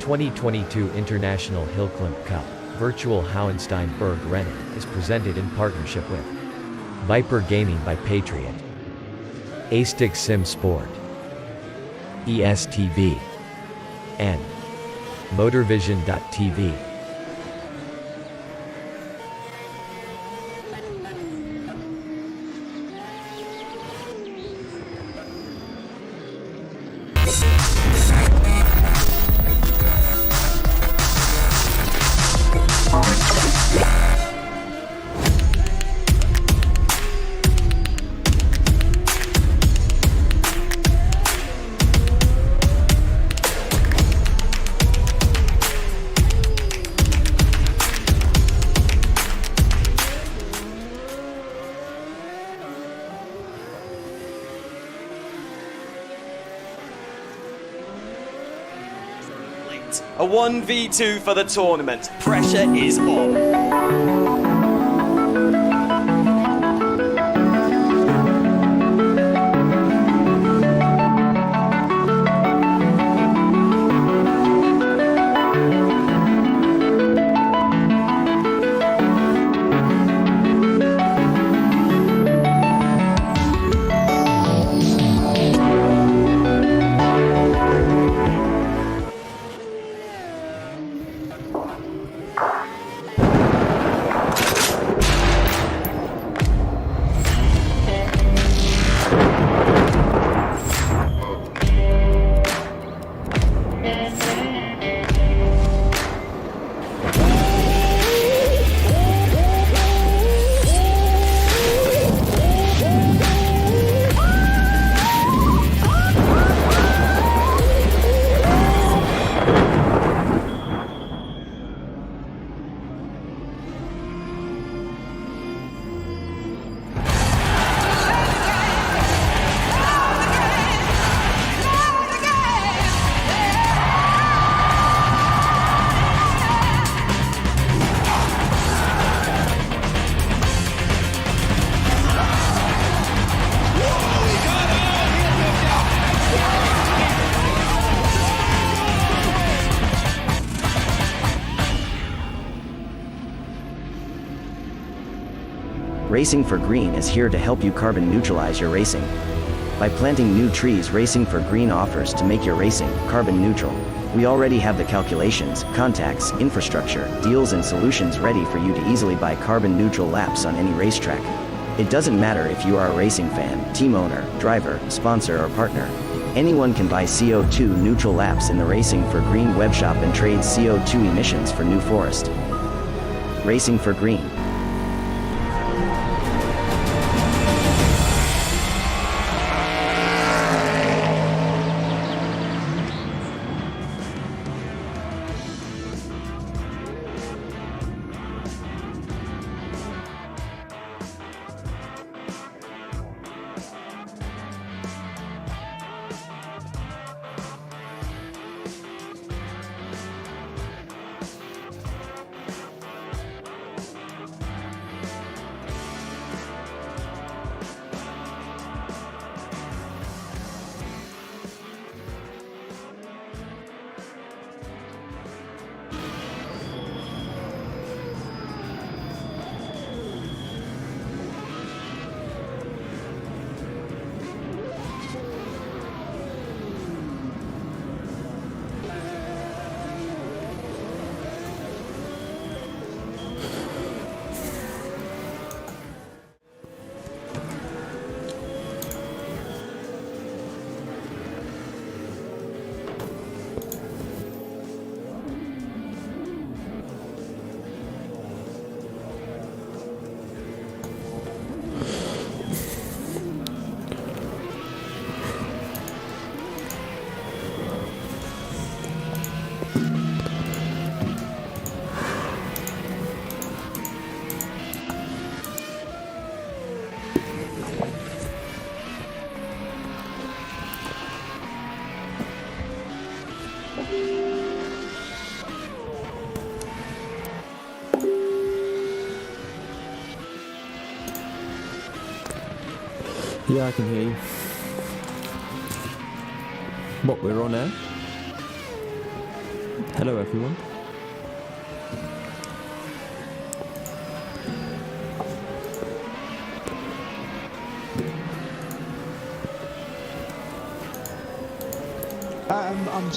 2022 International HillClimb Cup Virtual Hohenstein-Berg Rennen is presented in partnership with Viper Gaming by Patriot, Astig Sim Sport, ESTV, and Motorvision.tv. A 1v2 for the tournament. Pressure is on. Racing for Green is here to help you carbon neutralize your racing. By planting new trees, Racing for Green offers to make your racing carbon neutral. We already have the calculations, contacts, infrastructure, deals and solutions ready for you to easily buy carbon neutral laps on any racetrack. It doesn't matter if you are a racing fan, team owner, driver, sponsor or partner. Anyone can buy CO2 neutral laps in the Racing for Green webshop and trade CO2 emissions for New Forest. Racing for Green. Yeah, I can hear you. What, we're on now? Hello everyone.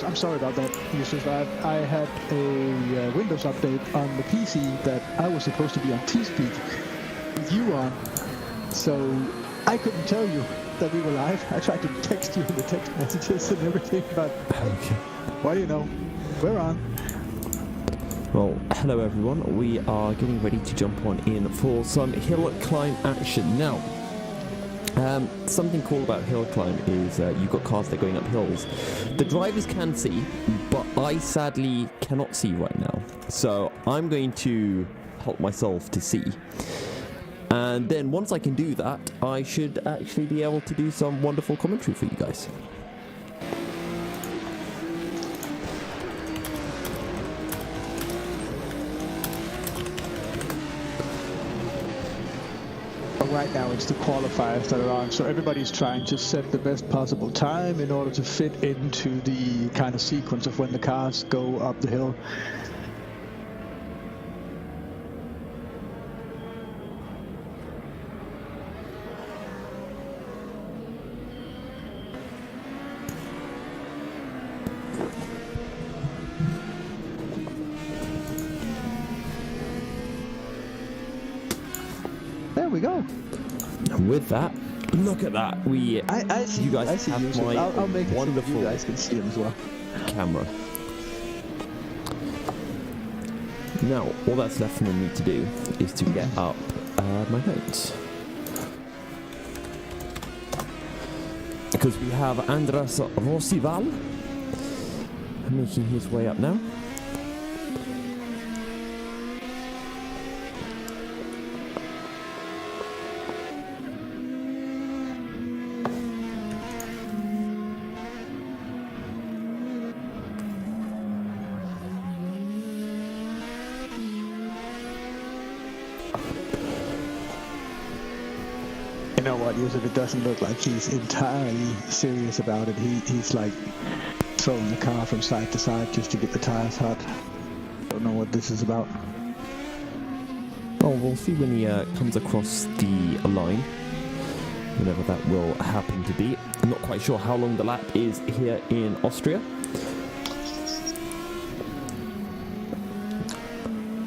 I'm sorry about that, Yusuf. I had a Windows update on the PC that I was supposed to be on TeamSpeak with you on, so I couldn't tell you that we were live. I tried to text you in the text messages and everything, but Okay. what do you know? We're on. Well, hello everyone. We are getting ready to jump on in for some hill climb action now. Something cool about hill climb is you've got cars that are going up hills. The drivers can see, but I sadly cannot see right now. So I'm going to help myself to see. And then once I can do that, I should actually be able to do some wonderful commentary for you guys. Right now it's the qualifiers that are on, so everybody's trying to set the best possible time in order to fit into the kind of sequence of when the cars go up the hill. There we go. And with that, look at that. I see you guys I see have Yusuf. my I'll make it wonderful so you guys can see him as well. camera. Now, all that's left for me to do is to get up my notes. Because we have Andras Rosival making his way up now. You know what, Yusuf, it doesn't look like he's entirely serious about it. He's like throwing the car from side to side just to get the tires hot. Don't know what this is about. Oh, we'll see when he comes across the line, whenever that will happen to be. I'm not quite sure how long the lap is here in Austria.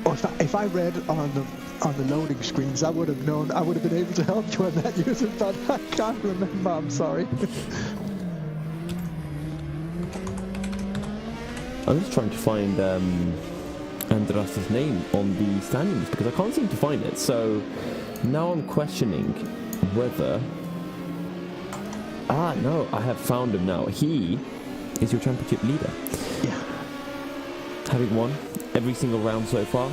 Oh, if I read on the loading screens, I would have known. I would have been able to help you on that, Yusuf, but I can't remember. I'm sorry. I'm just trying to find Andras' name on the standings because I can't seem to find it. So now I'm questioning whether... Ah, no, I have found him now. He is your championship leader. Yeah. Having won every single round so far.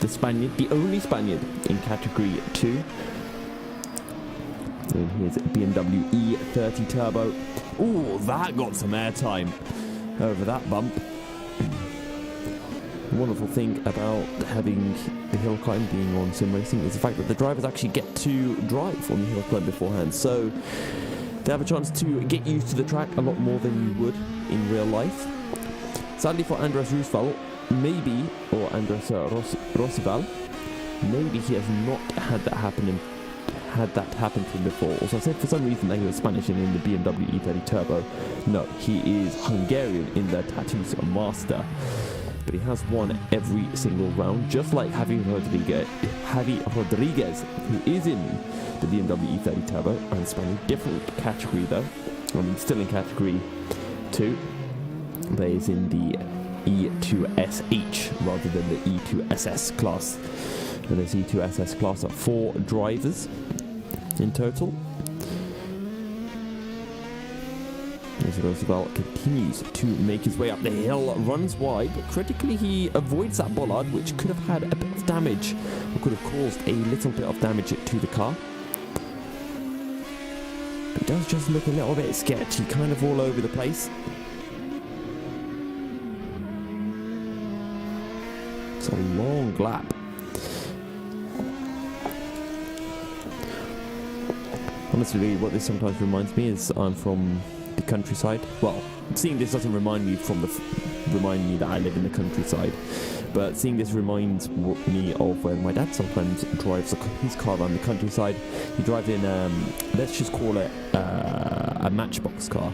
The Spaniard, the only Spaniard in Category 2. And here's BMW E30 Turbo. Ooh, that got some airtime over that bump. The wonderful thing about having the hill climb being on sim racing is the fact that the drivers actually get to drive on the hill climb beforehand. So they have a chance to get used to the track a lot more than you would in real life. Sadly for Andras Roosevelt, maybe, or Andras Rosival, maybe he has not had that happen to him before. Also, I said for some reason that he was Spanish and in the BMW E30 Turbo. No, he is Hungarian in the Tattoos Master. But he has won every single round, just like Javi Rodriguez, who is in the BMW E30 Turbo and Spanish. Different category though. I mean, still in Category 2, but he's in the E2SH rather than the E2SS class. And this E2SS class are 4 drivers in total. As Roosevelt continues to make his way up the hill, runs wide, but critically he avoids that bollard, which could have had a bit of damage, or could have caused a little bit of damage to the car. But it does just look a little bit sketchy, kind of all over the place. It's a long lap. Honestly, what this sometimes reminds me is I'm from the countryside. Well, seeing this doesn't remind me from remind me that I live in the countryside. But seeing this reminds me of when my dad sometimes drives his car around the countryside. He drives in, let's just call it a matchbox car.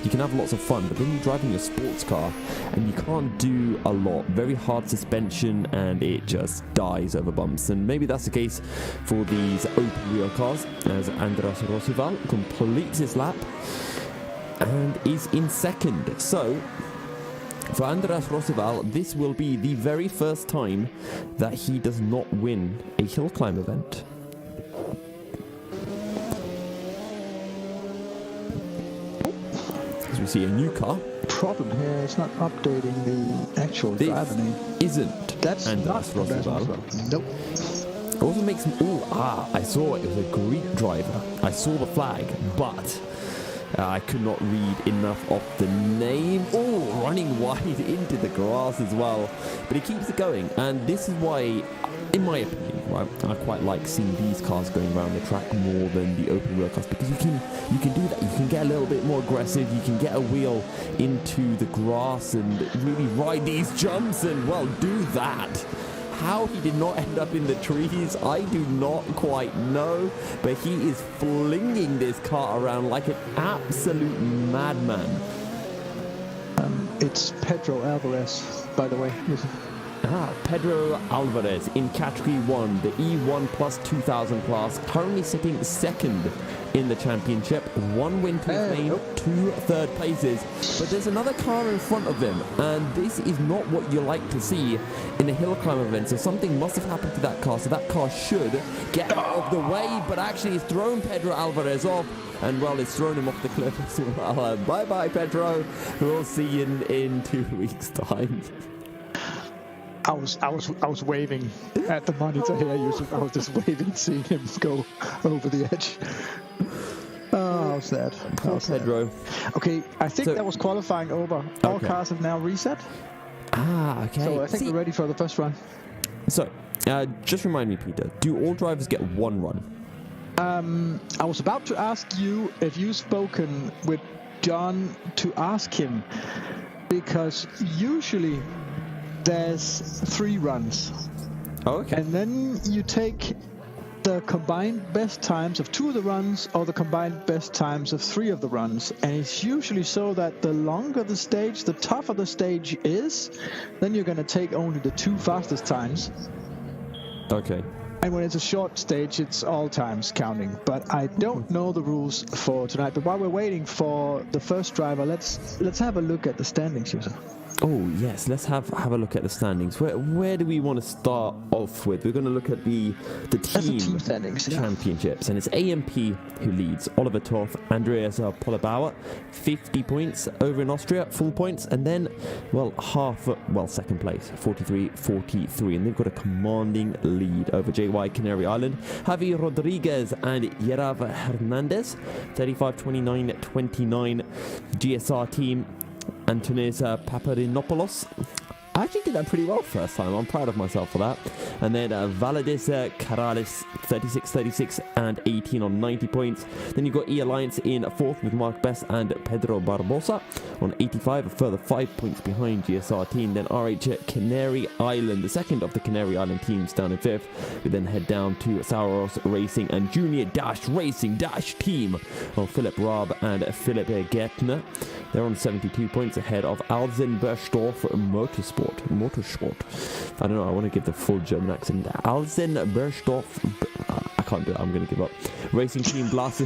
You can have lots of fun, but then you're driving a sports car and you can't do a lot. Very hard suspension and it just dies over bumps. And maybe that's the case for these open wheel cars, as Andreas Rosival completes his lap and is in second. So for Andreas Rosival, this will be the very first time that he does not win a hill climb event. As we see a new car. Problem here, it's not updating the actual driver name. Isn't That's Andreas not Rosival. Nope. It also makes me... I saw it. It was a Greek driver. I saw the flag, but I could not read enough of the name. Oh, running wide into the grass as well. But he keeps it going. And this is why, in my opinion, right, I quite like seeing these cars going around the track more than the open wheel cars, because you can do that. You can get a little bit more aggressive. You can get a wheel into the grass and really ride these jumps and, well, do that. How he did not end up in the trees, I do not quite know, but he is flinging this car around like an absolute madman. It's Pedro Alvarez, by the way. Pedro Alvarez in Category 1, the E1 plus 2000 class, currently sitting second in the championship. One win to his name, 2 third places. But there's another car in front of him, and this is not what you like to see in a hill climb event. So something must have happened to that car, so that car should get out of the way, but actually it's thrown Pedro Alvarez off. And well, it's thrown him off the cliff as well. Bye-bye, Pedro. We'll see you in 2 weeks' time. I was waving at the monitor here, Yusuf. I was just waving, seeing him go over the edge. Oh, how's that? Poor Pedro. Okay, I think that was qualifying over. All cars have now reset. Okay. So I think we're ready for the first run. So, just remind me, Peter, do all drivers get one run? I was about to ask you if you've spoken with John to ask him, because usually there's 3 runs. Okay. And then you take the combined best times of 2 of the runs or the combined best times of 3 of the runs. And it's usually so that the longer the stage, the tougher the stage is, then you're going to take only the 2 fastest times. Okay. And when it's a short stage, it's all times counting. But I don't know the rules for tonight. But while we're waiting for the first driver, let's have a look at the standings, user. Oh yes, let's have a look at the standings. Where do we want to start off with? We're going to look at the team standings, championships, and it's AMP who leads. Oliver Toth, Andreas Pollebauer, 50 points over in Austria, full points, and then second place, 43-43, and they've got a commanding lead over JY Canary Island. Javi Rodriguez and Yerav Hernandez, 35-29-29. GSR team, Antonis Paparinopoulos. I actually did that pretty well first time. I'm proud of myself for that. And then Valadis Karalis, 36-36 and 18 on 90 points. Then you've got E-Alliance in 4th with Mark Best and Pedro Barbosa on 85, a further 5 points behind GSR team. Then RH Canary Island, the second of the Canary Island teams, down in 5th. We then head down to Sauros Racing and Junior Dash Racing Dash team of Philip Raab and Philip Gertner. They're on 72 points ahead of Alzenberstorf Motorsport. I don't know, I want to give the full German accent. Alzenberstorf. I can't do it, I'm going to give up. Racing Team Blast.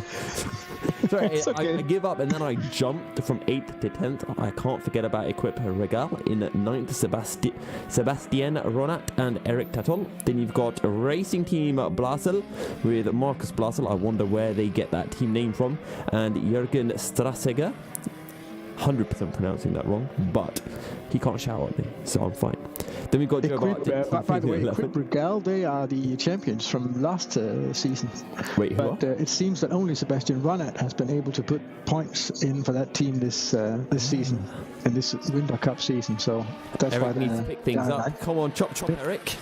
Sorry, okay. I give up and then I jumped from 8th to 10th. I can't forget about Equip Regal in 9th, Sebastian Ronat and Eric Tatol. Then you've got Racing Team Blasel with Marcus Blasel. I wonder where they get that team name from. And Jürgen Strasseger. 100% pronouncing that wrong, but he can't shout at me, so I'm fine. Then we've got Joe Barton. By the way, Equip Regal, they are the champions from last season. Wait, who? But it seems that only Sebastian Ronat has been able to put points in for that team this season, in this Winter Cup season. So that's Eric why needs to pick things up. Come on, chop, Eric.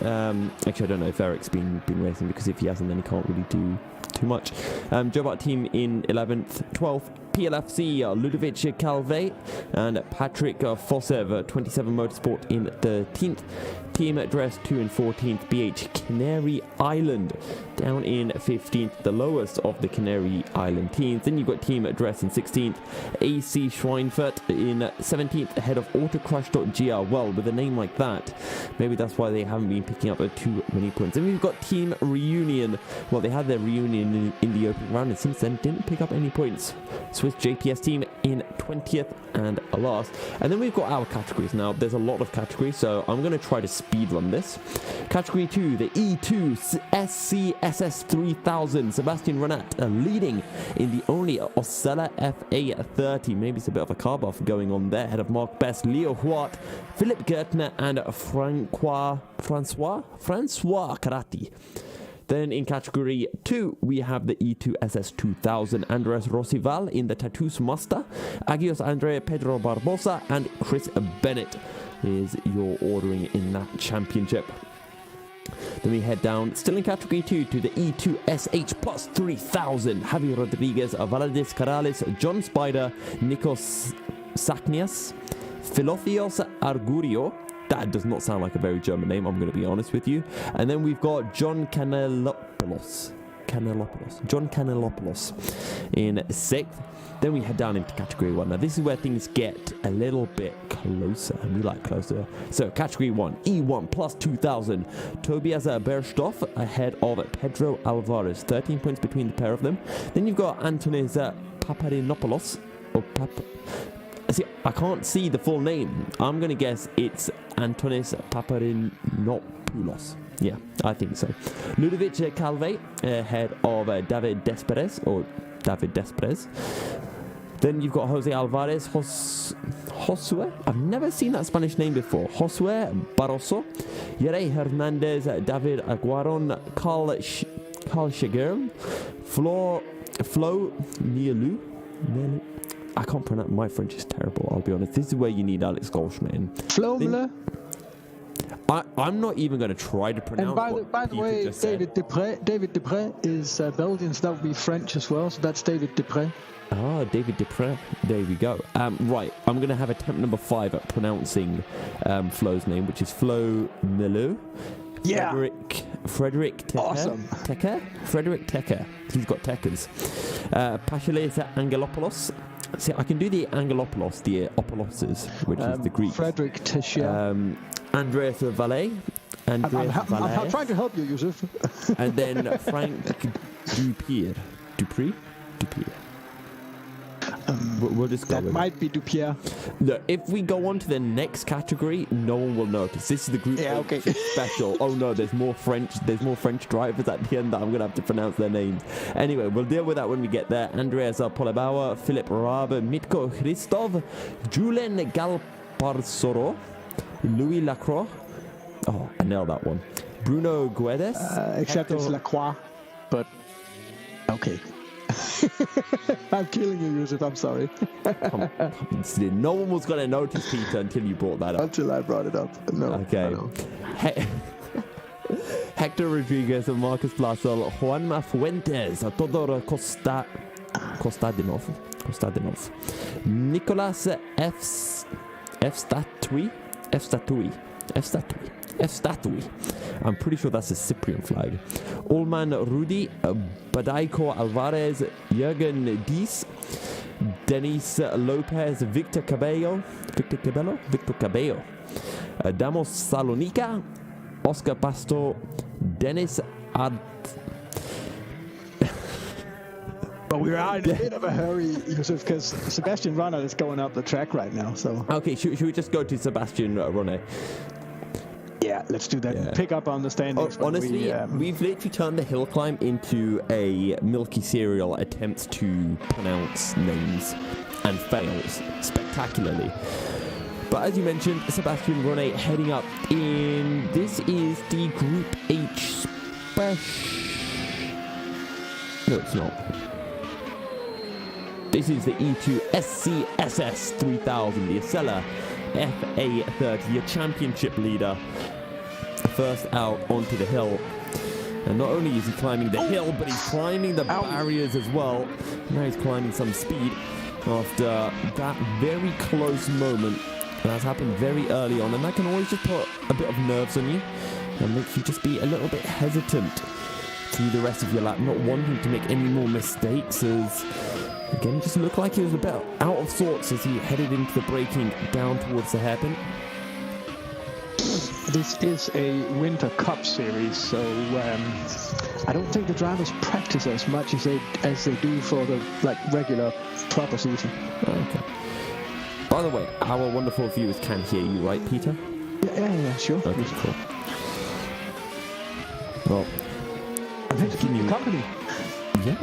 Actually, I don't know if Eric's been racing, because if he hasn't, then he can't really do too much. Joe Bart team in 11th, 12th. PLFC, Ludovic Calvet and Patrick Fossev, 27 Motorsport in 13th. Team Dress 2 and 14th, BH Canary Island down in 15th, the lowest of the Canary Island teams. Then you've got Team Dress in 16th, AC Schweinfurt in 17th, ahead of Autocrush.gr. Well, with a name like that, maybe that's why they haven't been picking up too many points. And we've got Team Reunion. Well, they had their reunion in the opening round and since then didn't pick up any points. Swiss JPS team in 20th and last. And then we've got our categories. Now, there's a lot of categories, so I'm going to try to speed run this. Category 2, the E2 SCSS 3000. Sebastian Renat leading in the only Osella FA 30. Maybe it's a bit of a car buff going on there. Ahead of Mark Best, Leo Huart, Philip Gertner, and Francois Karati. Then in category 2, we have the E2 SS 2000. Andres Rosival in the Tatus Master, Agios Andre Pedro Barbosa, and Chris Bennett is your ordering in that championship. Then we head down, still in category 2, to the E2 SH Plus 3000. Javi Rodriguez, Valadis Corrales, John Spider, Nikos Saknias, Philothios Argurio. That does not sound like a very German name, I'm going to be honest with you. And then we've got John Canelopoulos in 6th. Then we head down into category 1. Now this is where things get a little bit closer, and we like closer. So category 1, E1 plus 2000. Tobias Berstoff ahead of Pedro Alvarez. 13 points between the pair of them. Then you've got Antonis Paparinopoulos. See, I can't see the full name. I'm going to guess it's Antonis Paparinopoulos. Yeah, I think so. Ludovic Calvet ahead of David Desprez. Then you've got Jose Alvarez, Josue. I've never seen that Spanish name before. Josue Barroso, Yere Hernandez, David Aguaron, Carl Shigerm, Flo Nielu. I can't pronounce. My French is terrible, I'll be honest. This is where you need Alex Goldschmidt. Flomle. I'm not even going to try to pronounce. And by the way, David Depré is Belgian, so that would be French as well. So that's David Depré. Ah, David Depré. There we go. Right, I'm going to have attempt number 5 at pronouncing Flo's name, which is Flo Melu. Yeah. Frederick Tecker. Awesome. Frederick Tecker. He's got Teckers. Pacheles Angelopoulos. See, I can do the Angelopoulos, the Opoloses, which is the Greek. Frederick Techer. Andreas Valle. I'm trying to help you, Yusuf. And then Frank Dupier. We'll just go that with might be Dupier. Look, if we go on to the next category, no one will notice. This is the group special. Oh no, there's more French drivers at the end that I'm going to have to pronounce their names. Anyway, we'll deal with that when we get there. Andreas Polebauer, Philip Rabe, Mitko Christov, Julen Galparsoro, Louis Lacroix. Oh, I nailed that one. Bruno Guedes. Except it's Lacroix, but okay. I'm killing you, Yusuf. I'm sorry. No one was going to notice, Peter, until you brought that up. Until I brought it up. No. Okay. Hector Rodriguez, Marcus Blasel, Juanma Fuentes, Todor Kostadinov, Nicolas F. Statui. I'm pretty sure that's a Cyprian flag. Allman Rudi, Badaiko Alvarez, Jürgen Dies, Denis Lopez, Victor Cabello, Damos Salonika, Oscar Pasto, Dennis Ad. But we're in a bit of a hurry, Yusuf, because Sebastian Runner is going up the track right now. So okay, should we just go to Sebastian Runner? Yeah, let's do that. Yeah. Pick up on the standings. Honestly, we've literally turned the HillClimb into a milky cereal attempt to pronounce names and fails spectacularly. But as you mentioned, Sebastian Ronnet heading up in... This is the Group H special... No, it's not. This is the E2 SCSS 3000, the Acela FA30, your championship leader. First out onto the hill. And not only is he climbing the hill, but he's climbing the barriers as well. Now he's climbing some speed. after that very close moment that has happened very early on, and that can always just put a bit of nerves on you and make you just be a little bit hesitant through the rest of your lap, not wanting to make any more mistakes, as again it just looked like he was a bit out of sorts as he headed into the braking down towards the hairpin. This is a Winter Cup series, so I don't think the drivers practice as much as they do for the regular proper season. Okay. By the way, our wonderful viewers can hear you, right, Peter? Yeah, sure. Okay, cool. Well, I'm here to keep you company. yeah.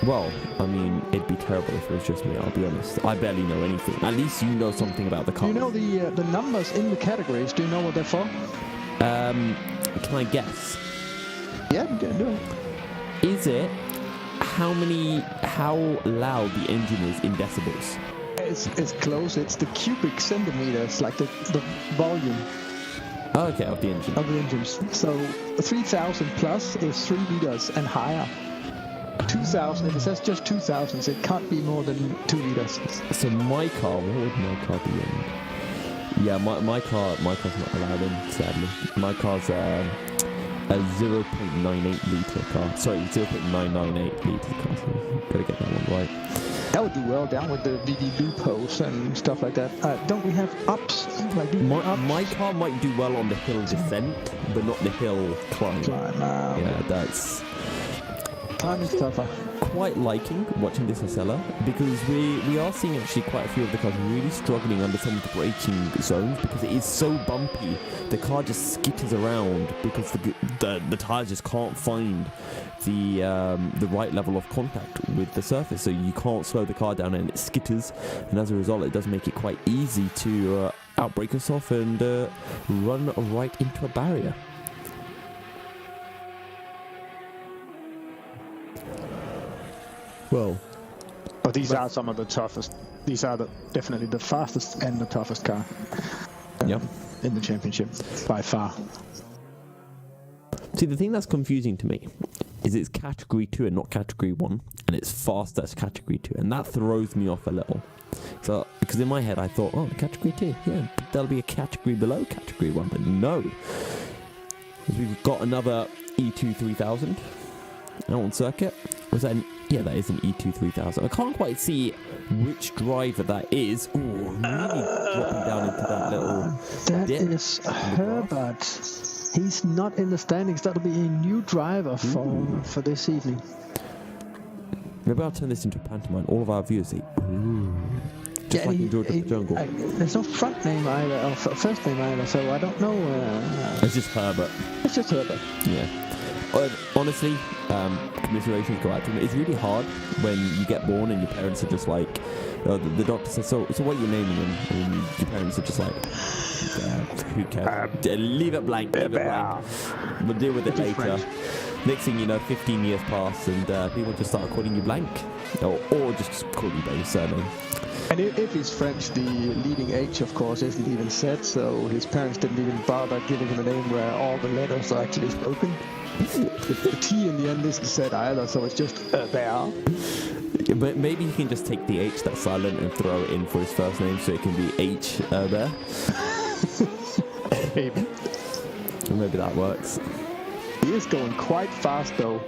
Well, I mean, it'd be terrible if it was just me, I'll be honest. I barely know anything. At least you know something about the car. Do you know the numbers in the categories? Do you know what they're for? Can I guess? Yeah, do it. Is it how loud the engine is in decibels? It's close. It's the cubic centimeters, like the volume Oh, okay, of the engine. of the engines. So 3,000 plus is 3 liters and higher. 2,000, if it says just 2,000, it can't be more than 2 liters. So my car, what would my car be in? Yeah, my car's not allowed in, sadly. My car's a 0.98 litre car. Sorry, 0.998 litre car. So gotta get that one right. That would do well down with the VD loopholes and stuff like that. Don't we have ups? Like My car might do well on the hill descent, but not the hill climb. Yeah, that's Climb is tougher. quite liking watching this Acela, because we are seeing actually quite a few of the cars really struggling under some of the braking zones because it is so bumpy. The car just skitters around because the tires just can't find the right level of contact with the surface, so you can't slow the car down and it skitters, and as a result it does make it quite easy to outbrake yourself and run right into a barrier. Well, But these are some of the toughest. These are definitely the fastest and the toughest car yeah. in the championship by far. See, the thing that's confusing to me is it's category 2 and not category 1, and it's fast as category 2, and that throws me off a little. So, because in my head I thought, oh, category 2, yeah, but there'll be a category below category 1, but no. We've got another E2 3000 out on circuit. Was that yeah, that is an E2 3000. I can't quite see which driver that is. Ooh, really dropping down into that little That dip is Herbert. He's not in the standings. That'll be a new driver for this evening. Maybe I'll turn this into a pantomime. All of our viewers say, ooh. Just like in George of the Jungle. There's no front name either, or first name either, so I don't know. It's just Herbert. It's just Herbert. Yeah. Honestly, commiserations go out to him. It's really hard when you get born and your parents are just like, the doctor says, so what are you naming him? And your parents are just like, who cares? Leave it blank, leave it blank. We'll deal with it later. Next thing you know, 15 years pass and people just start calling you blank. Or just call you by your surname. And if he's French, the leading H, of course, isn't even said, so his parents didn't even bother giving him a name where all the letters are actually spoken. The T in the end isn't said either, so it's just there. But maybe he can just take the H that's silent and throw it in for his first name, so it can be H there. Maybe. Maybe that works. He is going quite fast, though.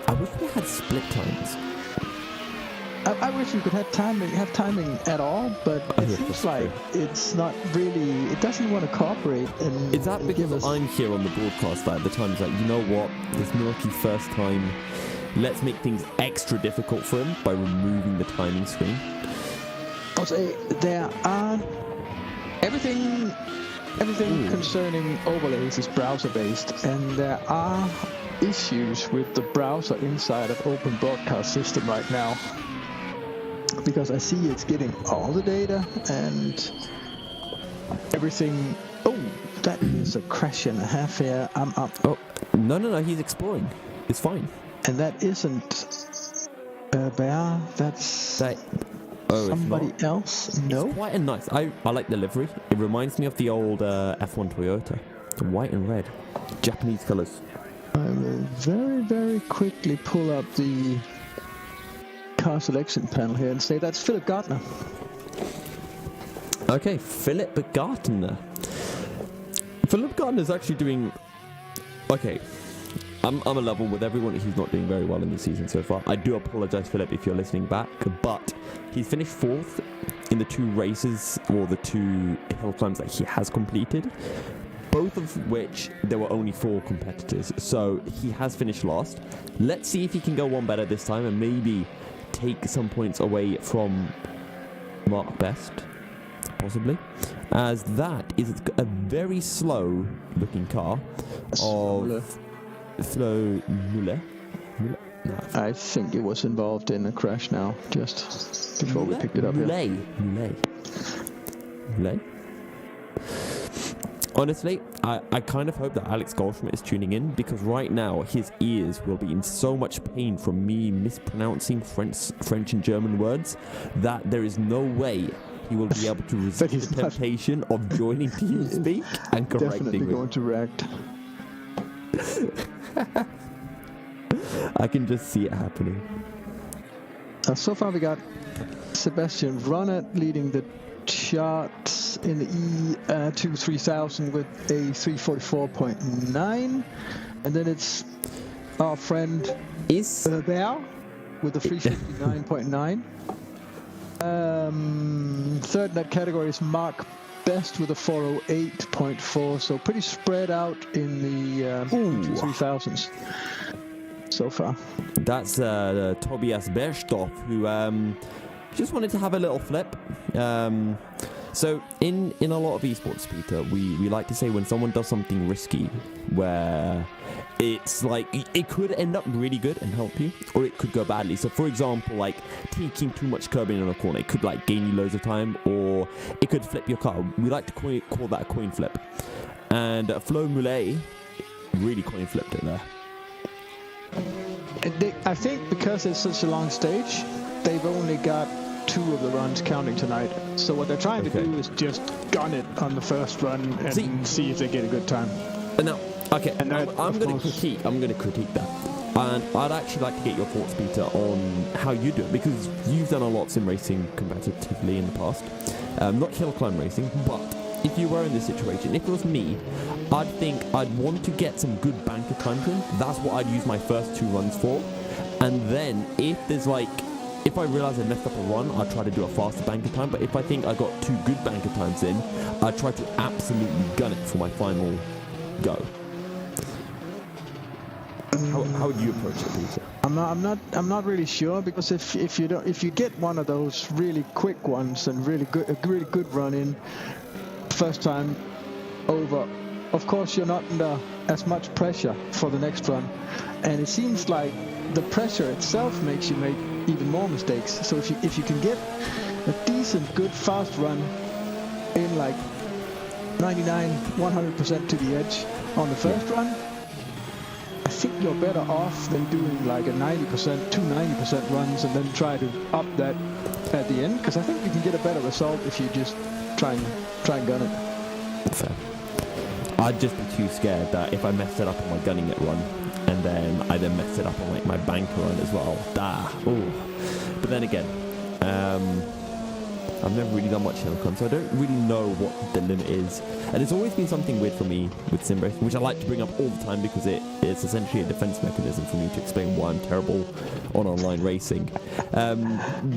I wish we had split times. I wish you could have timing at all, but it seems like it's not really. It doesn't want to cooperate. And is that because I'm here on the broadcast that at the time it's like, you know what, this Milky's first time, let's make things extra difficult for him by removing the timing screen? I'll say there are everything concerning overlays is browser based, and there are issues with the browser inside of Open Broadcast System right now. Because I see it's getting all the data and everything. Oh, that is a crash and a half here. I'm up. Oh, no, he's exploring. It's fine. And that isn't Bear. That's somebody else. No. It's quite a nice. I like the livery. It reminds me of the old F1 Toyota. The white and red. Japanese colours. I will very, very quickly pull up the car selection panel here and say that's Philip Gardner. Okay, Philip Gardner. Philip Gardner is actually doing... Okay, I'm a level with everyone. He's not doing very well in the season so far. I do apologize, Philip, if you're listening back, but he's finished 4th in the 2 races, or the 2 hill climbs that he has completed, both of which there were only 4 competitors, so he has finished last. Let's see if he can go one better this time and maybe take some points away from Mark Best, possibly, as that is a very slow looking car of Flo Muller. No. I think it was involved in a crash now, just before we picked it up here. Muller. Honestly, I kind of hope that Alex Goldschmidt is tuning in, because right now his ears will be in so much pain from me mispronouncing French and German words that there is no way he will be able to resist the temptation of joining TeamSpeak and correcting Definitely me. going to react. I can just see it happening. So far we got Sebastian Ronnet leading the charts in the E3000 with a 344.9, and then it's our friend Bear with a 359.9. Third in that category is Mark Best with a 408.4, so pretty spread out in the 3000s so far. That's Tobias Bergstoff, who just wanted to have a little flip. So in a lot of esports, Peter, we like to say when someone does something risky, where it's like it could end up really good and help you, or it could go badly. So for example, like taking too much curbing on a corner, it could like gain you loads of time, or it could flip your car. We like to call that a coin flip. And Flo Muller really coin flipped it there. I think because it's such a long stage, they've only got 2 of the runs counting tonight. So what they're trying to do is just gun it on the first run and see if they get a good time. Now, okay, and I'm going to critique that. And I'd actually like to get your thoughts, Peter, on how you do it, because you've done a lot of sim racing competitively in the past. Not hill climb racing, but if you were in this situation, if it was me, I'd think I'd want to get some good banker times in. That's what I'd use my first 2 runs for. And then if I realise I messed up a run, I'd try to do a faster banker time. But if I think I got 2 good banker times in, I'd try to absolutely gun it for my final go. How would you approach it, Peter? I'm not really sure, because if you get one of those really quick ones and a really good run in first time over, of course you're not under as much pressure for the next run, and it seems like the pressure itself makes you make even more mistakes. So if you can get a decent good fast run in like 99-100% to the edge on the first run, I think you're better off than doing like a 90%, 2 90% runs and then try to up that at the end, because I think you can get a better result if you just try and gun it. Fair. I'd just be too scared that if I messed it up on my gunning it run, and then I messed it up on like my banker run as well. But then again, I've never really done much HillClimb, so I don't really know what the limit is. And it's always been something weird for me with sim racing, which I like to bring up all the time because it's essentially a defense mechanism for me to explain why I'm terrible on online racing.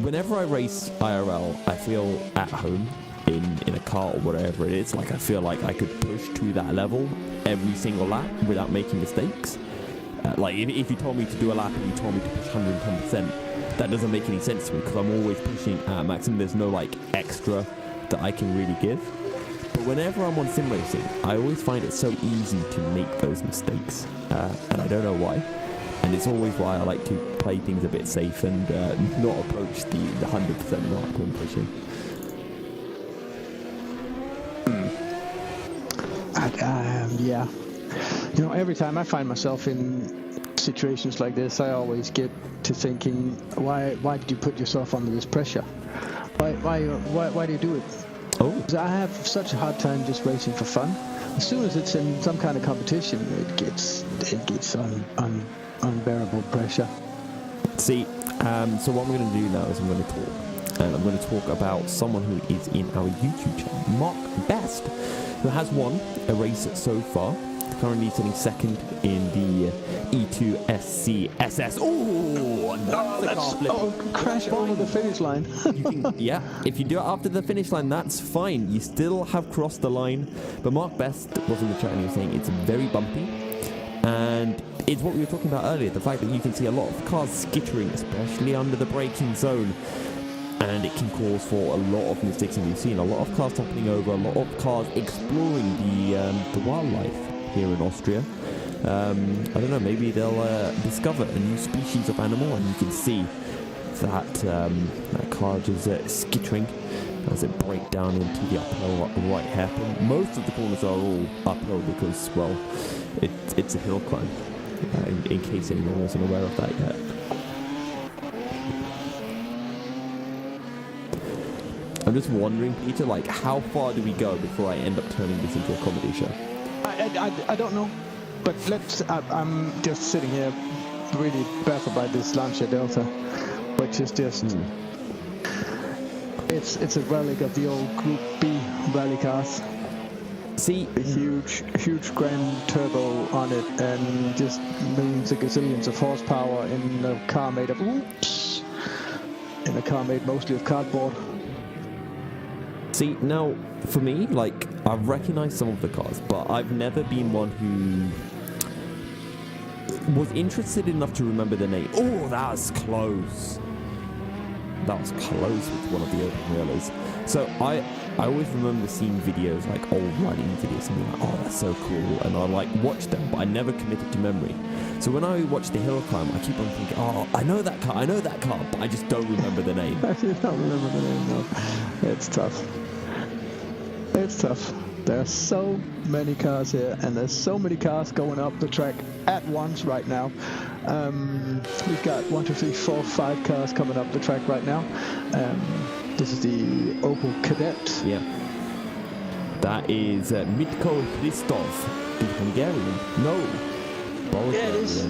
Whenever I race IRL, I feel at home in a car or whatever it is. Like I feel like I could push to that level every single lap without making mistakes. Like if you told me to do a lap and you told me to push 110%, that doesn't make any sense to me because I'm always pushing at maximum. There's no like extra that I can really give. But whenever I'm on sim racing, I always find it so easy to make those mistakes, and I don't know why. And it's always why I like to play things a bit safe and not approach the 100% mark when pushing. Yeah. You know, every time I find myself in situations like this, I always get to thinking, why did you put yourself under this pressure? Why do you do it? Because I have such a hard time just racing for fun. As soon as it's in some kind of competition, it gets unbearable pressure. See, So what I'm going to do now is I'm going to talk. And I'm going to talk about someone who is in our YouTube channel, Mark Best, who has won a race so far. Currently sitting second in the E2SC SS. Oh, crash over the finish line. Yeah, if you do it after the finish line, that's fine. You still have crossed the line. But Mark Best was in the chat and he was saying it's very bumpy. And it's what we were talking about earlier, the fact that you can see a lot of cars skittering, especially under the braking zone. And it can cause for a lot of mistakes. And we've seen a lot of cars toppling over, a lot of cars exploring the wildlife here in Austria. I don't know, maybe they'll discover a new species of animal, and you can see that that car just skittering as it breaks down into the uphill right hairpin. Most of the corners are all uphill because, well, it's a hill climb, in case anyone wasn't aware of that yet. I'm just wondering, Peter, like, how far do we go before I end up turning this into a comedy show? I don't know, but I'm just sitting here really baffled by this Lancia Delta, which is just it's a relic of the old Group B rally cars. See, a huge grand turbo on it, and just millions and gazillions of horsepower in a car made of mostly of cardboard. See, now, for me, like, I've recognized some of the cars, but I've never been one who was interested enough to remember the name. Oh, that was close. That was close with one of the open wheelers. So I always remember seeing videos, like old riding videos, and being like, oh, that's so cool. And I like watched them, but I never committed to memory. So when I watch the HillClimb, I keep on thinking, oh, I know that car, but I just don't remember the name. You don't remember the name, no. It's tough. It's tough. There's so many cars here, and there's so many cars going up the track at once right now. We've got 1, 2, 3, 4, 5 cars coming up the track right now. This is the Opel Kadett. Yeah. That is Mitko Christoph, the Hungarian. No. Bulgarian. Yeah, it is.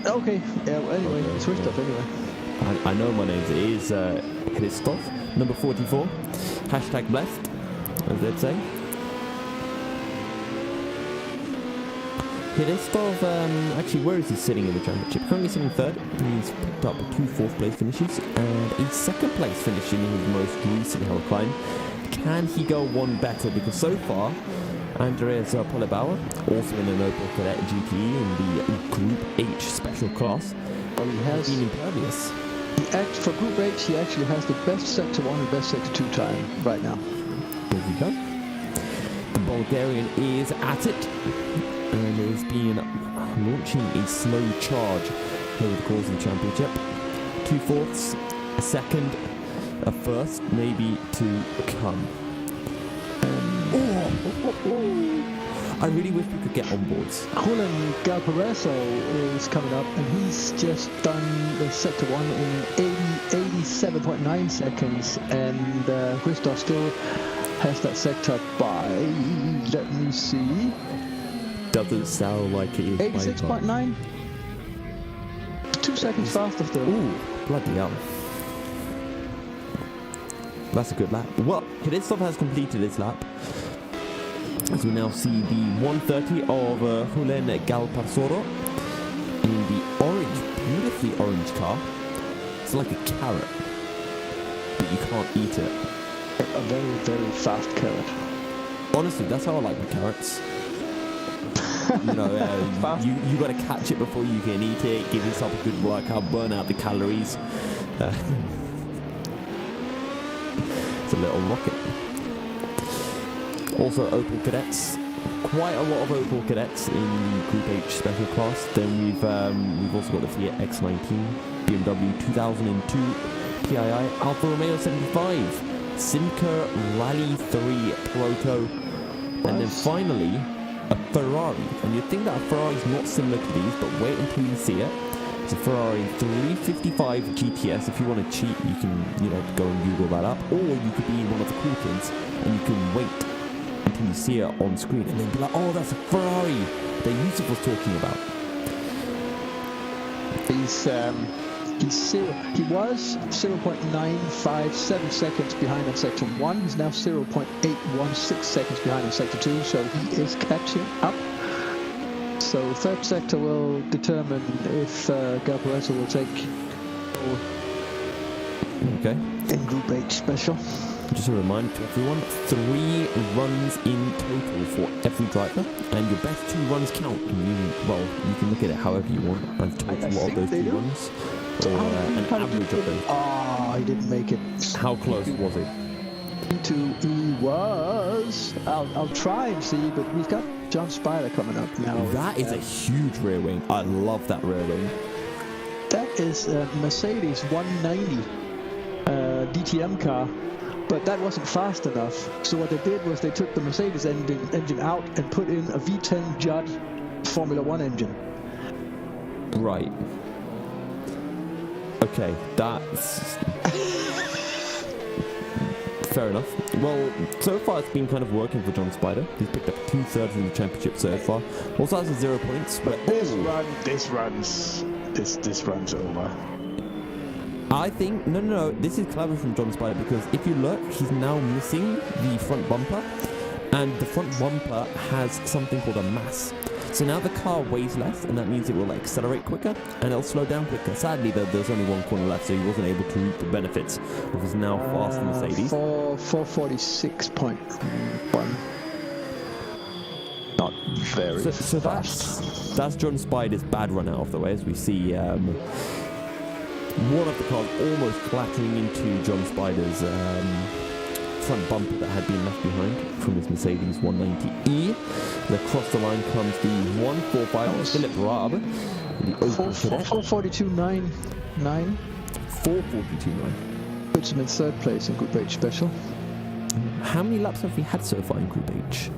Okay. Yeah, well, anyway, Okay, switched yeah. up anyway. I know my name. It is Christoph, number 44. Hashtag blessed, as they'd say. Christoph, actually, where is he sitting in the championship? Currently sitting third. He's picked up 2 fourth place finishes and a second place finish in his most recent HillClimb. Can he go one better? Because so far, Andreas Pollebauer, also in an Opel Kadett GTE in the Group H special class, Well, he has been impervious. for Group H. He actually has the best sector 1 and best sector 2 time right now. There we go. The Bulgarian is at it. And has been launching a slow charge over the course of the championship. 2 fourths, a second, a first, maybe to come. I really wish we could get on boards. Julian Galparesso is coming up, and he's just done the sector 1 in 87.9 seconds, and Christoph still has that sector by, let me see, Doesn't sound like it is. 86.9. 2 seconds faster still. Ooh, bloody hell. That's a good lap. Well, Christoph has completed his lap. As we now see the 130 of Julen Galparsoro in the orange, beautifully orange car. It's like a carrot, but you can't eat it. A very, very fast carrot. Honestly, that's how I like my carrots. You know, you got to catch it before you can eat it. Give yourself a good workout, burn out the calories. It's a little rocket. Also, Opel Kadetts. Quite a lot of Opel Kadetts in Group H special class. Then we've also got the Fiat X19, BMW 2002, PII, Alfa Romeo 75, Simca Rally 3 Proto, and then finally a Ferrari. And you'd think that a Ferrari is not similar to these, but wait until you see it. It's a Ferrari 355 GTS. If you want to cheat, you can, go and Google that up. Or you could be one of the cool kids and you can wait until you see it on screen and then be like, oh, that's a Ferrari that Yusuf was talking about. He was 0.957 seconds behind in Sector 1. He's now 0.816 seconds behind in Sector 2, so he is catching up. So third sector will determine if Galparetto will take Okay. in Group H special. Just a reminder to everyone, 3 runs in total for every driver, and your best 2 runs count. You can look at it however you want, as total of those 2 runs, or an average of them. Oh, he didn't make it. How close was it? He was. I'll try and see, but we've got John Spider coming up now. That is a huge rear wing. I love that rear wing. That is a Mercedes 190 DTM car, but that wasn't fast enough. So what they did was they took the Mercedes engine out and put in a V10 Judd Formula 1 engine. Right. Okay, that's... Fair enough. Well, so far it's been kind of working for John Spider. He's picked up 2/3 of the championship so far. Also has 0 points, but this runs over. I think no. This is clever from John Spider, because if you look, he's now missing the front bumper, and the front bumper has something called a mass. So now the car weighs less, and that means it will accelerate quicker, and it'll slow down quicker. Sadly, there's only 1 corner left, so he wasn't able to reap the benefits of his now fast Mercedes. 446.1. Not very So that's John Spider's bad run out of the way, as we see one of the cars almost clattering into John Spider's front bumper that had been left behind from his Mercedes 190E. And across the line comes the 145 Philip Raab, the Opel Cadet. 442.9. 442.9. Puts him in third place in Group H special. How many laps have we had so far in Group H?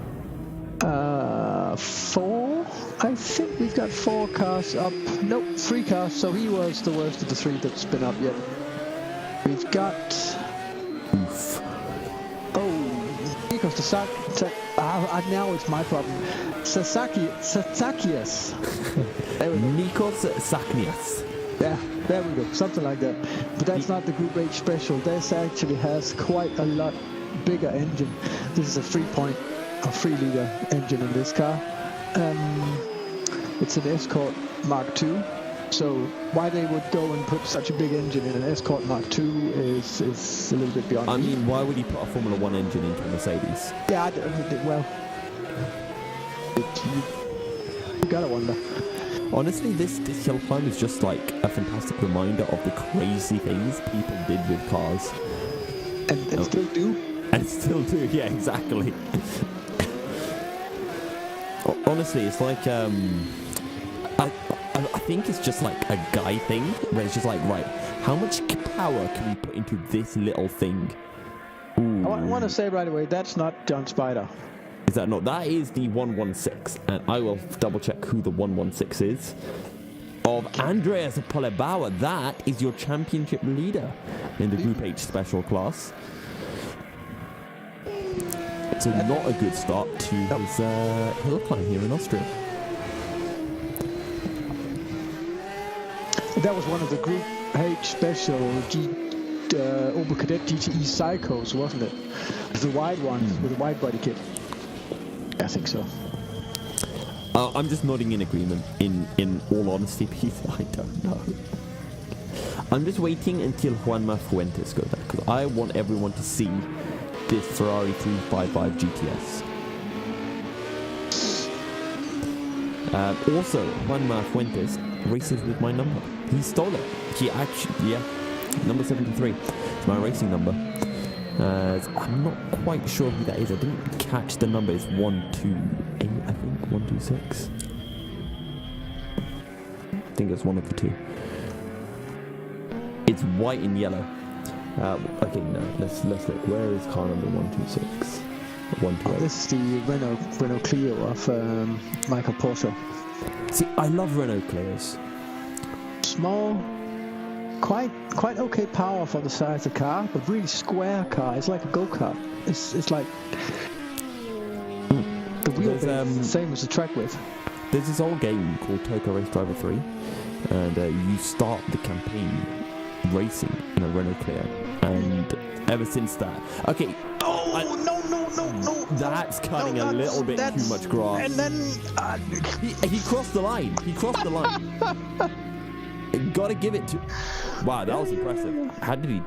4. I think we've got 4 cars up. Nope, 3 cars. So he was the worst of the 3 that's been up yet. We've got. Oof. Here comes the now it's my problem. Sasakias. There we go. Nikos Saknias. Yeah, there we go. Something like that. But that's not the Group H special. This actually has quite a lot bigger engine. This is a 3-liter engine in this car. It's an Escort Mark II. So why they would go and put such a big engine in an Escort Mark II is a little bit beyond me. I mean, why would he put a Formula 1 engine into a Mercedes? Yeah, well, you gotta wonder. Honestly, this HillClimb is just like a fantastic reminder of the crazy things people did with cars. And still do. And still do, yeah, exactly. Honestly, it's like, I think it's just like a guy thing, where it's just like, right, how much power can we put into this little thing? Ooh. I want to say right away, that's not John Spider. Is that not? That is the 116, and I will double check who the 116 is. Of Andreas Pollebauer, that is your championship leader in the Group H special class. So not a good start to his HillClimb here in Austria. That was one of the Group H special Opel Cadet GTE Psychos, wasn't it? The wide one with a wide body kit. I think so. I'm just nodding in agreement. In all honesty, Peter, I don't know. I'm just waiting until Juanma Fuentes goes there, because I want everyone to see this Ferrari 355 GTS. Also, Juanma Fuentes races with my number. He stole it. He actually, yeah, number 73. It's my racing number. I'm not quite sure who that is. I didn't catch the number. It's 128, I think. 126. I think it's one of the two. It's white and yellow. Okay, no. Let's look. Where is car number 126? 128. This is the Renault Clio of Michael Porto. See, I love Renault Clios. Small, quite okay power for the size of the car, but really square car. It's like a go-kart. It's like the wheelbase is the same as the track width. There's this old game called Toka Race Driver 3, and you start the campaign racing in a Renault Clio, and ever since that, okay. No. That's cutting a little bit too much grass. And then he crossed the line. Gotta give it to. Wow, that was impressive. How did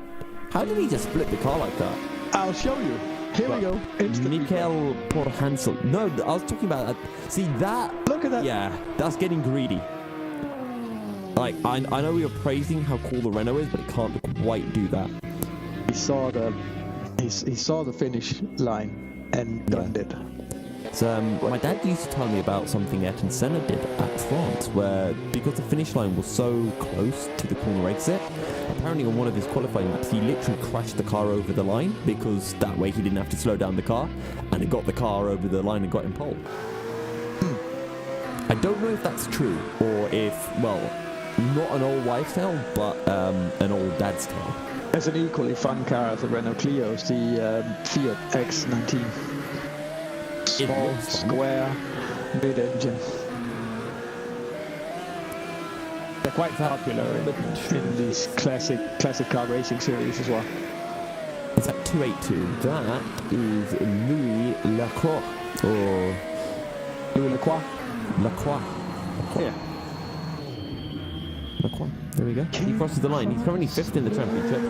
he just flip the car like that? I'll show you. Here we go. Instantly. Mikael Porhansel. No, I was talking about that. See that? Look at that. Yeah, that's getting greedy. Like, I know we were praising how cool the Renault is, but it can't quite do that. He saw the finish line and done it. So my dad used to tell me about something Ayrton Senna did at France, where because the finish line was so close to the corner exit, apparently on one of his qualifying laps he literally crashed the car over the line, because that way he didn't have to slow down the car, and it got the car over the line and got him pole. I don't know if that's true, or if, well, not an old wives' tale, but an old dad's tale. There's an equally fun car as the Renault Clio, it's the Fiat X19. Small, square, mid-engine. They're quite popular in these classic car racing series as well. It's at 282. That is Louis Lacroix, or Louis Lacroix. Lacroix. Yeah. Lacroix. There we go. He crosses the line. He's currently 5th in the championship.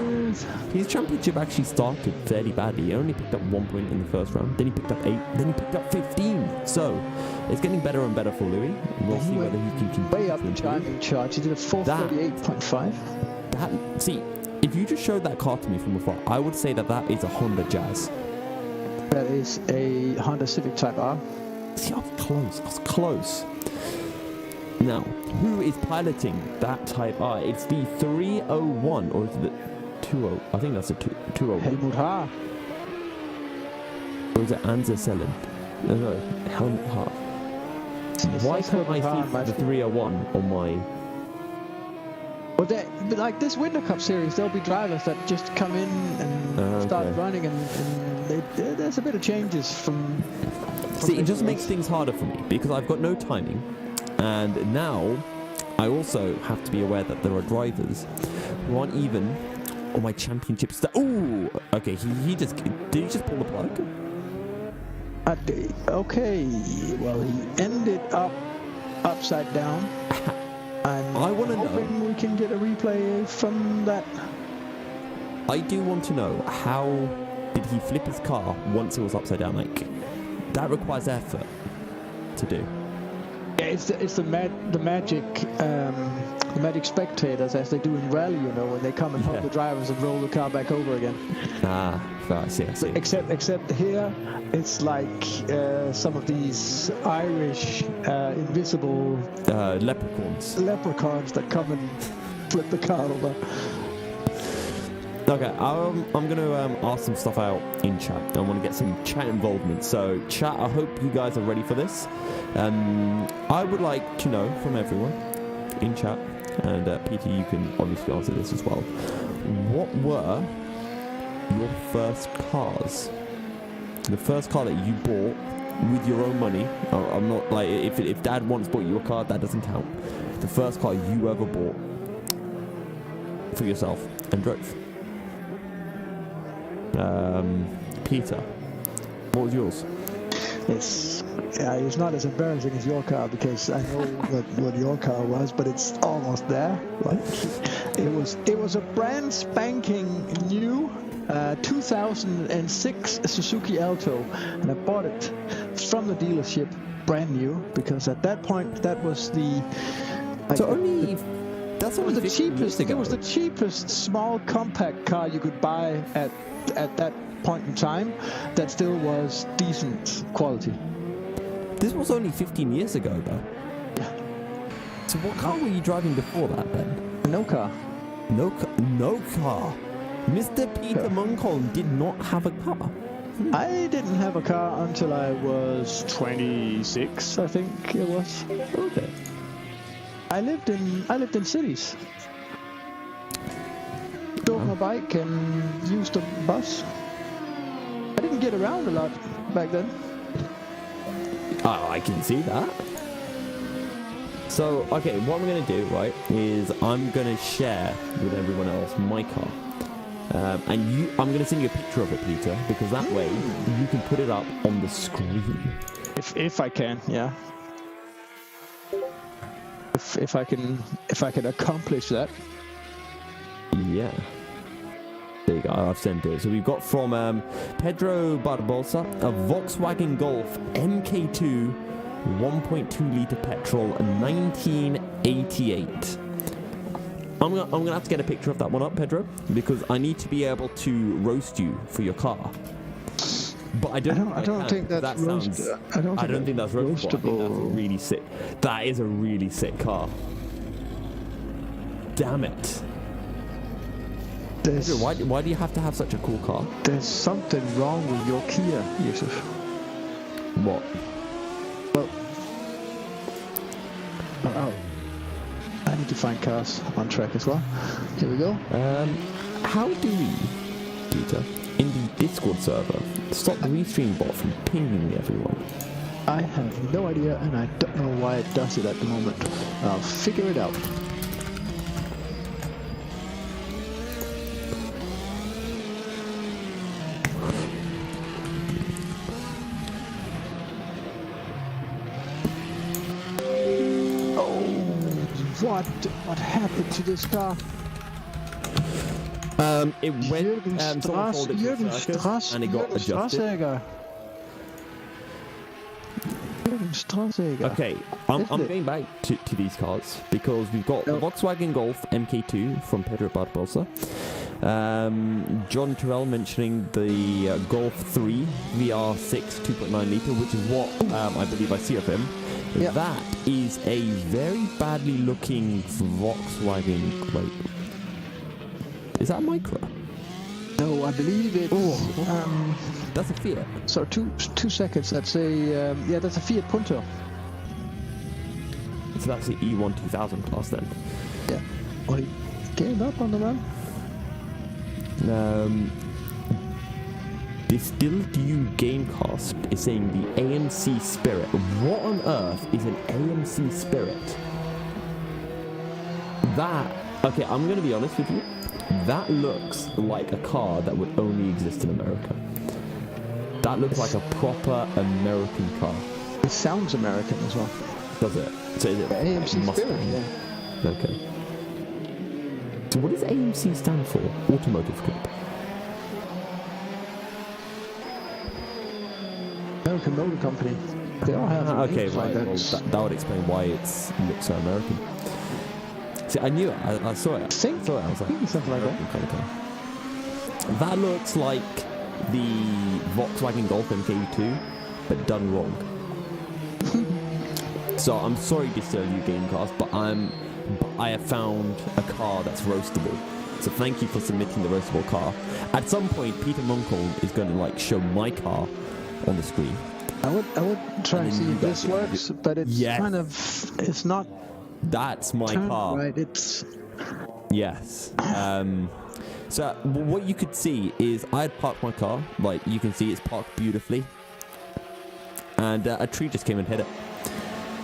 His championship actually started fairly badly. He only picked up 1 point in the first round. Then he picked up 8. Then he picked up 15. So it's getting better and better for Louis. We'll see whether he can continue. Way up the timing charge. He did a 438.5. See, if you just showed that car to me from afar, I would say that is a Honda Jazz. That is a Honda Civic Type R. See, I was close. Now, who is piloting that Type R? It's the 301, or is it the 20? I think that's a 201. Helmut Haar. Or is it Anza Selen? No, Helmut Haar. Why can't I see the 301 on my... Well, like this Winter Cup series, there'll be drivers that just come in and start running, and there's a bit of changes from See, it just makes things harder for me, because I've got no timing. And now, I also have to be aware that there are drivers who aren't even on my championship Ooh! Okay, did he just pull the plug? Okay, well, he ended up upside down. And I want to know. Hoping we can get a replay from that. I do want to know, how did he flip his car once it was upside down? Like, that requires effort to do. Yeah, it's the magic spectators, as they do in rally, you know, when they come and help the drivers and roll the car back over again. I see. Except here, it's like some of these Irish invisible leprechauns that come and flip the car over. Okay, I'm going to ask some stuff out in chat. I want to get some chat involvement. So, chat, I hope you guys are ready for this. I would like to know from everyone in chat, and Peter, you can obviously answer this as well. What were your first cars? The first car that you bought with your own money. I'm not like, if Dad once bought you a car, that doesn't count. The first car you ever bought for yourself and drove. Peter, what was yours? It's not as embarrassing as your car, because I know what your car was, but it's almost there. Like, it was a brand spanking new 2006 Suzuki Alto, and I bought it from the dealership brand new, because at that point that was the cheapest. It was the cheapest small compact car you could buy at that point in time that still was decent quality. This was only 15 years ago, though. Yeah. So what car were you driving before that, then? No car. No car. Mr. Peter Munkholm did not have a car. I didn't have a car until I was 26, I think it was. Okay. I lived in cities. Drove my bike and used a bus. I didn't get around a lot back then. Oh, I can see that. So, okay, what I'm going to do, right, is I'm going to share with everyone else my car. And I'm going to send you a picture of it, Peter, because that way you can put it up on the screen. If I can, yeah. If I can accomplish that. Yeah. There you go, I've sent it. So we've got from Pedro Barbosa, a Volkswagen Golf MK2 1.2 litre petrol 1988. I'm gonna have to get a picture of that one up, Pedro, because I need to be able to roast you for your car. But I don't think that's roastable. I don't think that's roastable. I think that's really sick. That is a really sick car. Damn it. Pedro, why do you have to have such a cool car? There's something wrong with your Kia, Yusuf. What? Well, I need to find cars on track as well. Here we go. How do we, Peter, in the Discord server, stop the restream bot from pinging everyone? I have no idea, and I don't know why it does it at the moment. I'll figure it out. What happened to this car? It went and it got adjusted. Okay, I'm going back to these cars because we've got the Volkswagen Golf MK2 from Pedro Barbosa. John Terrell mentioning the Golf 3 VR6 2.9 litre, which is what I believe I see of him. Yeah. That is a very badly looking Volkswagen. Wait, is that a Micra? No, I believe it's. That's a Fiat. So two seconds. That's a that's a Fiat Punto. So that's the E1 2000 Plus then. Yeah. Well, he came up on the run. Distilled You Gamecast is saying the AMC Spirit. What on earth is an AMC Spirit? Okay, I'm going to be honest with you. That looks like a car that would only exist in America. That looks like a proper American car. It sounds American as well. Does it? So is it AMC Spirit? Yeah. Okay. So what does AMC stand for? Automotive Group. American Motor Company. They all have okay, names right. like Well, that would explain why it looks so American. See, I knew it. I saw it. I saw it. I was like, something like that. Kind of car. That looks like the Volkswagen Golf MK2, but done wrong. So I'm sorry, Disturb You Gamecast, but I have found a car that's roastable. So thank you for submitting the roastable car. At some point, Peter Munkholm is going to show my car on the screen. I would try and see if this works, but it's it's not. That's my car. Right, it's. Yes. So what you could see is I had parked my car. You can see it's parked beautifully, and a tree just came and hit it.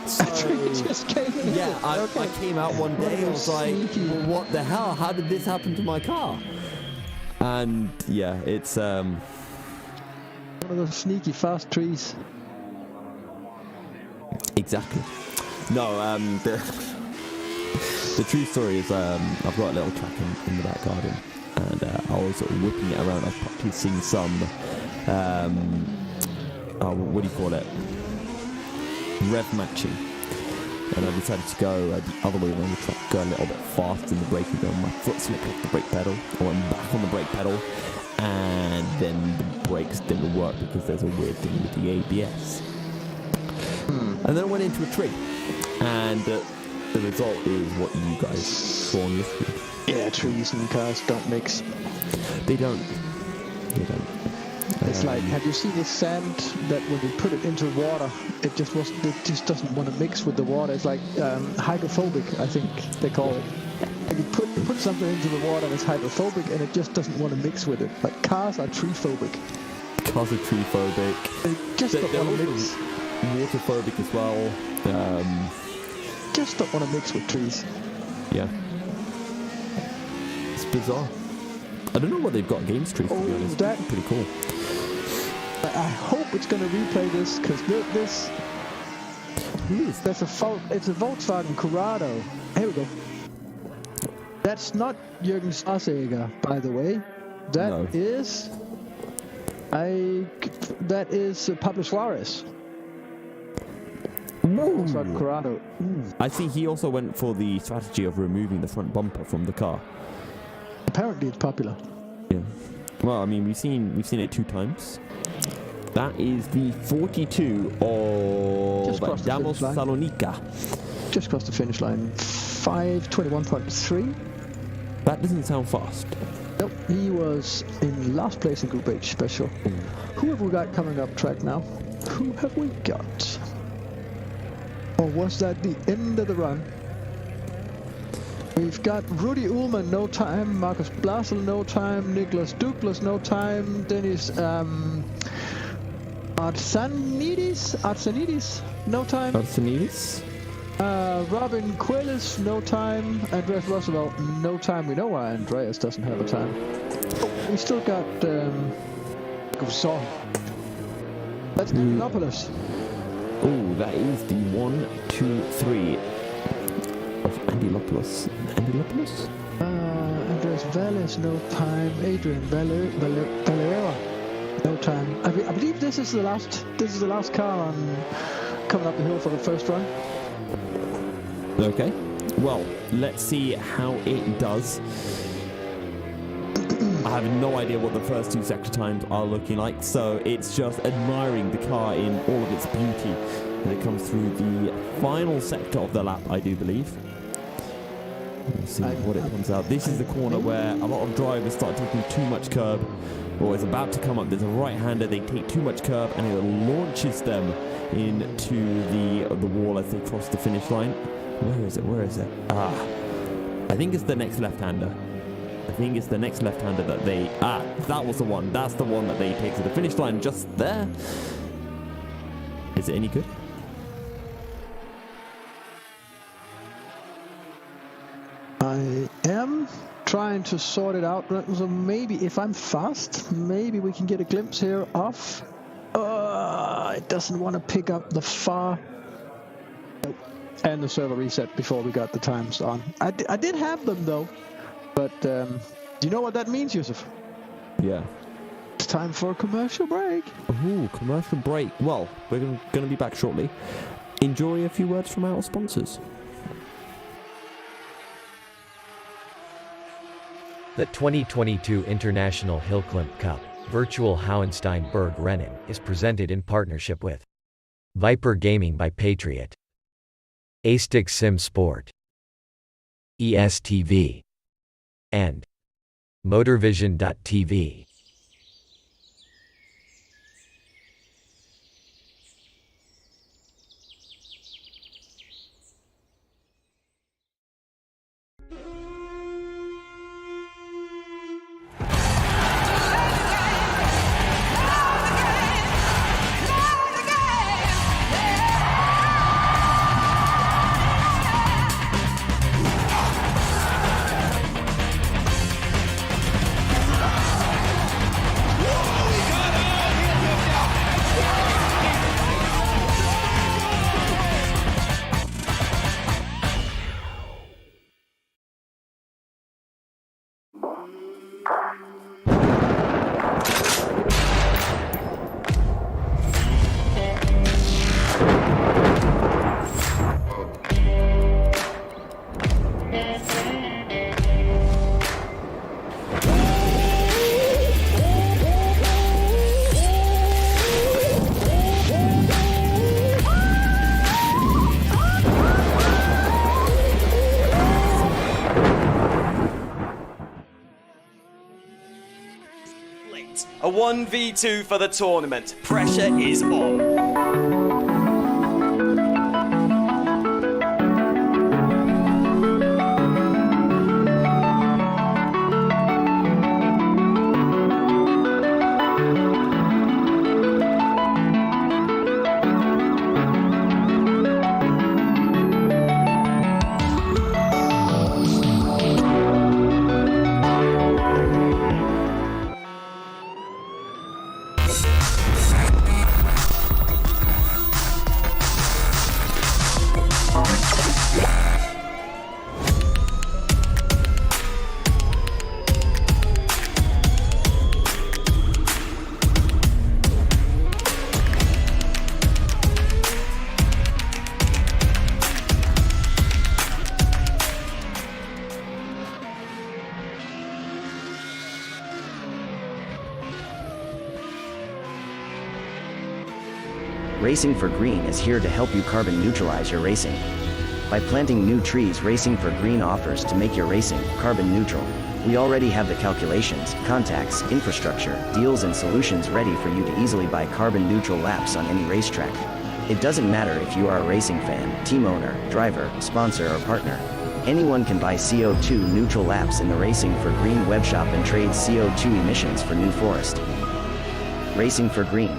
So, a tree just came and hit it. I came out one day and was like, well, what the hell? How did this happen to my car? And yeah, it's one of those sneaky fast trees. Exactly. No, the true story is I've got a little track in the back garden, and I was sort of whipping it around. I was practicing some what do you call it? Rev matching. And I decided to go the other way around the track, go a little bit fast in the braking zone. My foot slipped off the brake pedal. I went back on the brake pedal, and then the brakes didn't work because there's a weird thing with the ABS. And then I went into a tree, and the result is what you guys saw on your screen. Yeah, trees and cars don't mix. They don't. It's like, have you seen this sand that when you put it into water, it just doesn't want to mix with the water? It's like hydrophobic, I think they call it. Like you put something into the water and it's hydrophobic, and it just doesn't want to mix with it. Like cars are tree-phobic. Cars are tree-phobic. They just don't want to mix. Water-phobic as well. just don't want to mix with trees. Yeah. It's bizarre. I don't know what they've got against trees, to be honest. That- Pretty cool. I hope it's going to replay this, because this that's it's a Volkswagen Corrado. Here we go. That's not Jürgen Straßeger, by the way. That is Pablo Suarez. Volkswagen Corrado. I see he also went for the strategy of removing the front bumper from the car. Apparently it's popular. Yeah. Well, I mean, we've seen it 2 times. That is the 42 Just of crossed the Damos finish line. Salonika. Just crossed the finish line. 5:21.3. That doesn't sound fast. Nope, he was in last place in Group H special. Who have we got coming up track now? Who have we got? Or was that the end of the run? We've got Rudy Ullmann, no time. Marcus Blasel, no time. Niklas Douglas, no time. Dennis Arsenidis, no time. Arsenidis? Robin Quellis, no time. Andreas Roosevelt, no time. We know why Andreas doesn't have a time. We still got Gusson. That's Indianapolis. Oh, that is the 1, 2, 3 of Andilopoulos. Andilopoulos? Andreas Valles, no time. Adrian Valera, no time. I believe this is the last car coming up the hill for the first run. Okay. Well, let's see how it does. I have no idea what the first 2 sector times are looking like, so it's just admiring the car in all of its beauty when it comes through the final sector of the lap, I do believe. Let's see what it comes out. This is the corner where a lot of drivers start taking too much curb, or it's about to come up. There's a right-hander, they take too much curb, and it launches them into the wall as they cross the finish line. Where is it? Where is it? I think it's the next left-hander. That they... that was the one. That's the one that they take to the finish line just there. Is it any good? I am trying to sort it out. So maybe if I'm fast, maybe we can get a glimpse here of... it doesn't want to pick up the far... Nope. And the server reset before we got the times on. I did have them though. But do you know what that means, Yusuf? Yeah. It's time for a commercial break. Ooh, commercial break. Well, we're going to be back shortly. Enjoy a few words from our sponsors. The 2022 International HillClimb Cup Virtual Hohenstein Berg Rennen is presented in partnership with Viper Gaming by Patriot, A-Stick Sim Sport, ESTV, and Motorvision.tv. A 1v2 for the tournament. Pressure is on. Racing for Green is here to help you carbon neutralize your racing. By planting new trees, Racing for Green offers to make your racing carbon neutral. We already have the calculations, contacts, infrastructure, deals and solutions ready for you to easily buy carbon neutral laps on any racetrack. It doesn't matter if you are a racing fan, team owner, driver, sponsor or partner. Anyone can buy CO2 neutral laps in the Racing for Green webshop and trade CO2 emissions for New Forest. Racing for Green.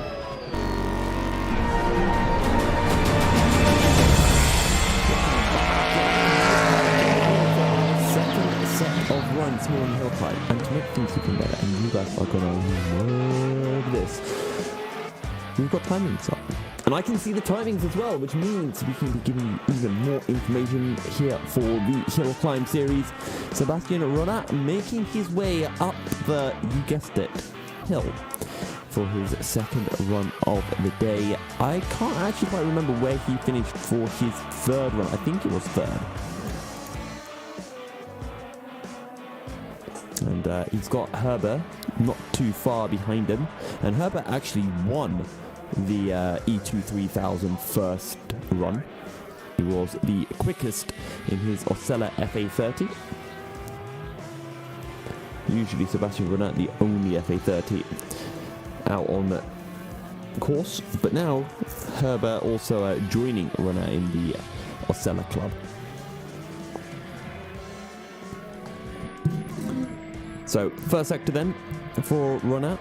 Second set of runs here on HillClimb, and to make things even better, and you guys are gonna love this, we've got timings up. And I can see the timings as well, which means we can be giving you even more information here for the HillClimb series. Sebastian Ronat making his way up the, you guessed it, hill for his second run of the day. I can't actually quite remember where he finished for his third run. I think it was third. And he's got Herbert not too far behind him. And Herbert actually won the E2 3000 first run. He was the quickest in his Osella FA30. Usually Sebastian Ronat the only FA30 out on the course, but now Herbert also joining Ronat in the Osella club. So first sector then for Ronat.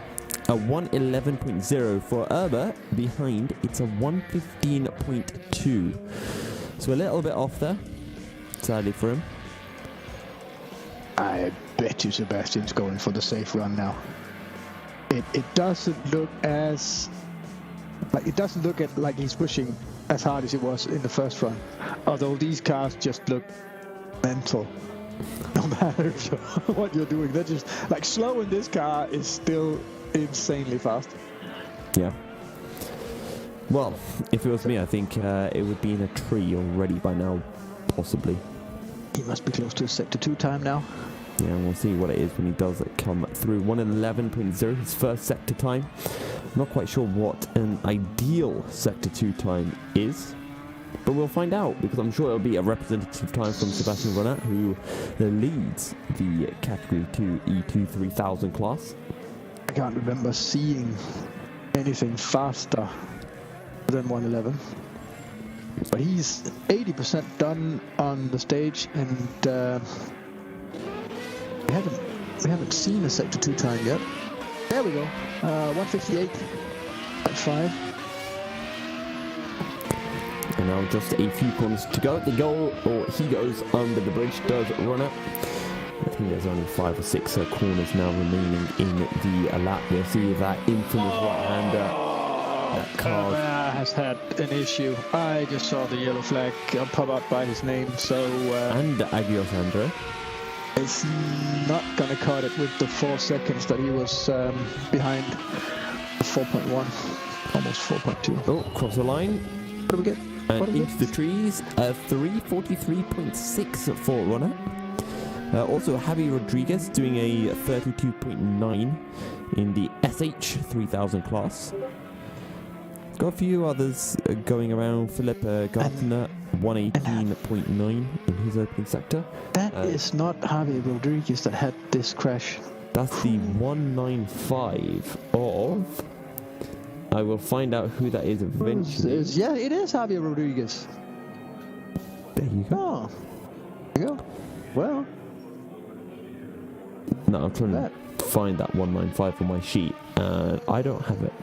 A 111.0 for Herbert. Behind, it's a 115.2. So a little bit off there, sadly for him. I bet you Sebastian's going for the safe run now. It doesn't look as like he's pushing as hard as it was in the first run. Although these cars just look mental. No matter what you're doing, they're just like slow in this car is still insanely fast. Yeah. Well, if it was me, I think it would be in a tree already by now, possibly. He must be close to his sector 2 time now. Yeah, we'll see what it is when he does come through. 111.0, his first sector time. Not quite sure what an ideal sector 2 time is, but we'll find out, because I'm sure it'll be a representative time from Sebastian Ronat, who leads the Category 2 E2 3000 class. I can't remember seeing anything faster than 111. But he's 80% done on the stage, and we haven't seen a sector 2 time yet. There we go. 158.5. And now just a few corners to go. The goal, or he goes under the bridge, does Ronat. I think there's only 5 or 6 corners now remaining in the lap. We'll see that infamous right-hander. That car has had an issue. I just saw the yellow flag pop up by his name, so... and Agios Andre. It's not going to cut it with the 4 seconds that he was behind. 4.1, almost 4.2. Oh, cross the line. What do we get? And into the trees, 343.6 for Ronat. Also, Javi Rodriguez doing a 32.9 in the SH 3000 class. Got a few others going around. Philip Gartner, 118.9 in his opening sector. That is not Javi Rodriguez that had this crash. That's the 195 of... I will find out who that is eventually. Yeah, it is Javi Rodriguez. There you go. Oh, there you go. Well... No, I'm trying to find that 195 on my sheet, and I don't have it.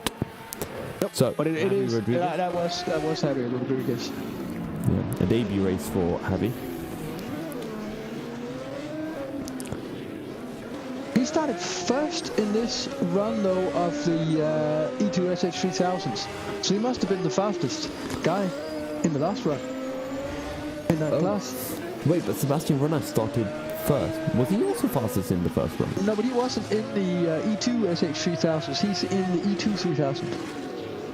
Yep. So, but it is. That was Javi Rodriguez. Yeah, a debut race for Javi. He started first in this run, though, of the E2 SH 3000s. So he must have been the fastest guy in the last run in that class. Wait, but Sebastian Ronat started first. Was he also fastest in the first run? No, but he wasn't in the E2 SH 3000s. He's in the E2 3000.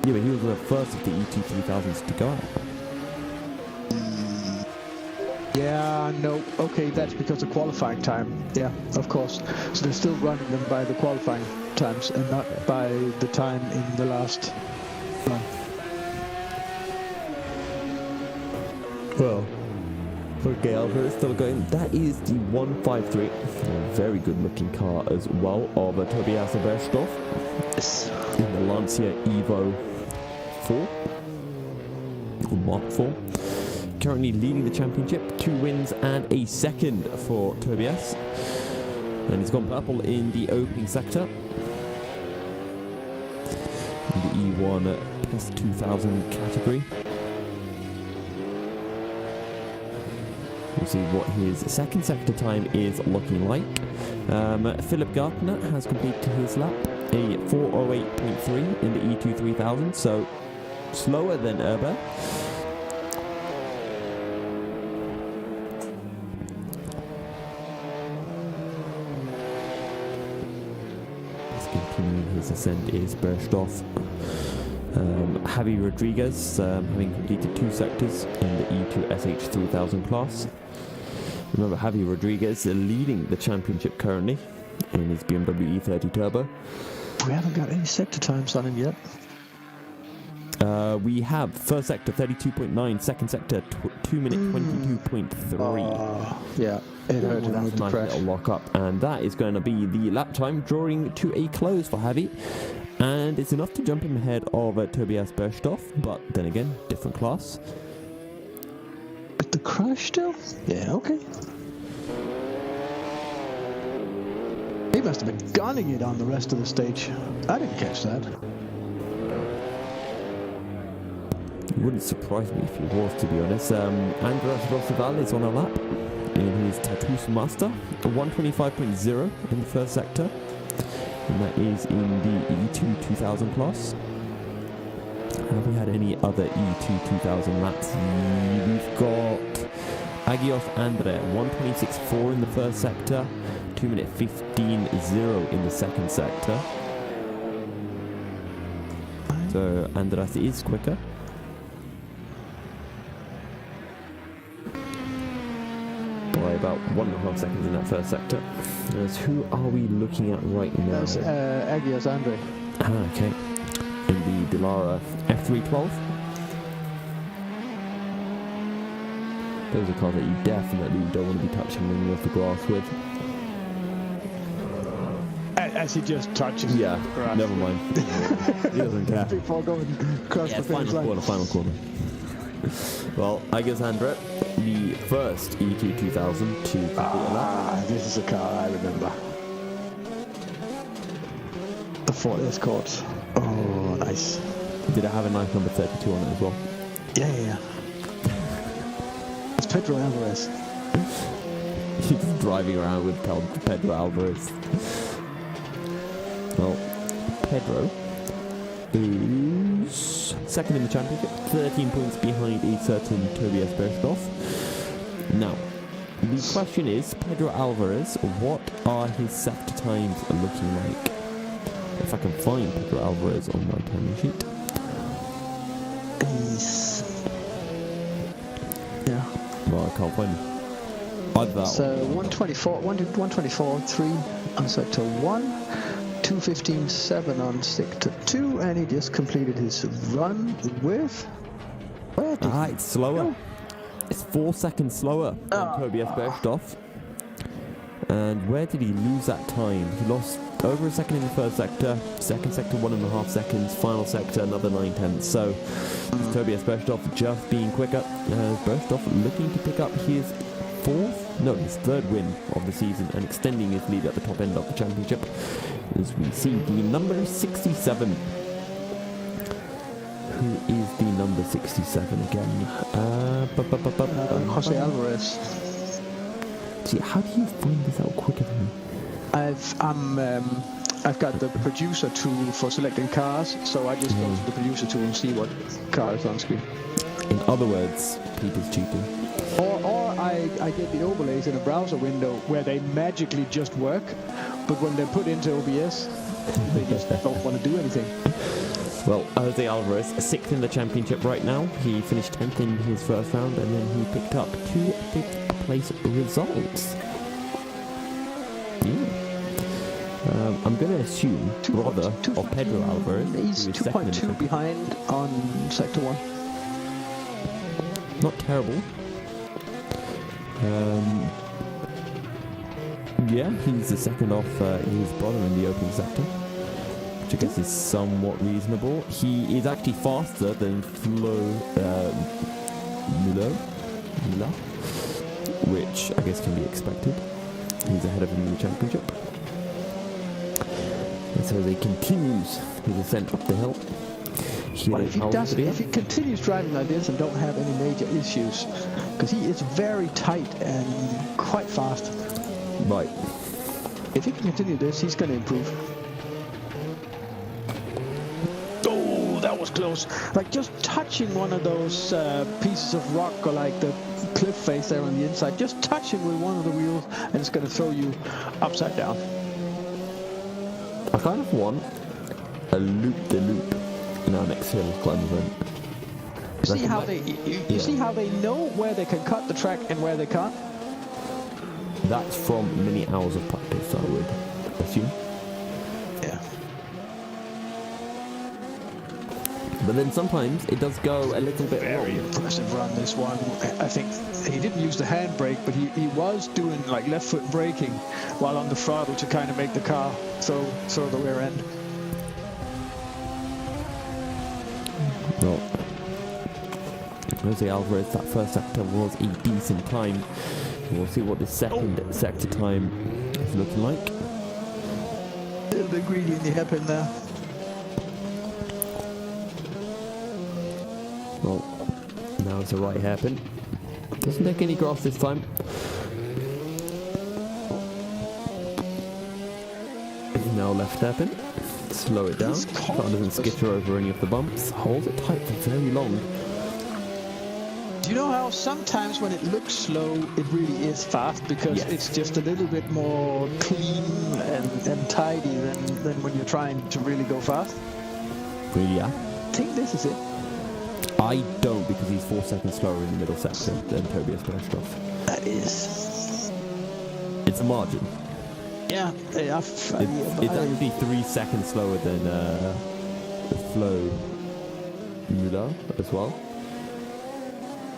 Yeah, but he was the first of the E2 3000s to go out. Yeah, no. Okay, that's because of qualifying time. Yeah, of course. So they're still running them by the qualifying times and not by the time in the last run. Well, okay, Alvarez still going. That is the 153. A very good looking car as well of Tobias Bergstoff in the Lancia Evo 4 or Mark 4. Currently leading the championship, 2 wins and a second for Tobias. And he's gone purple in the opening sector. In the E1 plus 2000 category. We'll see what his second sector time is looking like. Philip Gartner has completed his lap, a 4:08.3 in the E2 3000, so slower than Urban. Continuing his ascent is Bergstoff. Javi Rodriguez, having completed 2 sectors in the E2 SH 3000 class. Remember, Javi Rodriguez leading the championship currently in his BMW E30 Turbo. We haven't got any sector times on him yet. We have first sector 32.9, second sector 2 minute 22.3. Yeah, it hurt him with the Nice crash. little lock up, and that is going to be the lap time, drawing to a close for Javi. And it's enough to jump him ahead of Tobias Bergstoff, but then again, different class. With the crash still? Yeah, okay. He must have been gunning it on the rest of the stage. I didn't catch that. It wouldn't surprise me if he was, to be honest. Andras Roosevelt is on a lap in his Tattoos Master, a 125.0 in the first sector. And that is in the E2 2000 class. Have we had any other E2 2000 laps? We've got Agios Andre, 126.4 in the first sector, 2 minute 15.0 in the second sector. So Andras is quicker. By about 1.5 seconds in that first sector. As who are we looking at right now? That's Agios Andre. Okay. In the Delara F312. Those are cars that you definitely don't want to be touching any of the grass with. As he just touches Yeah, the grass. never mind. He doesn't care. Before going across the finish line. Final corner. Well, I guess Andre, the first E2 2000 to complete a lap. This is a car I remember. The Ford Escort. Oh, nice. Did it have a nice number 32 on it as well? Yeah. It's Pedro Alvarez. He's driving around with Pedro Alvarez. Well, Pedro is second in the championship, 13 points behind a certain Tobias Bergstoff. Now, the question is, Pedro Alvarez, what are his sector times looking like? If I can find Pedro Alvarez on my timing sheet. Yeah. Well, I can't find him. Either that So 124, 3 on sector 1. 2:15.7 on sector 2, and he just completed his run with... Where did he it's slower. go? It's 4 seconds slower than Tobias Bergstoff. And where did he lose that time? He lost over a second in the first sector, second sector 1.5 seconds, final sector another 9/10. So Tobias Bergstoff just being quicker. Bergstoff looking to pick up his his third win of the season and extending his lead at the top end of the championship. As we see the number 67. Who is the number 67 again? Jose Alvarez. See, how do you find this out quicker than me? I've got the producer tool for selecting cars, so I just go to the producer tool and see what car is on screen. In other words, Peter's cheating. Or I get the overlays in a browser window where they magically just work, but when they're put into OBS, they just don't want to do anything. Well, Jose Alvarez, 6th in the championship right now. He finished 10th in his first round, and then he picked up 2 5th place results. Yeah. I'm going to assume brother of Pedro Alvarez. He's 2.2 behind on sector 1. Not terrible. Yeah, he's the second off his brother in the opening sector, which I guess is somewhat reasonable. He is actually faster than Müller, which I guess can be expected. He's ahead of him in the championship. And so as he continues his ascent up the hill, if he continues driving like this and don't have any major issues, because he is very tight and quite fast. Right. If he can continue this, he's going to improve. Oh, that was close. Like just touching one of those pieces of rock or like the cliff face there on the inside, just touching with one of the wheels, and it's going to throw you upside down. I kind of want a loop-de-loop in our next HillClimb event. See how you see how they know where they can cut the track and where they can't? That's from many hours of practice, I would assume. Yeah. But then sometimes it does go a little bit Very wrong. impressive run, this one. I think he didn't use the handbrake, but he was doing like left foot braking while on the throttle to kind of make the car throw the rear end. Well, Jose Alvarez, that first sector was a decent time. We'll see what the second sector time is looking like. A little bit greedy in the hairpin there. Well, now it's a right hairpin. Doesn't take any grass this time. Now left hairpin. Slow it down. Car doesn't skitter over any of the bumps. Hold it tight for very long. Do you know how sometimes when it looks slow, it really is fast because it's just a little bit more clean and tidy than when you're trying to really go fast? Yeah. I think this is it. I don't, because he's 4 seconds slower in the middle sector than Tobias Bergpreis. That is. It's a margin. Yeah. It's actually 3 seconds slower than Flo Müller as well.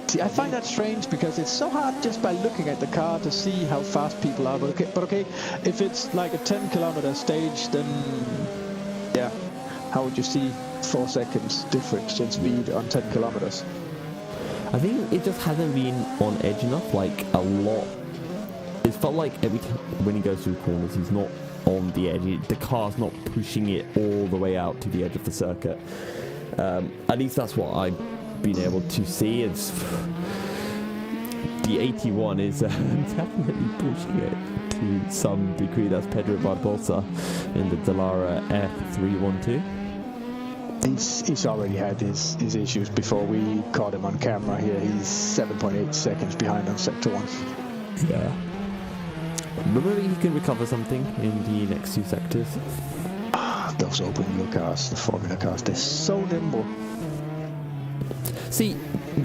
See, I find that strange because it's so hard just by looking at the car to see how fast people are. But okay, if it's like a 10-kilometer stage, then yeah, how would you see 4 seconds difference in speed on 10 kilometers? I think it just hasn't been on edge enough, like a lot. It's felt like every time when he goes through corners, he's not on the edge. The car's not pushing it all the way out to the edge of the circuit. At least that's what I've been able to see. It's the 81 is definitely pushing it to some degree. That's Pedro Barbosa in the Dallara F312. He's already had his issues before we caught him on camera here. He's 7.8 seconds behind on sector 1. Yeah. But maybe he can recover something in the next 2 sectors. Those open wheel cars, the Formula cars, they're so nimble. See,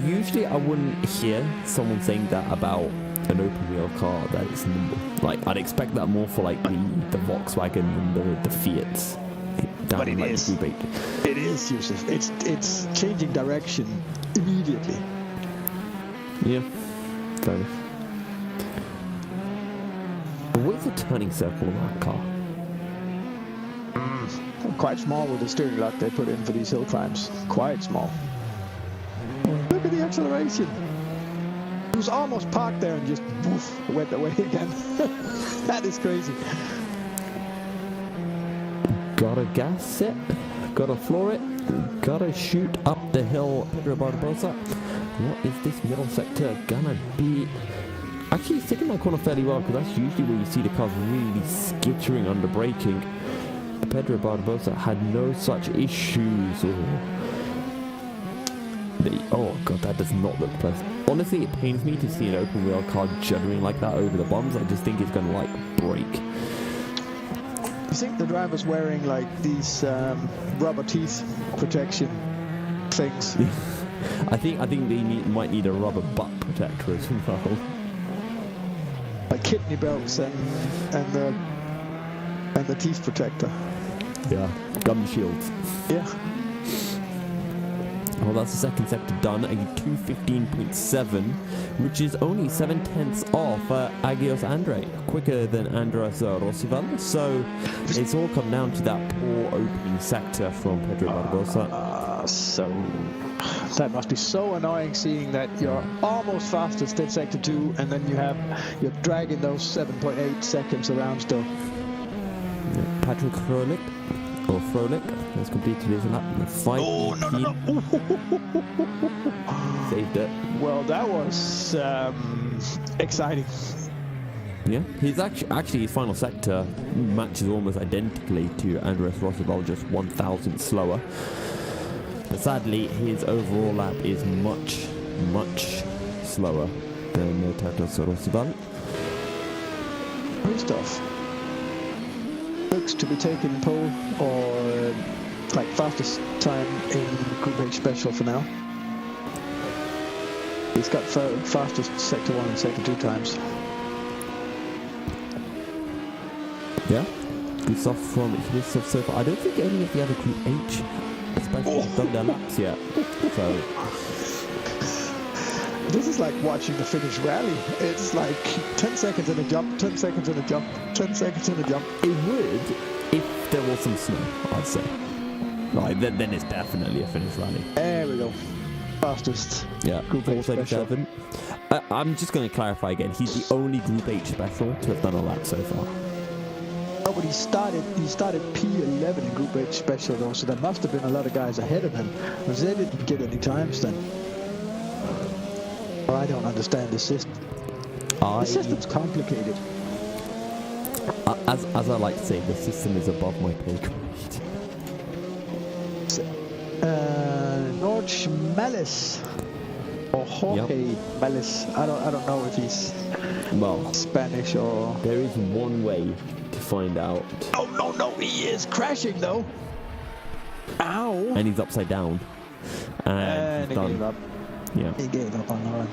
usually I wouldn't hear someone saying that about an open wheel car that is nimble. Like, I'd expect that more for like the Volkswagen and the Fiats. But it is. It is, Yusuf. It's changing direction immediately. Yeah, fair enough. But where's the turning circle on that car? Quite small with the steering lock they put in for these hill climbs. Quite small. Look at the acceleration. It was almost parked there and just woof, went away again. That is crazy. Gotta gas it, gotta floor it, gotta shoot up the hill. Pedro Barbosa. What is this middle sector gonna be? Actually, he's taking that corner fairly well, because that's usually where you see the cars really skittering under braking. Pedro Barbosa had no such issues. Oh god, that does not look pleasant. Honestly, it pains me to see an open wheel car juddering like that over the bumps. I just think it's gonna like break. You think the driver's wearing like these rubber teeth protection things? I think they might need a rubber butt protector as well. Like kidney belts and the teeth protector. Yeah, gum shields. Yeah. Well, that's the second sector done, a 2:15.7, which is only 7/10 off Agios Andre, quicker than Andras Rosival. So it's all come down to that poor opening sector from Pedro Barbosa. So that must be so annoying, seeing that you're almost fastest in sector 2, and then you're dragging those 7.8 seconds around still. Patrick Froelich, has completed his lap in 5:18. Saved it. Well, that was exciting. Yeah, he's actually his final sector matches almost identically to Andres Rosival, just 1,000 slower. But sadly, his overall lap is much, much slower than Tatos Rosival. Christoph looks to be taking pole or like fastest time in Group H Special for now. He's got fastest sector 1 and sector 2 times. Yeah, good stuff from Christoph so far. I don't think any of the other Group H Specials have done their laps yet. So this is like watching the Finnish rally. It's like 10 seconds in a jump, 10 seconds in a jump, 10 seconds in a jump. it would if there was some snow, I'd say. Right, then it's definitely a Finnish rally. There we go. Fastest. Yeah, Group H 4:37. I'm just going to clarify again. He's the only Group H Special to have done a lap so far. Oh, but he started P11 in Group H Special though, so there must have been a lot of guys ahead of him, because they didn't get any times then. I don't understand the system. The system's complicated. As I like to say, the system is above my pay grade. George Mellis or Jorge Mellis. I don't know if he's Spanish or. There is one way to find out. Oh no, he is crashing though. Ow! And he's upside down. And he he's done. gave up. Yeah. He gave up on the run.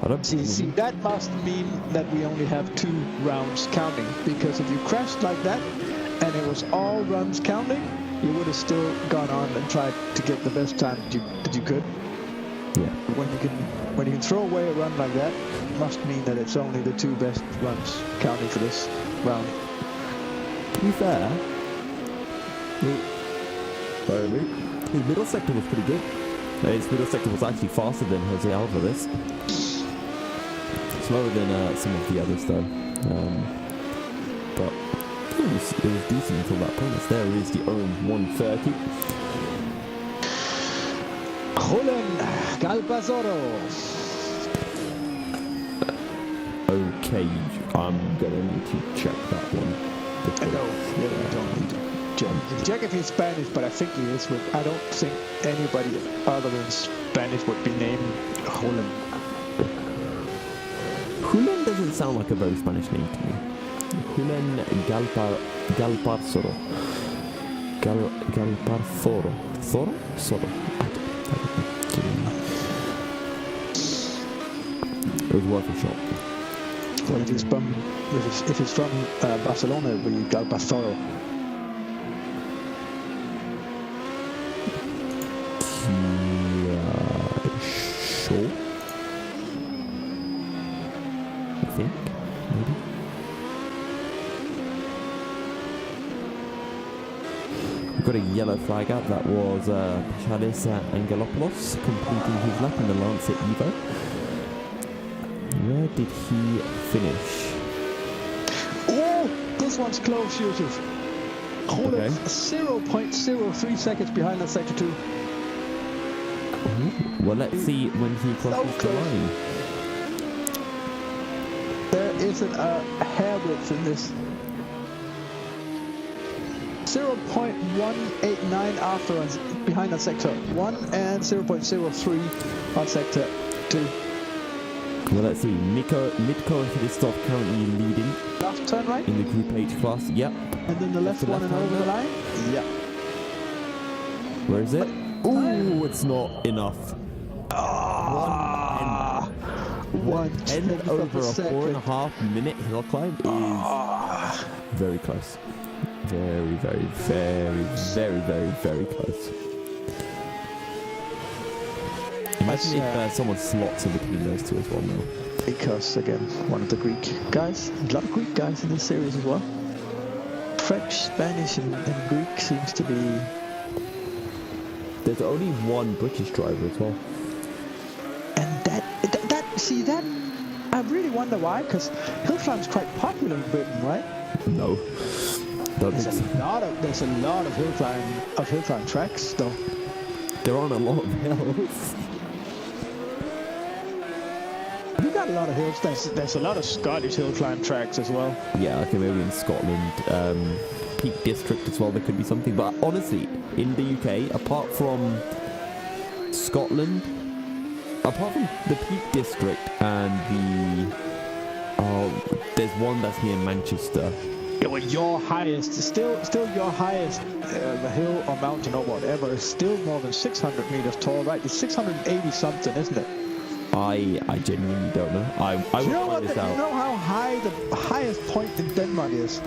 I don't See, that must mean that we only have 2 rounds counting, because if you crashed like that and it was all runs counting, you would have still gone on and tried to get the best time that you could. Yeah. When you can throw away a run like that, it must mean that it's only the 2 best runs counting for this round. To be fair, his middle sector was pretty good. His middle sector was actually faster than Jose Alvarez. Slower than some of the others though. But it was decent until that point. There is the own 130. Julen Galbazoro. Okay, I'm gonna need to check that one. I know, you don't need to check if he's Spanish, but I think he is. I don't think anybody other than Spanish would be named Julen. Julen doesn't sound like a very Spanish name to me. Julen Galparzoro. Galparzoro. Zoro? Soro. It was worth a shot. Well, if he's from Barcelona, it would be Galparzoro. Sure. I think, maybe. We've got a yellow flag out. That was Charles Angelopoulos completing his lap in the Lancet Evo. Where did he finish? Oh, this one's close, Yusuf. Hold Okay. it, 0.03 seconds behind that sector 2. Well, let's see when he crosses the line. There isn't a hair width in this. 0.189 afterwards behind that sector 1 and 0.03 on sector 2. Well, let's see. Mitko and Hristov currently leading Last turn right, in the Group H class. Yep. and then the left one and over the line. Yeah. Where is it? Ooh, it's not enough. One End over a 4.5 minute hill climb is very close. Very, very, very, very, very, very close. Imagine if someone slots in between those two as well now. Because again, one of the Greek guys, a lot of Greek guys in this series as well. French, Spanish, and Greek seems to be. There's only one British driver as well. And that I really wonder why, because HillClimb's quite popular in Britain, right? No. Don't There's think so. a lot of HillClimb tracks, though. There aren't a lot of hills. We got a lot of hills. There's a lot of Scottish HillClimb tracks as well. Yeah, okay, maybe in Scotland, Peak District as well, there could be something. But honestly, in the UK, apart from Scotland, apart from the Peak District and there's one that's near Manchester. Yeah, well, your highest, still your highest hill or mountain or whatever is still more than 600 meters tall, right? It's 680 something, isn't it? I genuinely don't know. I will find this out. You know how high the highest point in Denmark is?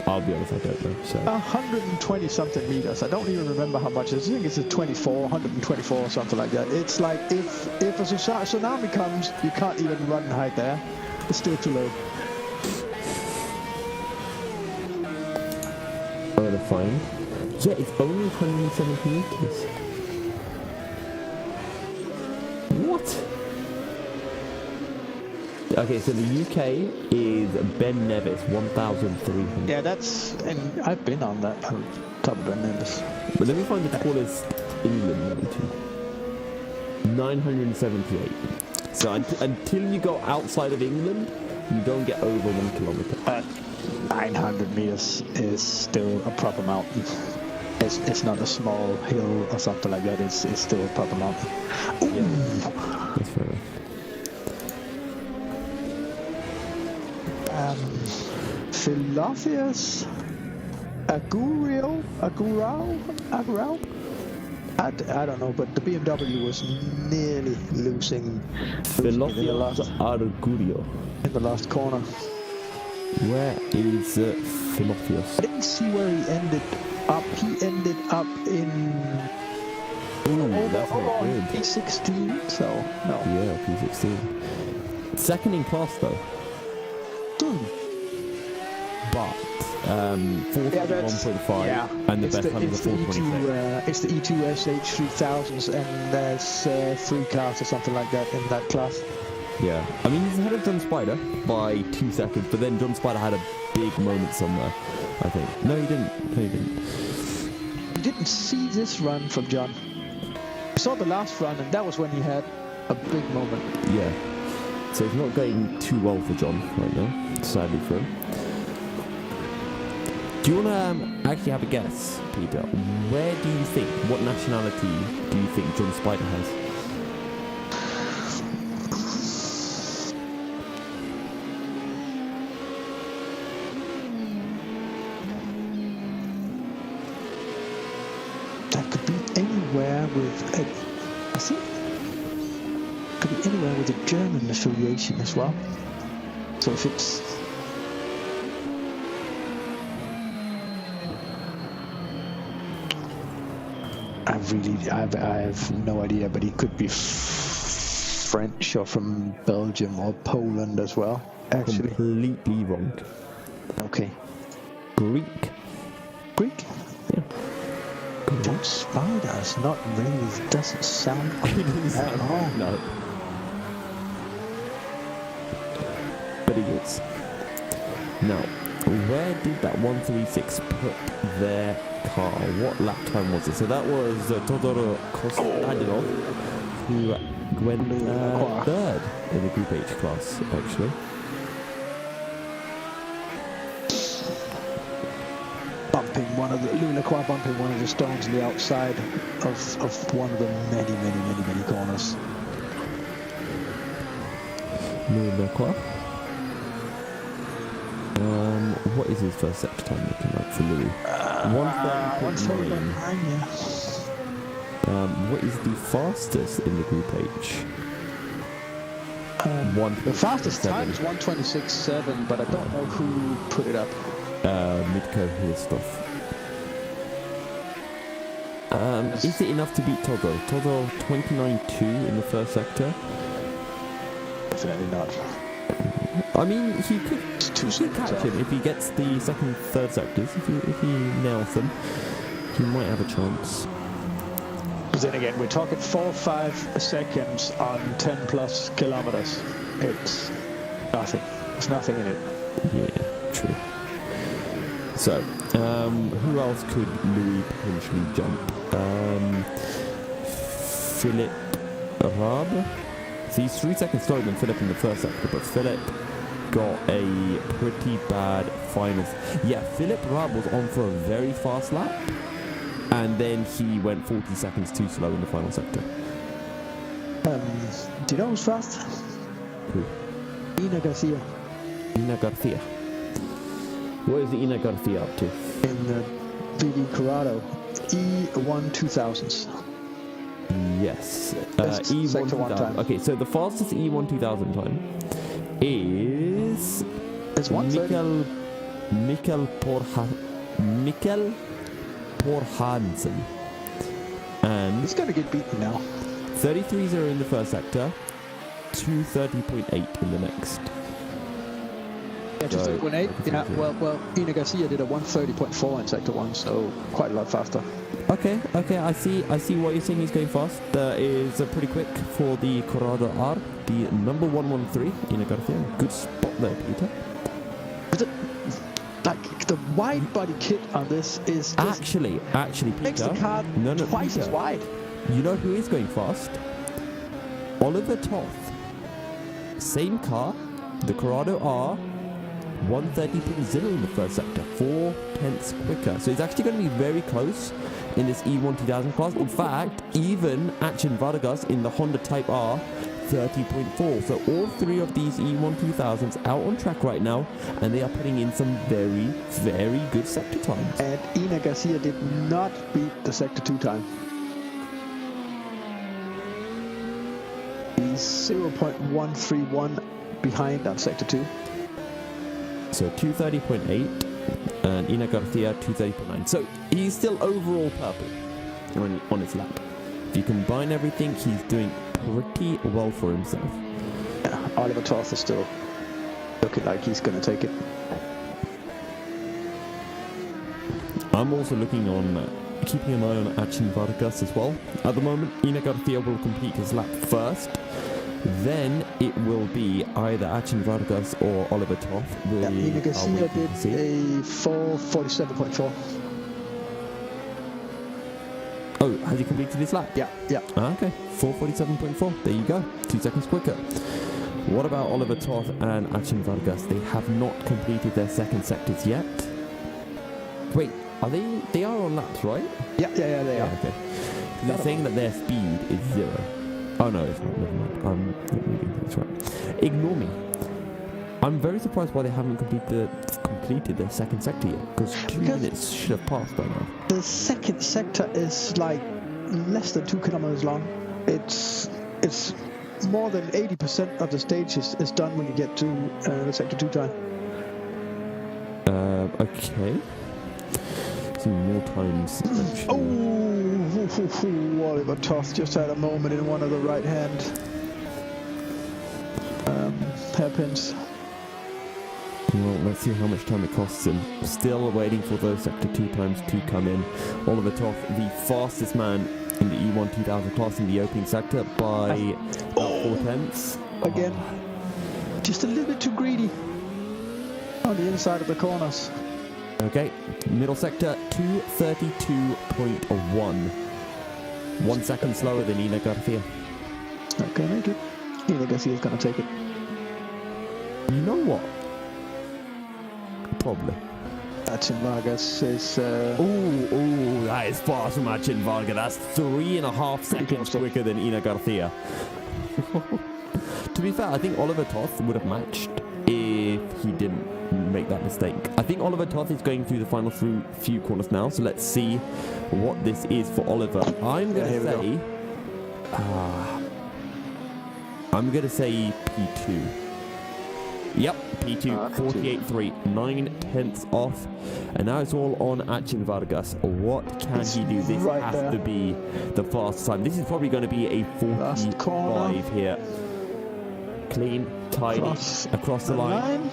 I'll be honest, I don't know. So 120 something meters. I don't even remember how much it is. I think it's 124 or something like that. It's like if a tsunami comes, you can't even run and hide there. It's still too low. Oh, the fine. Yeah, it's only 170 meters. What? Okay, so the UK is Ben Nevis, 1,300. Yeah, and I've been on that top of Ben Nevis. But let me find the tallest England mountain. 978. So until you go outside of England, you don't get over 1 kilometer. 900 meters is still a proper mountain. It's not a small hill or something like that. It's still a proper mountain. Yeah, that's fair enough. Philotheus Agurao? I don't know, but the BMW was nearly losing Philotheus Argurio. in the last corner. Where is Philotheus? I didn't see where he ended up. He ended up in That's not good. P16, so no. Yeah, P16. Second in class though. But 451.5 and the best time is a 426. It's the E2 SH3000s, and there's 3 cars or something like that in that class. Yeah, I mean he's ahead of John Spider by 2 seconds, but then John Spider had a big moment somewhere, I think. No, he didn't. You didn't see this run from John. You saw the last run, and that was when he had a big moment. Yeah. So it's not going too well for John right now, sadly for him. Do you want to actually have a guess, Peter? Where do you think, what nationality do you think John Spider has? That could be anywhere with could be anywhere with a German affiliation as well. So if it's I have no idea, but he could be French or from Belgium or Poland as well. Actually, Completely wrong. okay, Greek. Greek. Yeah. John Spider's not really doesn't sound Greek at all. No. But he is. Now, where did that 136 put their car? What lap time was it? So that was Todor Kostadinov, who went third in the Group H class, actually. Lacroix bumping one of the stones on the outside of one of the many corners. Lacroix. What is his first sector time looking like for Louis? 1:30.9. Yeah. What is the fastest in the Group H? The fastest time is 1:26.7, but I don't know who put it up. Mitko Hilstoff. Is it enough to beat Toto? Toto 29-2 in the first sector. Definitely not. I mean, he could It's too soon to catch tell. him if he gets the second, third sectors. If he nails them, he might have a chance. But then again, we're talking 4-5 seconds on 10 plus kilometers. It's nothing. There's nothing in it. Yeah, true. So, who else could Louis potentially jump? Philip Raab. So he's 3 seconds slower than Philip in the first sector, but Philip got a pretty bad final. Yeah, Philip Raab was on for a very fast lap, and then he went 40 seconds too slow in the final sector. Do you know who's fast? Who? Ina Garcia Ina Garcia. What is Ina Garcia up to? in the BD Corrado E1 2000s. Yes. Best E1 sector one 2000. time. Okay, so the fastest E1 2000 time is It's 1:30. Mikkel Porhansen. And He's going to get beaten now. 33.0 in the first sector, 2:30.8 in the next. Yeah, just So, 30.8. Yeah, well, Ina Garcia did a 1:30.4 in sector 1, so quite a lot faster. Okay, I see what you're saying. He's going fast. That is pretty quick for the Corrado R, the number 113 Ina Garcia. Good spot there, Peter. Like, the wide body kit on this is just Actually, makes Peter. the car No, twice Peter. as wide. You know who is going fast? Oliver Toth. Same car, the Corrado R, 1:30.0 in the first sector, 4 tenths quicker. So it's actually going to be very close in this E1 2000 class. In fact, even Achin Vargas in the Honda Type R, 30.4. So all 3 of these E1 2000s out on track right now, and they are putting in some very, very good sector times. And Ina Garcia did not beat the sector 2 time. He's 0.131 behind on sector 2. So 2:30.8 and Ina Garcia 2:30.9. So he's still overall purple on his lap. If you combine everything, he's doing pretty well for himself. Yeah, Oliver Toth is still looking like he's going to take it. I'm also looking on, keeping an eye on Achin Vargas as well. At the moment, Ina Garcia will complete his lap first. Then it will be either Achin Vargas or Oliver Toth. Yeah, Ina Garcia did a 4:47.4. Oh, has he completed his lap? Yeah. Okay, 4:47.4. There you go. 2 seconds quicker. What about Oliver Toth and Achin Vargas? They have not completed their second sectors yet. Wait, are they? They are on laps, right? Yeah, they are. Okay. They're saying that their speed is 0. Oh no, it's not. Never mind. I'm not reading. That's right. Ignore me. I'm very surprised why they haven't completed their second sector yet. Because 2 minutes should have passed by now. The second sector is like less than 2 kilometers long. It's more than 80% of the stage is done when you get to the sector 2 time. Okay. Some more times. Oliver Toth just had a moment in one of the right hand hairpins. Well, let's see how much time it costs him. Still waiting for those sector 2 times to come in. Oliver Toth, the fastest man in the E1 2000 class in the opening sector by 4 tenths. Again, just a little bit too greedy on the inside of the corners. Okay, middle sector 2:32.1. 1 second slower than Ina Garcia. Not gonna make it. Ina Garcia's gonna take it. You know what? Probably. Achin Vargas is. Ooh, that is far too much in Vargas. That's 3.5 seconds close. quicker than Ina Garcia. To be fair, I think Oliver Toth would have matched if he didn't make that mistake. I think Oliver Toth is going through the final few corners now, so let's see what this is for Oliver. I'm going to say P2. Yep, P2, 48.3, 9/10 off. And now it's all on Achin Vargas. What can he do? This right has there. to be the fastest time. This is probably going to be a Last corner. 45 here. Clean, tidy, across the line.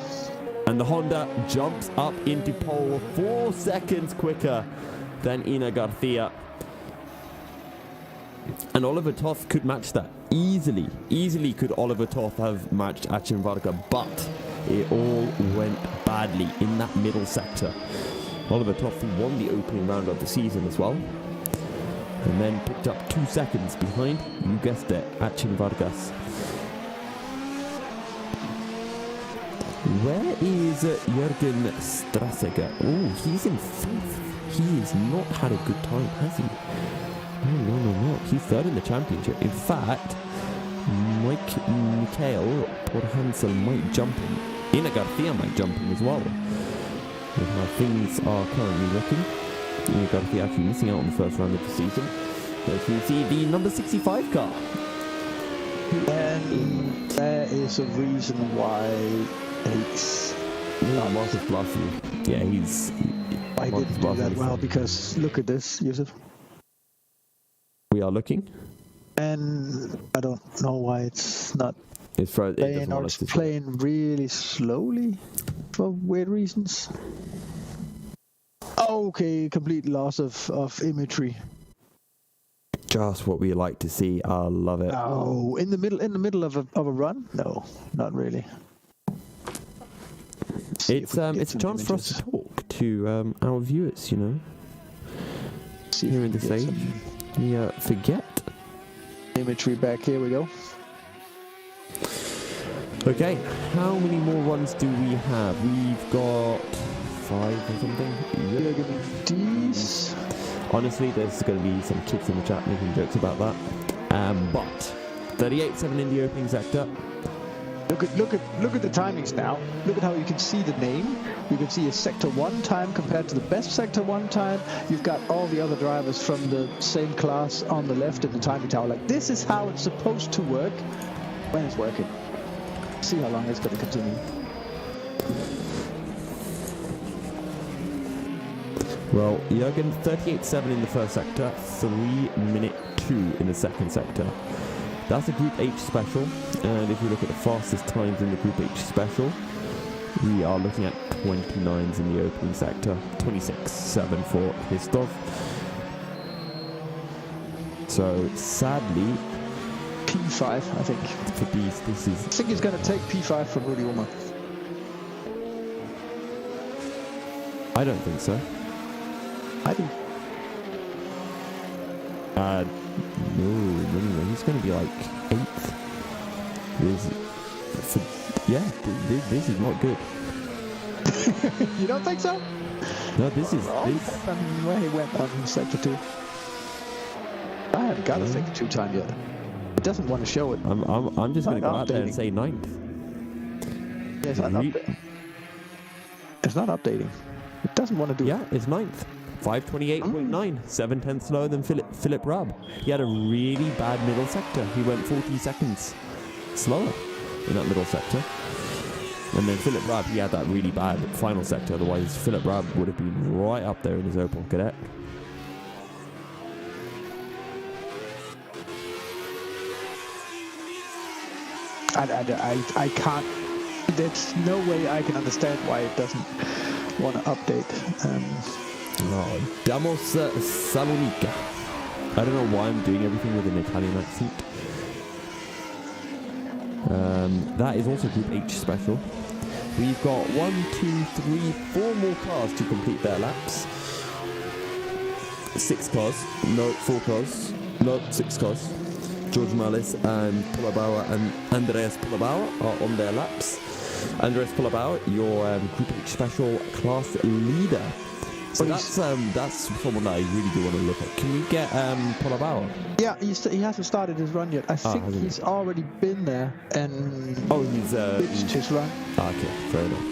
And the Honda jumps up into pole 4 seconds quicker than Ina Garcia. And Oliver Toth could match that easily. Easily could Oliver Toth have matched Achin Varga, but it all went badly in that middle sector. Oliver Toth won the opening round of the season as well, and then picked up 2 seconds behind, you guessed it, Achin Vargas. Where is Jürgen Strasseger? Oh, he's in 5th. He has not had a good time, has he? No. He's 3rd in the championship. In fact, Mikael Porhansel might jump him. Ina Garcia might jump him as well. With how things are currently looking. Ina Garcia actually missing out on the first round of the season. As we see the number 65 car. And there is a reason why he's Marcus Blasey. Yeah, he's... I didn't do that well, because look at this, Yusuf. We are looking. And I don't know why it's not It's playing, or it's playing really slowly for weird reasons. Okay, complete loss of imagery. Just what we like to see. I love it. Oh, in the middle of a run? No, not really. It's a chance for us to talk to our viewers, you know. Here in the stage. We forget. Imagery back, here we go. Okay, how many more runs do we have? We've got 5 or something. Jürgen Dies. Honestly, there's going to be some kids in the chat making jokes about that. But 38.7 in the opening sector. Look at the timings now. Look at how you can see the name. You can see a Sector 1 time compared to the best Sector 1 time. You've got all the other drivers from the same class on the left in the timing tower. Like, this is how it's supposed to work when it's working. See how long it's going to continue. Well, Jürgen, 38.7 in the first sector, 3:02 in the second sector. That's a Group H special, and if you look at the fastest times in the Group H special, we are looking at 29s in the opening sector, 26.7 for Histov. So sadly, P5, I think. for these, this is... I think he's going to take P5 from Rudy Ullmann. I don't think so. I do. No, he's going to be like 8th. This is not good. You don't think so? No, this is... Where he went on Sector 2. I haven't got a Sector 2 time yet. It doesn't want to show it. I'm just going to go out there and say 9th. Yeah, it's not updating. It's not updating. It doesn't want to do it. Yeah, it's 9th. 5:28.9, 7/10 slower than Philip Rabb. He had a really bad middle sector. He went 40 seconds slower in that middle sector. And then Philip Rabb, he had that really bad final sector. Otherwise, Philip Rabb would have been right up there in his Opel Cadet. I can't. There's no way I can understand why it doesn't want to update. Damos Salonica. I don't know why I'm doing everything with an Italian accent. That is also Group H special. We've got 1, 2, 3, 4 more cars to complete their laps. 6 cars. No, 4 cars. No, 6 cars. George Mallis and Pullabauer and Andreas Pullabauer are on their laps. Andreas Pullabauer, your Group H special class leader. So that's someone that I really do want to look at. Can we get Pullabauer? Yeah, he hasn't started his run yet. I think he's already been there and he's pitched his run. Okay, fair enough.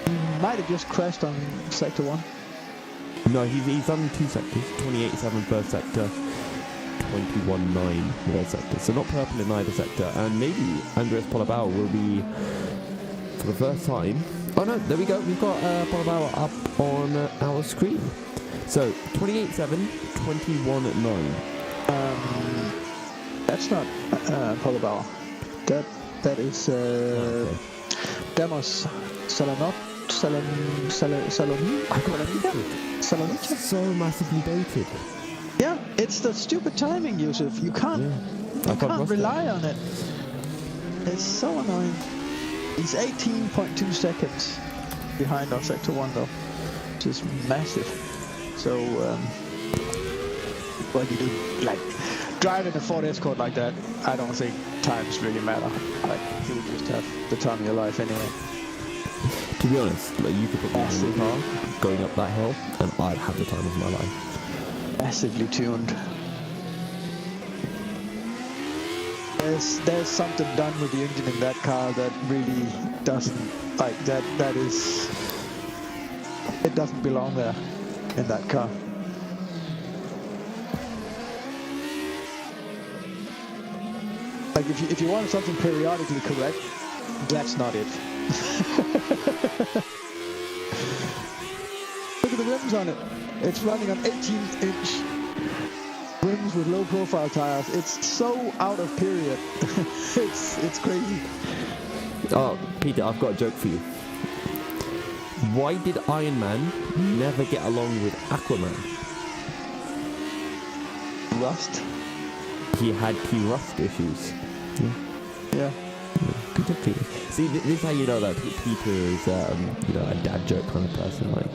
He might have just crashed on Sector 1. No, he's done 2 sectors. 28.7 first sector, 21.9 middle sector. So not purple in either sector. And maybe Andreas Pullabauer will be for the first time. Oh no, there we go. We've got Polabauer up on our screen. So 28.7, 21.9. That's not Polabauer. That is Demos Salonica. So massively dated. Yeah, it's the stupid timing, Yusuf. You can't rely on it. It's so annoying. He's 18.2 seconds behind on Sector 1 though, which is massive. So, what you do, like, driving a Ford Escort like that, I don't think times really matter. Like, you would just have the time of your life anyway. To be honest, like, you could put me in the car going up that hill, and I'd have the time of my life. Massively tuned. There's something done with the engine in that car that really doesn't, like, that is, it doesn't belong there in that car. Like, if you want something periodically correct, that's not it. Look at the rims on it. It's running on 18-inch rims with low profile tires. It's so out of period. it's crazy. Oh, Peter, I've got a joke for you. Why did Iron Man never get along with Aquaman? Rust. He had key rust issues. Yeah. Good job, Peter. See, this is how you know that Peter is, a dad joke kind of person. Like,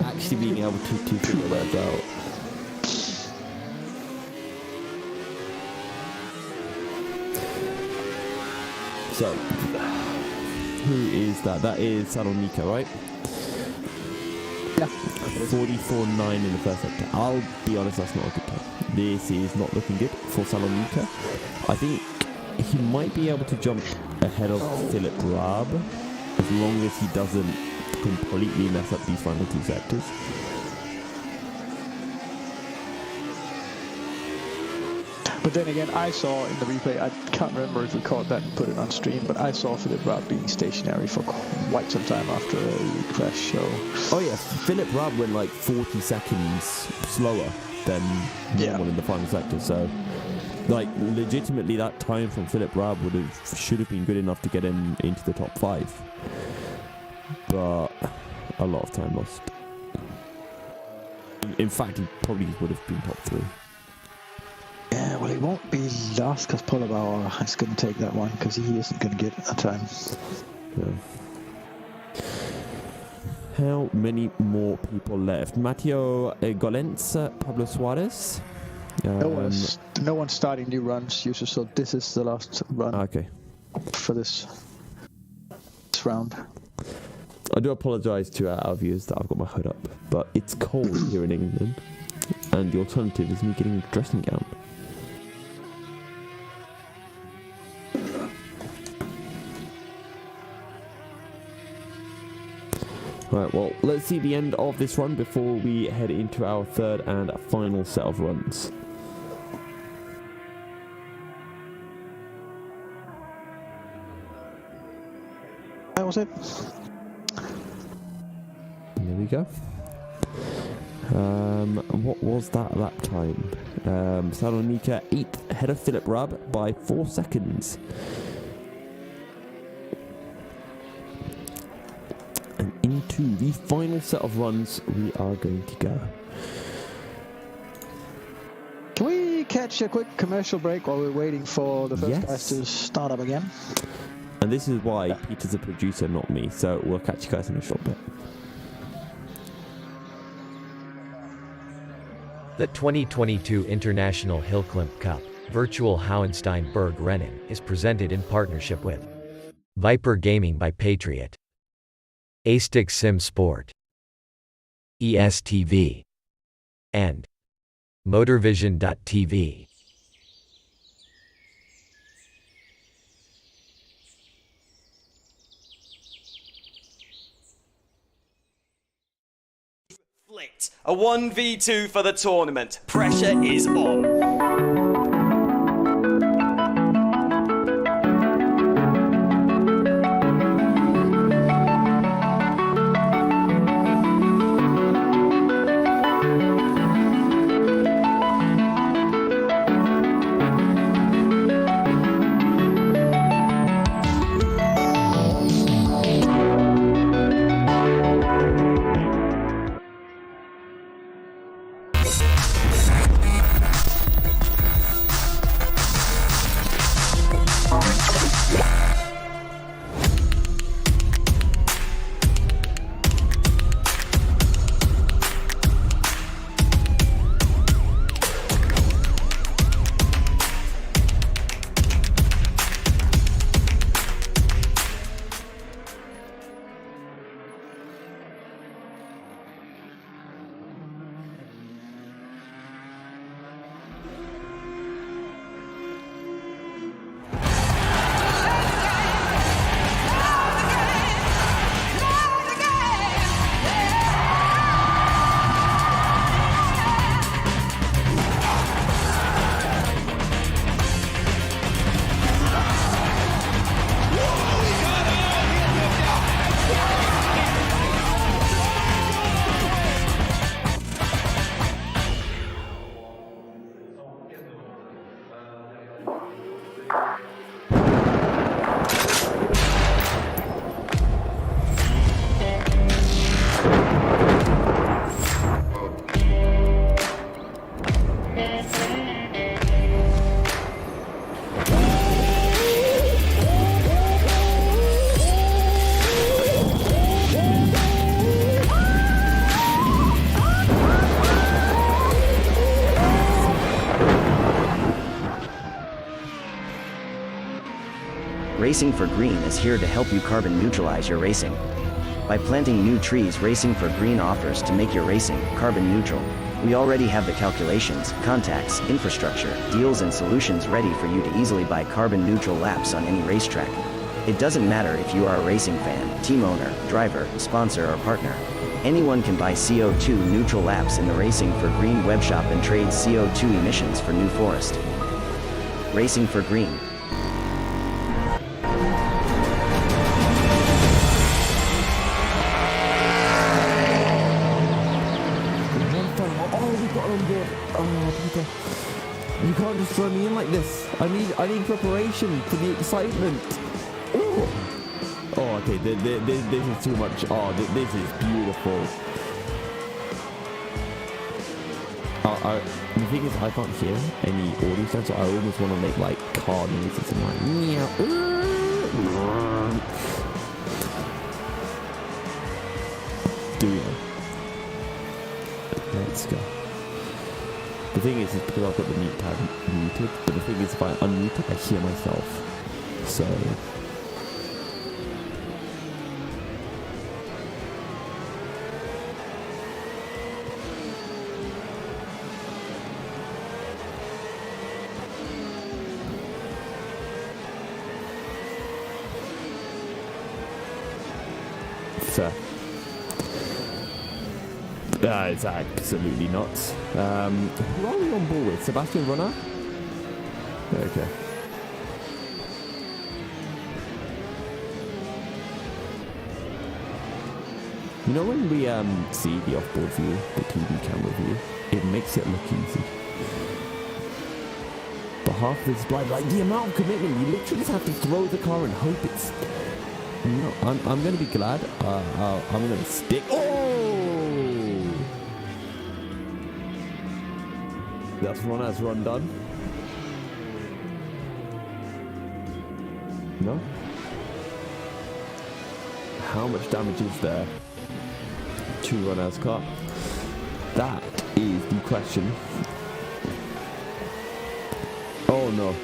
actually being able to figure that out. So, who is that? That is Salonica, right? Yeah. 44.9 in the first sector. I'll be honest, that's not a good time. This is not looking good for Salonica. I think he might be able to jump ahead of Philip Raab as long as he doesn't completely mess up these final two sectors. But then again, I saw in the replay, I can't remember if we caught that and put it on stream, but I saw Philip Raab being stationary for quite some time after a crash, so... Oh yeah, Philip Raab went like 40 seconds slower than normal in the final sector, so... Like, legitimately, that time from Philip Raab should have been good enough to get him into the top 5. But a lot of time lost. In fact, he probably would have been top 3. Yeah, well, he won't be last because Polabauer is going to take that one because he isn't going to get a time. Yeah. How many more people left? Matteo Golenz, Pablo Suarez. No one's starting new runs, usually, so this is the last run for this round. I do apologise to our viewers that I've got my hood up, but it's cold here in England, and the alternative is me getting a dressing gown. Right, well, let's see the end of this run before we head into our third and final set of runs. That was it. There we go. What was that lap time? Salonica 8th, ahead of Philip Raab by 4 seconds. And into the final set of runs we are going to go. Can we catch a quick commercial break while we're waiting for the first guys to start up again? And this is why Peter's a producer, not me, so we'll catch you guys in a short bit. The 2022 International HillClimb Cup Virtual Hauenstein Berg Rennen is presented in partnership with Viper Gaming by Patriot, A-Stick Sim Sport, ESTV, and Motorvision.tv. A 1v2 for the tournament. Pressure is on. Racing for Green is here to help you carbon neutralize your racing. By planting new trees, Racing for Green offers to make your racing carbon neutral. We already have the calculations, contacts, infrastructure, deals and solutions ready for you to easily buy carbon neutral laps on any racetrack. It doesn't matter if you are a racing fan, team owner, driver, sponsor or partner. Anyone can buy CO2 neutral laps in the Racing for Green webshop and trade CO2 emissions for New Forest. Racing for Green. You can't just throw me in like this. I need preparation for the excitement. Ooh. Oh, okay. This is too much. Oh, this is beautiful. The thing is, I can't hear any audio sounds, so I almost want to make like car noises in my meow. Do it. Let's go. The thing is because I've got the mute tab muted, but the thing is if I unmute it, I hear myself. So... It's absolutely nuts. Who are we on board with? Sebastian Runner? Okay. You know when we see the off-board view, the TV camera view, it makes it look easy. But half this blind, like the amount of commitment, you literally just have to throw the car and hope it's... You know, I'm going to be glad. I'm going to stick... Oh! That's run done. No? How much damage is there to Runner's car? That is the question. Oh no.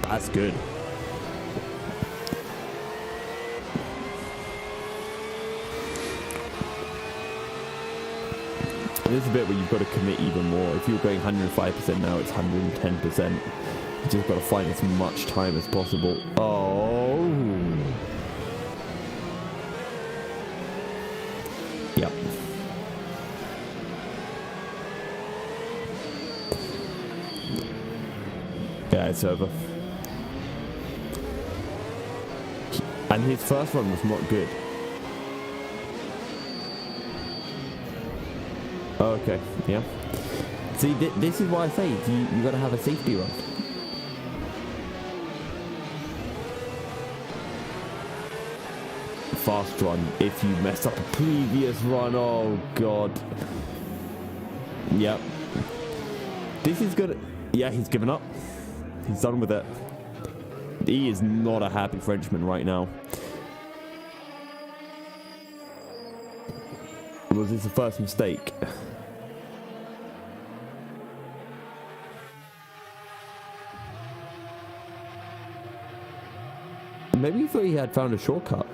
That's good. This is a bit where you've got to commit even more. If you're going 105% now, it's 110%. You just got to find as much time as possible. Oh. Yep. Yeah, it's over. And his first run was not good. Okay, yeah. See, this is why I say you got to have a safety run. Fast run if you mess up a previous run. Oh god. Yep. This is gonna... Yeah, he's given up. He's done with it. He is not a happy Frenchman right now. Was this the first mistake? Maybe he thought he had found a shortcut.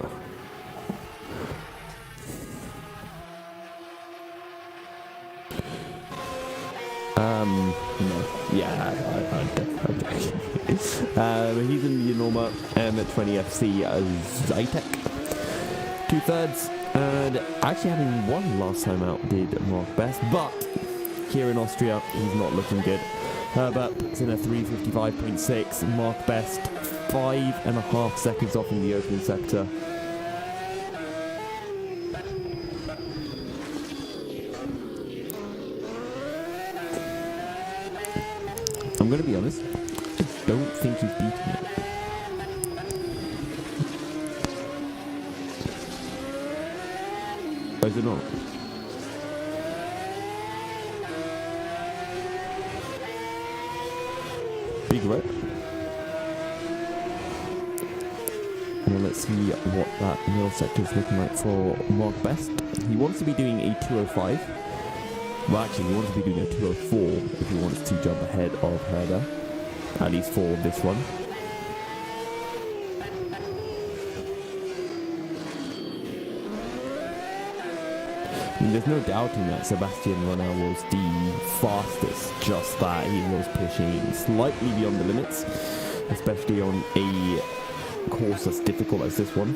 No. Yeah, okay. He's in the Norma M20 FC Zytek. 2/3. And actually having won last time out did Mark Best, but here in Austria, he's not looking good. Herbert is in a 3:55.6. Mark Best 5.5 seconds off in the opening sector. I'm going to be honest, I don't think he's beating it. Oh, is it not? Big rep. Well, let's see what that middle sector is looking like for Mark Best. He wants to be doing a 205. Well, actually, he wanted to be doing a 204 if he wanted to jump ahead of Herder, at least for this one. I mean, there's no doubting that Sebastian Runner was the fastest, just that he was pushing slightly beyond the limits, especially on a course as difficult as this one.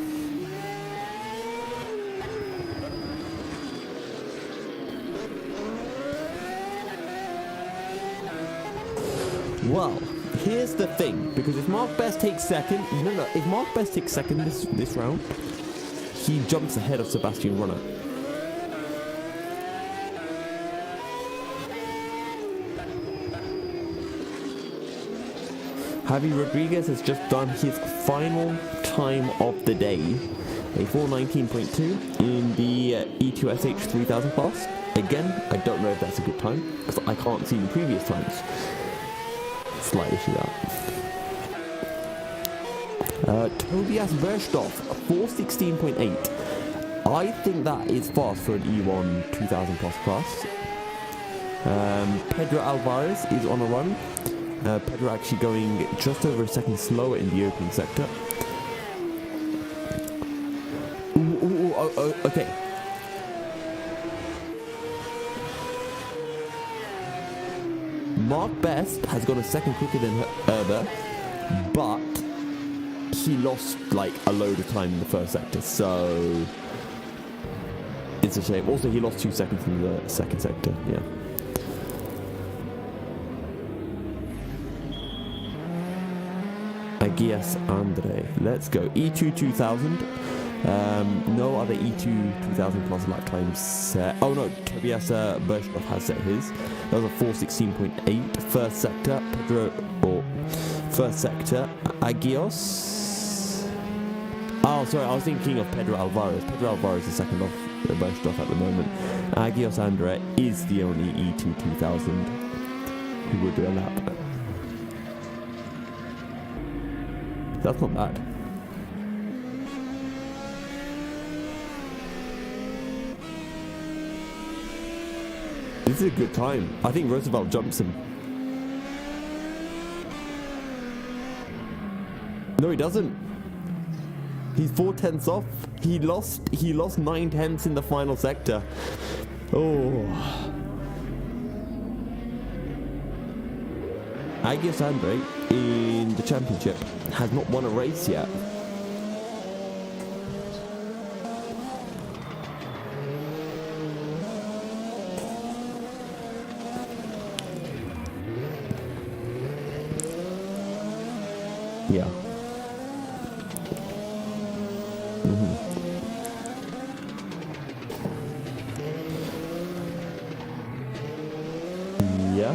Well, here's the thing, because if Mark Best takes second, if Mark Best takes second this round, he jumps ahead of Sebastian Runner. Javi Rodriguez has just done his final time of the day, a 4:19.2 in the E2SH 3000 class. Again, I don't know if that's a good time, because I can't see the previous times. Slight issue that. Tobias Verstoff, 4:16.8. I think that is fast for an E1 2000 plus class. Pedro Alvarez is on a run. Pedro actually going just over a second slower in the opening sector. Okay. Mark Best has gone a second quicker than Herder, but he lost like a load of time in the first sector, so it's a shame. Also, he lost 2 seconds in the second sector, yeah. Agias Andre, let's go. E2 2000. No other E2 2000 plus lap times set. Oh no, Tobias Bergpreis has set his. That was a 4:16.8. First sector, first sector, Agios. Oh, sorry, I was thinking of Pedro Alvarez. Pedro Alvarez is second off Bergpreis at the moment. Agios Andre is the only E2 2000 who would do a lap. That's not bad. This is a good time. I think Roosevelt jumps him. No, he doesn't. He's 4/10 off. He lost 9/10 in the final sector. Oh. Agios Andre in the championship has not won a race yet. Yeah. Yeah.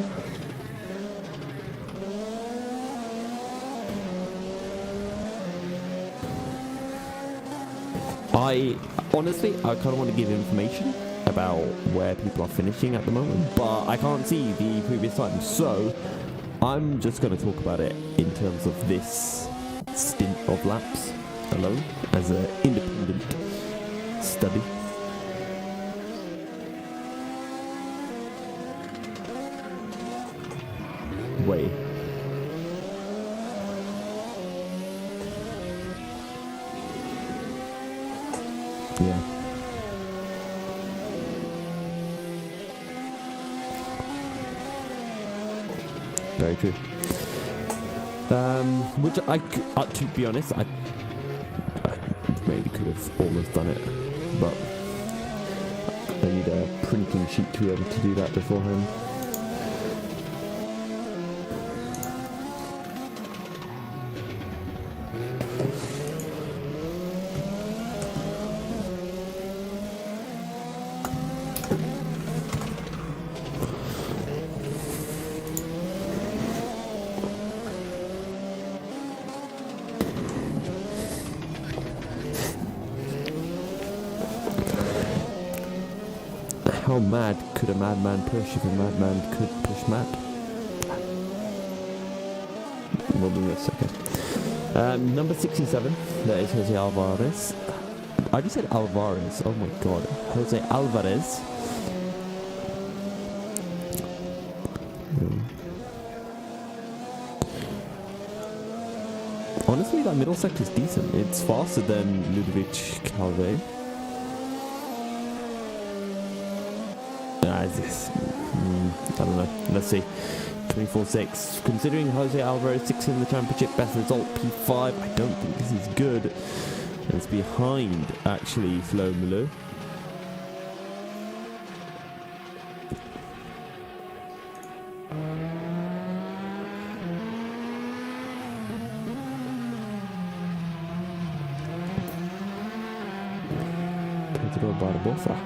I kind of want to give information about where people are finishing at the moment, but I can't see the previous time, so I'm just going to talk about it in terms of this stint of laps alone, as an independent study. Wait. Yeah. Very true. Which to be honest, I maybe could have almost done it, but I need a printing sheet to be able to do that beforehand. How mad could a madman push if a madman could push mad? We'll do this, okay. Number 67, that is Jose Alvarez. I just said Alvarez, oh my god. Jose Alvarez Honestly, that middle sector is decent. It's faster than Ludovic Calvé. I don't know. Let's see. 24-6. Considering Jose Alvarez 6th in the championship, best result P5, I don't think this is good. And it's behind, actually, Flo Mulou. Pedro Barbosa.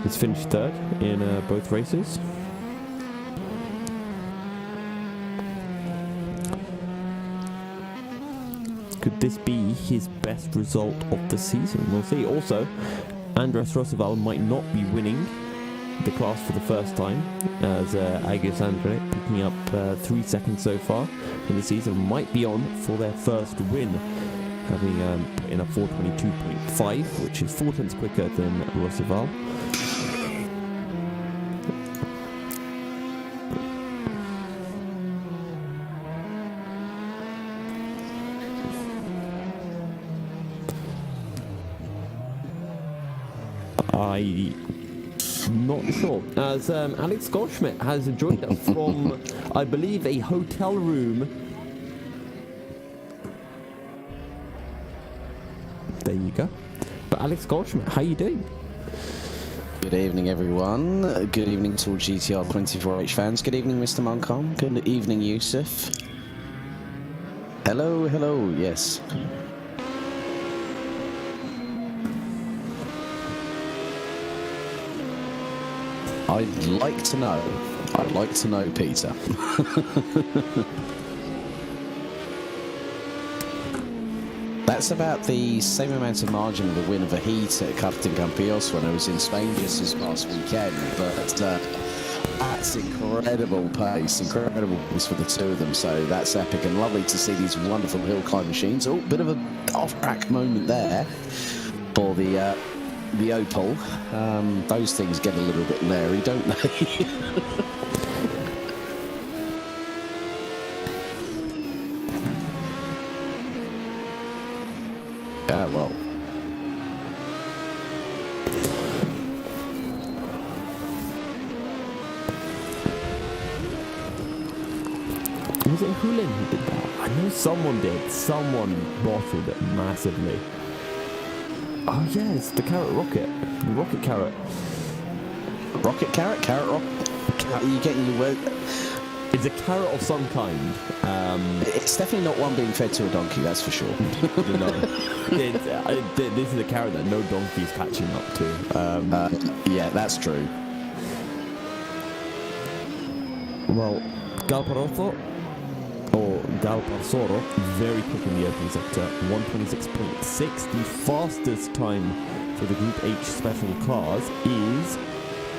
He's finished third in both races. Could this be his best result of the season? We'll see. Also, Andres Roosevelt might not be winning the class for the first time, as Agus Andre, picking up 3 seconds so far in the season, might be on for their first win, having put in a 4:22.5, which is 4 tenths quicker than Roosevelt. I'm not sure, as Alex Goldschmidt has joined us from, I believe, a hotel room. There you go. But Alex Goldschmidt, how you doing? Good evening, everyone. Good evening to all GTR 24H fans. Good evening, Mr. Moncom. Good evening, Yusuf. Hello, hello, yes. I'd like to know, Peter. That's about the same amount of margin of the win of a heat at Karting Campillos when I was in Spain just this past weekend. But that's incredible pace for the two of them. So that's epic and lovely to see these wonderful hill climb machines. Oh, bit of a off-track moment there for the Opel. Those things get a little bit leery, don't they? Yeah, well. Was it Hulin who did that? I know someone did. Someone bottled it massively. Oh yeah, it's the carrot rocket. The rocket carrot. Rocket carrot? Carrot rocket? Are you getting your word? It's a carrot of some kind. It's definitely not one being fed to a donkey, that's for sure. No. This is a carrot that no donkey's catching up to. Yeah, that's true. Well, Galparotto, or Galparsoro, very quick in the opening sector, 1:26.6. The fastest time for the Group H special cars is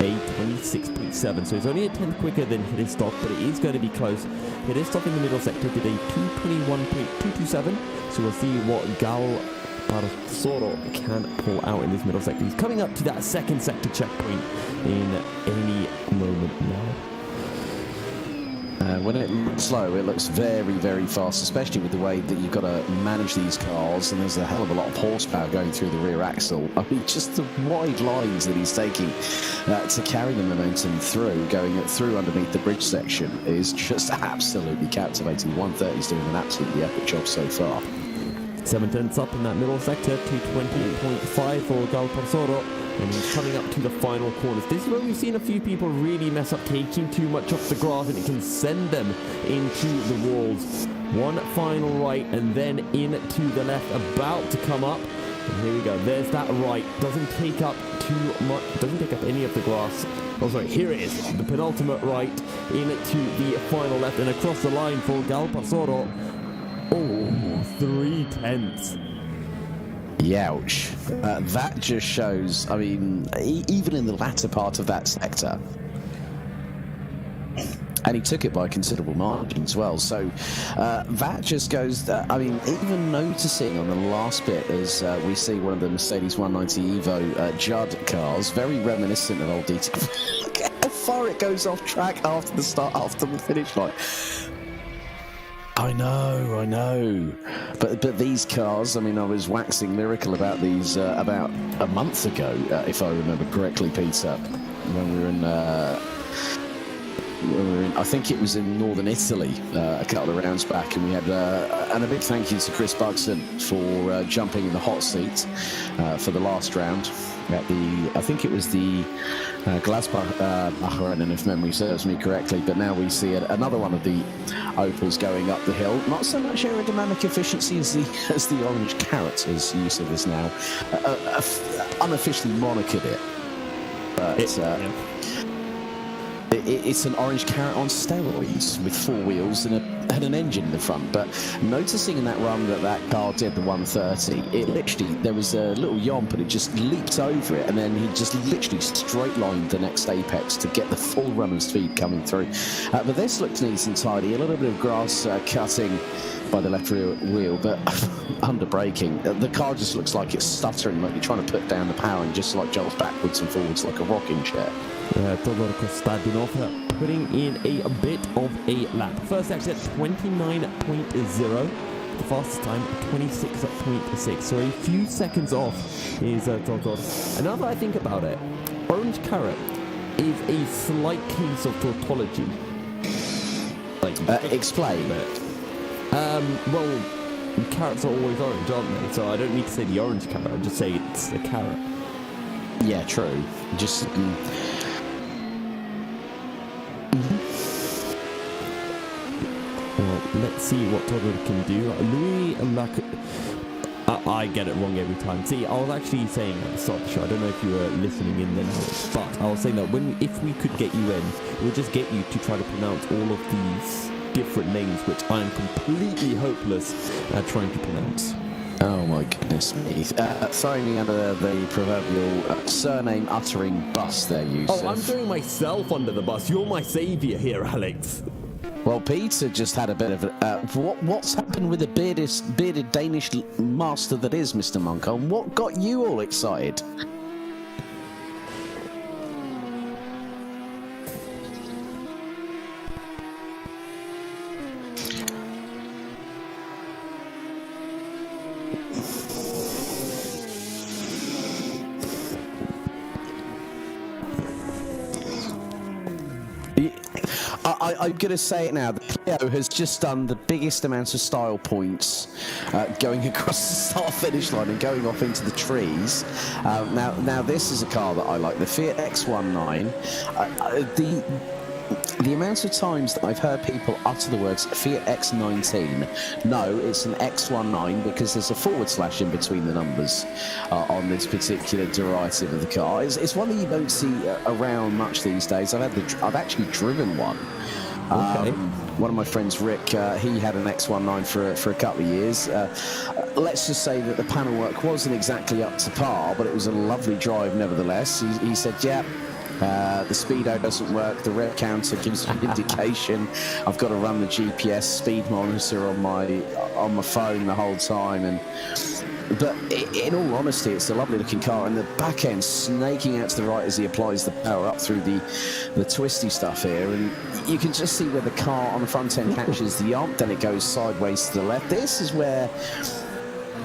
a 26.7. So it's only a tenth quicker than Hristoff, but it is going to be close. Hristoff in the middle sector did a 2:21.227. So we'll see what Galparsoro can pull out in this middle sector. He's coming up to that second sector checkpoint in any moment now. When it looks slow, it looks very, very fast, especially with the way that you've got to manage these cars, and there's a hell of a lot of horsepower going through the rear axle. I mean, just the wide lines that he's taking to carry the momentum through, going through underneath the bridge section, is just absolutely captivating. 130's doing an absolutely epic job so far. 7 tenths up in that middle sector, 2:20.5 for Galparsoro. And he's coming up to the final corners. This is where we've seen a few people really mess up, taking too much off the grass, and it can send them into the walls. One final right, and then into the left, about to come up. And here we go. There's that right. Doesn't take up too much. Doesn't take up any of the grass. Oh, sorry. Here it is. The penultimate right into the final left, and across the line for Galparsoro. Oh, 3 tenths. Youch. That just shows, I mean, even in the latter part of that sector, and he took it by a considerable margin as well. So that just goes, I mean, even noticing on the last bit as we see one of the Mercedes 190 Evo Judd cars, very reminiscent of old DT. Look how far it goes off track after the finish line. I know. But these cars, I mean, I was waxing lyrical about these about a month ago, if I remember correctly, Peter, when we were in, I think it was in northern Italy a couple of rounds back, and we had, and a big thank you to Chris Buxton for jumping in the hot seat for the last round at I think it was the Glasbach, if memory serves me correctly. But now we see another one of the Opels going up the hill. Not so much aerodynamic efficiency as the orange carrot, as use of is now unofficially monikered it. But it's an orange carrot on steroids with 4 wheels and an engine in the front. But noticing in that run that car did the 130, it literally, there was a little yomp, but it just leaped over it, and then he just literally straight lined the next apex to get the full run of speed coming through. But this looked neat and tidy. A little bit of grass cutting by the left rear wheel, but under braking, the car just looks like it's stuttering, like you're trying to put down the power and just like jolts backwards and forwards like a rocking chair. Todor starting off, putting in a bit of a lap. First exit 29.0. The fastest time 26.6. So a few seconds off is Todor. And now that I think about it, Orange Carrot is a slight case of tautology. Explain. Well, carrots are always orange, aren't they? So I don't need to say the orange carrot, I'll just say it's a carrot. Yeah, true. Just... Well, let's see what Todor can do. Louis I get it wrong every time. See, I was actually saying at the start of the show, I don't know if you were listening in then, but I was saying that if we could get you in, we'll just get you to try to pronounce all of these different names, which I am completely hopeless at trying to pronounce. Oh my goodness me. Throwing me under the proverbial surname uttering bus there, Yusuf. Oh, I'm throwing myself under the bus. You're my saviour here, Alex. Well, Peter just had a bit of what's happened with the bearded Danish master that is Mr. Munkholm? What got you all excited? I'm going to say it now. The Clio has just done the biggest amount of style points going across the start-finish line and going off into the trees. Now this is a car that I like, the Fiat X19. The amount of times that I've heard people utter the words Fiat X19, no, it's an X19 because there's a / in between the numbers on this particular derivative of the car. It's one that you don't see around much these days. I've actually driven one. Okay. One of my friends, Rick, he had an X19 for a couple of years. Let's just say that the panel work wasn't exactly up to par, but it was a lovely drive nevertheless. He said, yeah, the speedo doesn't work, the rev counter gives an indication. I've got to run the GPS speed monitor on my phone the whole time. But in all honesty, it's a lovely looking car, and the back end snaking out to the right as he applies the power up through the twisty stuff here, and you can just see where the car on the front end catches the ump, then it goes sideways to the left. This is where,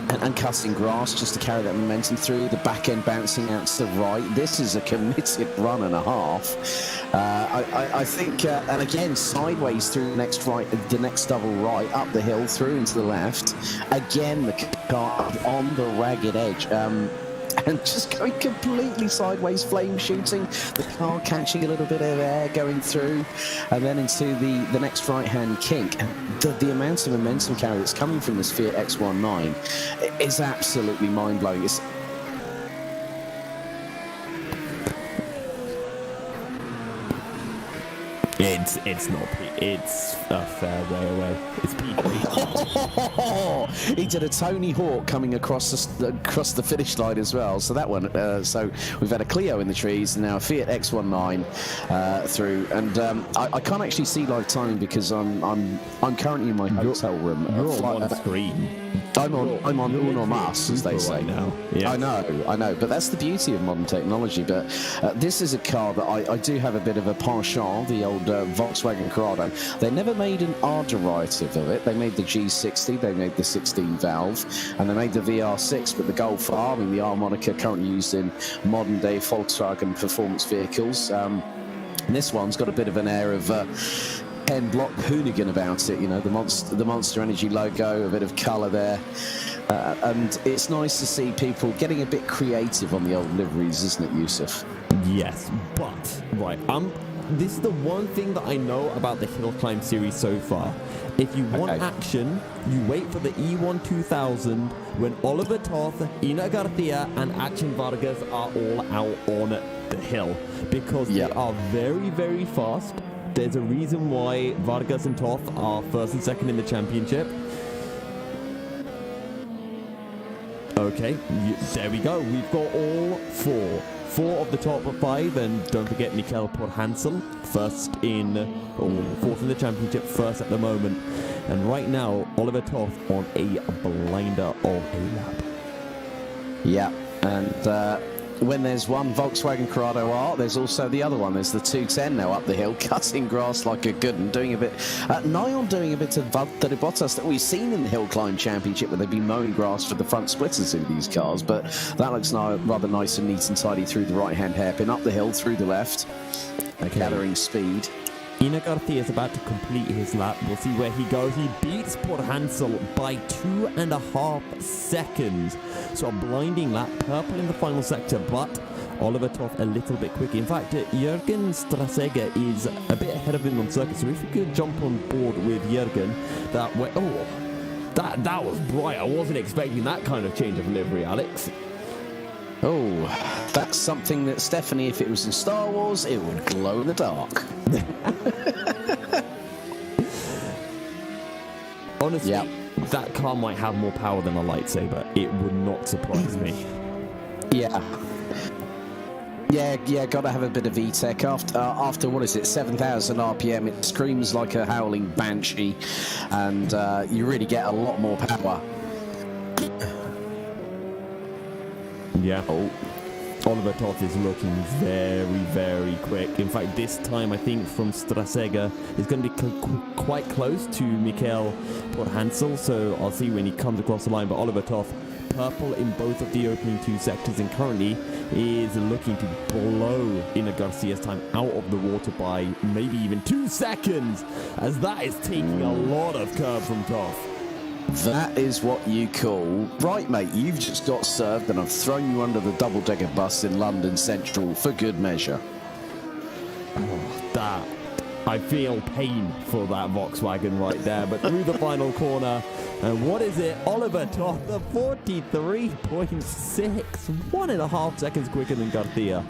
and cutting grass just to carry that momentum through, the back end bouncing out to the right. This is a committed run and a half. I think, and again, sideways through the next double right, up the hill, through into the left. Again, the car on the ragged edge. And just going completely sideways, flame shooting, the car catching a little bit of air going through, and then into the next right-hand kink. And the amount of momentum carry that's coming from this Fiat X19 is absolutely mind-blowing. It's It's not. It's a fair way away. It's He did a Tony Hawk coming across the finish line as well. So that one. So we've had a Clio in the trees and now a Fiat X19 through. And I can't actually see live timing because I'm currently in my hotel room. You're on screen. I'm on Uno Mas, as they say. Right now. Yeah. I know. But that's the beauty of modern technology. But this is a car that I do have a bit of a penchant, the old Volkswagen Corrado. They never made an R derivative of it. They made the G60, they made the 16 valve, and they made the VR6, but the Golf R, I mean the R moniker currently used in modern day Volkswagen performance vehicles. And this one's got a bit of an air of Ken Block hoonigan about it, you know, the Monster Energy logo, a bit of colour there. And it's nice to see people getting a bit creative on the old liveries, isn't it, Yusuf? Yes, but right, this is the one thing that I know about the HillClimb series so far. If you want action, you wait for the E1 2000 when Oliver Toth, Ina Garcia, and Action Vargas are all out on the hill because they are very, very fast. There's a reason why Vargas and Toth are first and second in the championship. Okay, there we go. We've got all four of the top 5, and don't forget Mikkel Podhansel, fourth in the championship, first at the moment. And right now, Oliver Toth on a blinder of a lap. Yeah, and when there's one Volkswagen Corrado R, there's also the other one. There's the 210 now up the hill, cutting grass like a good and doing a bit, nigh on doing a bit of Valtteri Bottas that we've seen in the HillClimb Championship where they've been mowing grass for the front splitters in these cars. But that looks now rather nice and neat and tidy through the right-hand hairpin, up the hill, through the left, gathering speed. Ina Garcia is about to complete his lap. We'll see where he goes. He beats Podhansel by 2.5 seconds. So a blinding lap, purple in the final sector, but Oliver Toth a little bit quicker. In fact, Jürgen Strasseger is a bit ahead of him on circuit. So if we could jump on board with Jürgen, that was bright. I wasn't expecting that kind of change of livery, Alex. Oh, that's something that Stephanie, if it was in Star Wars, it would glow in the dark. Honestly, that car might have more power than a lightsaber. It would not surprise me. Yeah, gotta have a bit of E-Tech. After what is it, 7,000 RPM, it screams like a howling banshee, and you really get a lot more power. Yeah. Oh, Oliver Toth is looking very, very quick. In fact, this time I think from Strasseger is going to be quite close to Mikkel Podhansel, so I'll see when he comes across the line. But Oliver Toth, purple in both of the opening 2 sectors, and currently is looking to blow Ina Garcia's time out of the water by maybe even 2 seconds, as that is taking a lot of curb from Toth. That is what you call, right mate, you've just got served and I've thrown you under the double-decker bus in London Central for good measure. That, I feel pain for that Volkswagen right there, but through the final corner, and what is it? Oliver Toth, the 43.6, 1.5 seconds quicker than Garcia.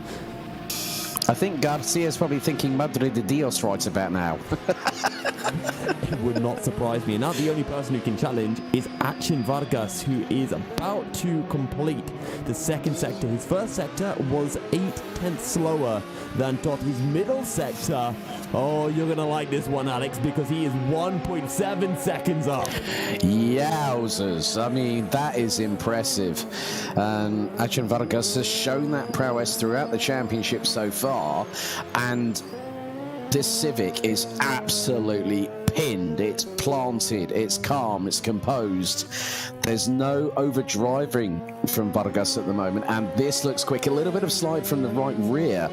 I think Garcia's probably thinking Madre de Dios right about now. It would not surprise me. Now the only person who can challenge is Action Vargas, who is about to complete the second sector. His first sector was 8/10 slower than Toth. His middle sector, oh, you're going to like this one, Alex, because he is 1.7 seconds up. Yowzers. I mean, that is impressive. Action Vargas has shown that prowess throughout the championship so far, and this Civic is absolutely pinned, it's planted, it's calm, it's composed. There's no overdriving from Vargas at the moment, and this looks quick. A little bit of slide from the right rear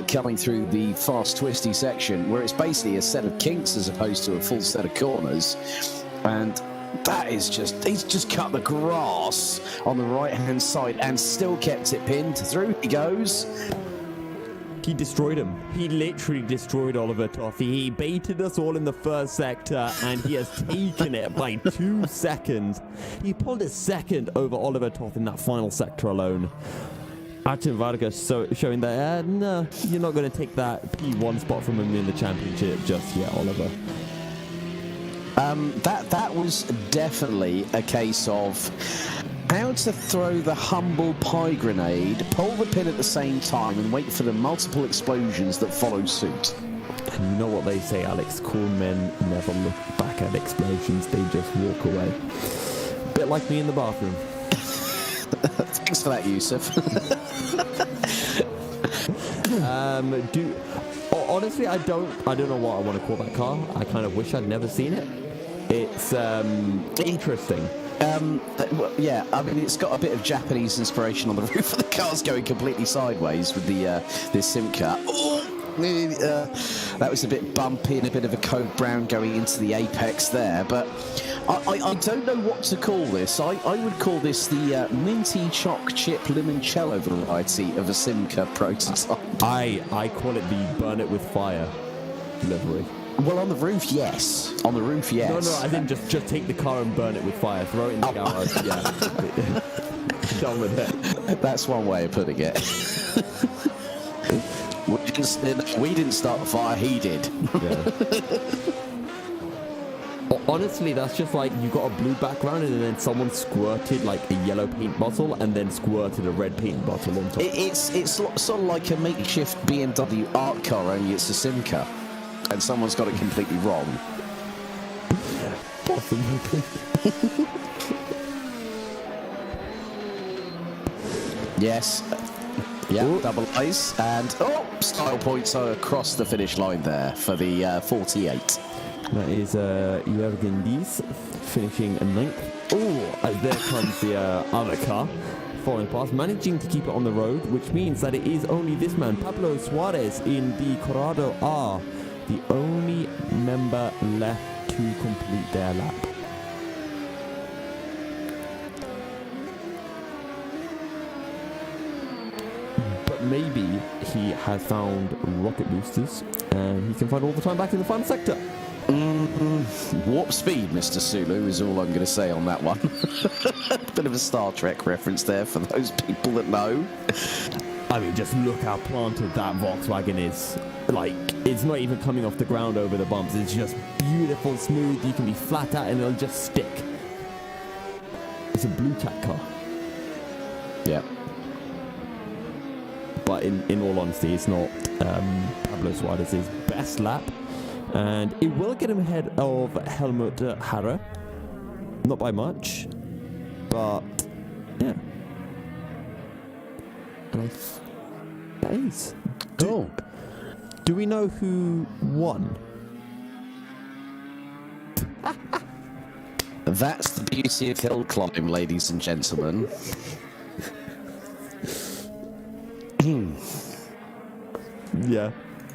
coming through the fast twisty section, where it's basically a set of kinks as opposed to a full set of corners. And that is just, he's just cut the grass on the right hand side and still kept it pinned. Through he goes. He destroyed him. He literally destroyed Oliver Toth. He baited us all in the first sector, and he has taken it by 2 seconds. He pulled a second over Oliver Toth in that final sector alone. Artem Vargas showing that, no, you're not going to take that P1 spot from him in the championship just yet, Oliver. That was definitely a case of how to throw the humble pie grenade, pull the pin at the same time, and wait for the multiple explosions that follow suit. And you know what they say, Alex, cool men never look back at explosions, they just walk away. Bit like me in the bathroom. Thanks for that, Yusuf. Honestly, I don't know what I want to call that car. I kind of wish I'd never seen it. It's interesting. Yeah, I mean, it's got a bit of Japanese inspiration on the roof of the car's going completely sideways with the this Simca. That was a bit bumpy and a bit of a code brown going into the apex there, but I don't know what to call this. I would call this the minty choc chip limoncello variety of a Simca prototype. I call it the burn it with fire livery. Well, on the roof, yes. On the roof, yes. No, I didn't just take the car and burn it with fire. Throw it in the garage. Yeah. Done with it. That's one way of putting it. We didn't start the fire, he did. Yeah. Honestly, that's just like you got a blue background and then someone squirted like a yellow paint bottle and then squirted a red paint bottle on top. It's sort of like a makeshift BMW art car, only it's a Simca. And someone's got it completely wrong. Possibly. Yes. Yeah, ooh. Double A's. And, style points are across the finish line there for the 48. That is Jürgen Dies finishing 9th. There comes the other car. Following past, managing to keep it on the road, which means that it is only this man, Pablo Suarez, in the Corrado R, the only member left to complete their lap. But maybe he has found rocket boosters and he can find all the time back in the fun sector. Warp speed, Mr. Sulu, is all I'm going to say on that one. Bit of a Star Trek reference there for those people that know. I mean, just look how planted that Volkswagen is. Like, it's not even coming off the ground over the bumps. It's just beautiful, smooth. You can be flat out and it'll just stick. It's a blue tack car. Yeah. But in all honesty, it's not Pablo Suarez's best lap. And it will get him ahead of Helmut Harrer. Not by much. But, yeah. And that is. Do we know who won? That's the beauty of HillClimb, ladies and gentlemen. Yeah.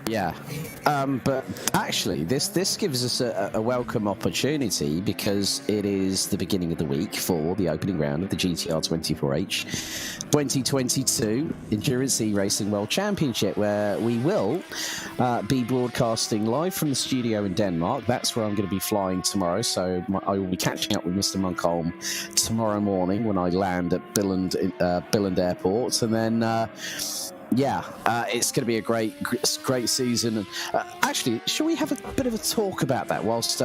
Yeah, but actually, this gives us a welcome opportunity because it is the beginning of the week for the opening round of the GTR 24H 2022 Endurance E-Racing World Championship, where we will be broadcasting live from the studio in Denmark. That's where I'm going to be flying tomorrow, so I will be catching up with Mr. Munkholm tomorrow morning when I land at Billund Airport, and then... it's going to be a great season. And actually, shall we have a bit of a talk about that whilst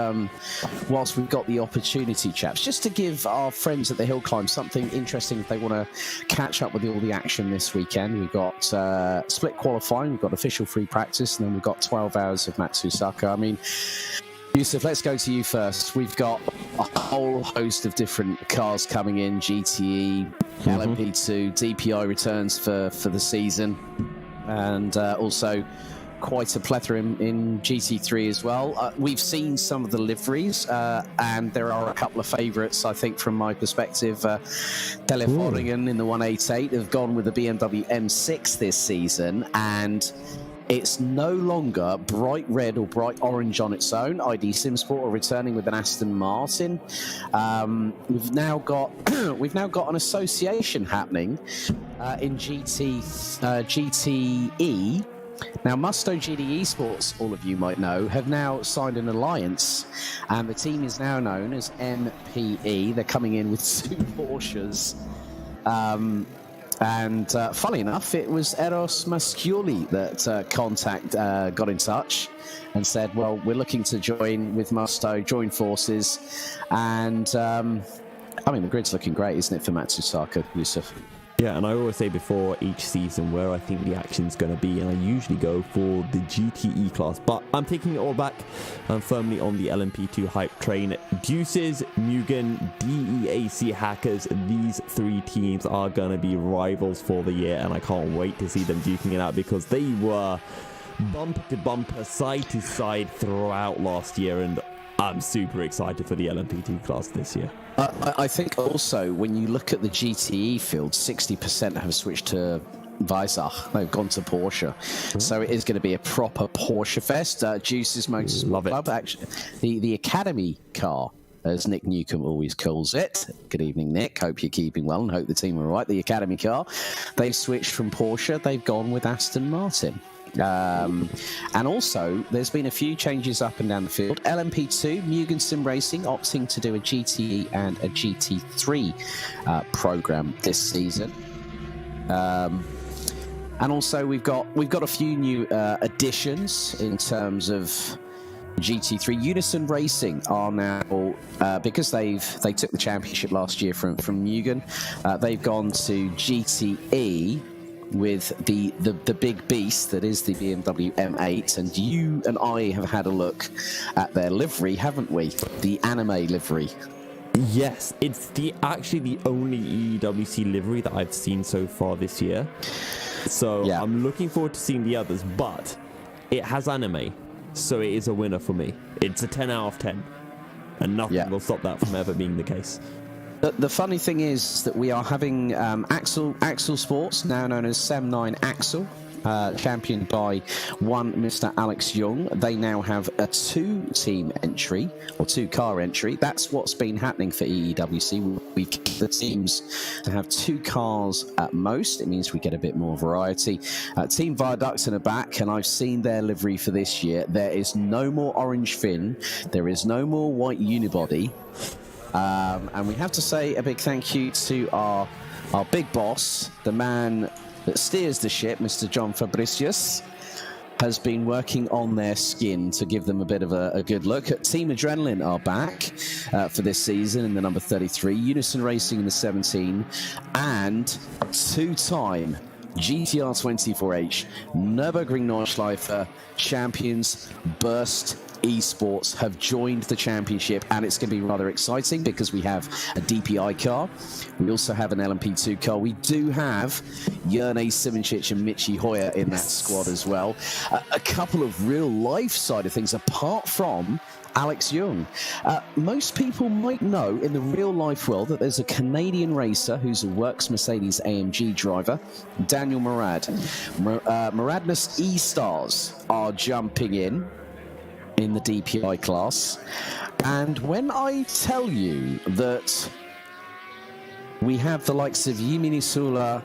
we've got the opportunity, chaps, just to give our friends at the HillClimb something interesting if they want to catch up with all the action this weekend. We've got split qualifying, we've got official free practice, and then we've got 12 hours of Matsusaka. I mean, Yusuf, let's go to you first. We've got a whole host of different cars coming in, GTE, LMP2, DPI returns for the season, and also quite a plethora in GT3 as well. We've seen some of the liveries, and there are a couple of favourites, I think, from my perspective. Teleforingen in the 188 have gone with the BMW M6 this season, and it's no longer bright red or bright orange on its own. ID SimSport are returning with an Aston Martin. We've now got an association happening in GTE. Now, Musto GD Esports, all of you might know, have now signed an alliance, and the team is now known as MPE. They're coming in with 2 Porsches. And funny enough, it was Eros Mascioli that got in touch and said, well, we're looking to join with Musto, join forces. And, the grid's looking great, isn't it, for Matsusaka, Yusuf? Yeah, and I always say before each season where I think the action's going to be, and I usually go for the GTE class, but I'm taking it all back. I'm firmly on the LMP2 hype train. Deuces, Mugen, DEAC Hackers, these three teams are going to be rivals for the year, and I can't wait to see them duking it out because they were bumper to bumper, side to side throughout last year, and I'm super excited for the LMP2 class this year. I think also when you look at the GTE field, 60% have switched to Weissach. They've gone to Porsche. So it is going to be a proper Porsche fest. Juice's Motorsport Club, actually, the Academy car, as Nick Newcomb always calls it. Good evening, Nick. Hope you're keeping well and hope the team are all right. The Academy car, they've switched from Porsche. They've gone with Aston Martin. And also, there's been a few changes up and down the field. LMP2, Mugen Sim Racing, opting to do a GTE and a GT3 program this season. And also, we've got a few new additions in terms of GT3. Unison Racing are now, because they took the championship last year from Mugen, they've gone to GTE with the big beast that is the BMW M8, and you and I have had a look at their livery, haven't we? The anime livery. Yes, it's actually the only EWC livery that I've seen so far this year. So yeah. I'm looking forward to seeing the others, but it has anime, so it is a winner for me. It's a 10 out of 10, and nothing will stop that from ever being the case. The funny thing is that we are having Axel Sports, now known as Sem9 Axel, championed by one Mr. Alex Young. They now have a two-team entry, or two-car entry. That's what's been happening for EEWC. We keep the teams to have two cars at most. It means we get a bit more variety. Team Viaduct in the back, and I've seen their livery for this year. There is no more orange fin. There is no more white unibody. And we have to say a big thank you to our big boss, the man that steers the ship, Mr. John Fabricius, has been working on their skin to give them a bit of a good look. Team Adrenaline are back for this season in the number 33, Unison Racing in the 17, and two-time GTR 24H Nürburgring Nordschleife champions Burst Esports have joined the championship, and it's going to be rather exciting because we have a DPI car. We also have an LMP2 car. We do have Jerne Simoncic and Michi Hoyer in that squad as well. A couple of real life side of things apart from Alex Young. Most people might know in the real life world that there's a Canadian racer who's a Works Mercedes AMG driver, Daniel Murad. Muradness E-Stars are jumping in the DPI class. And when I tell you that we have the likes of Yimi Nisula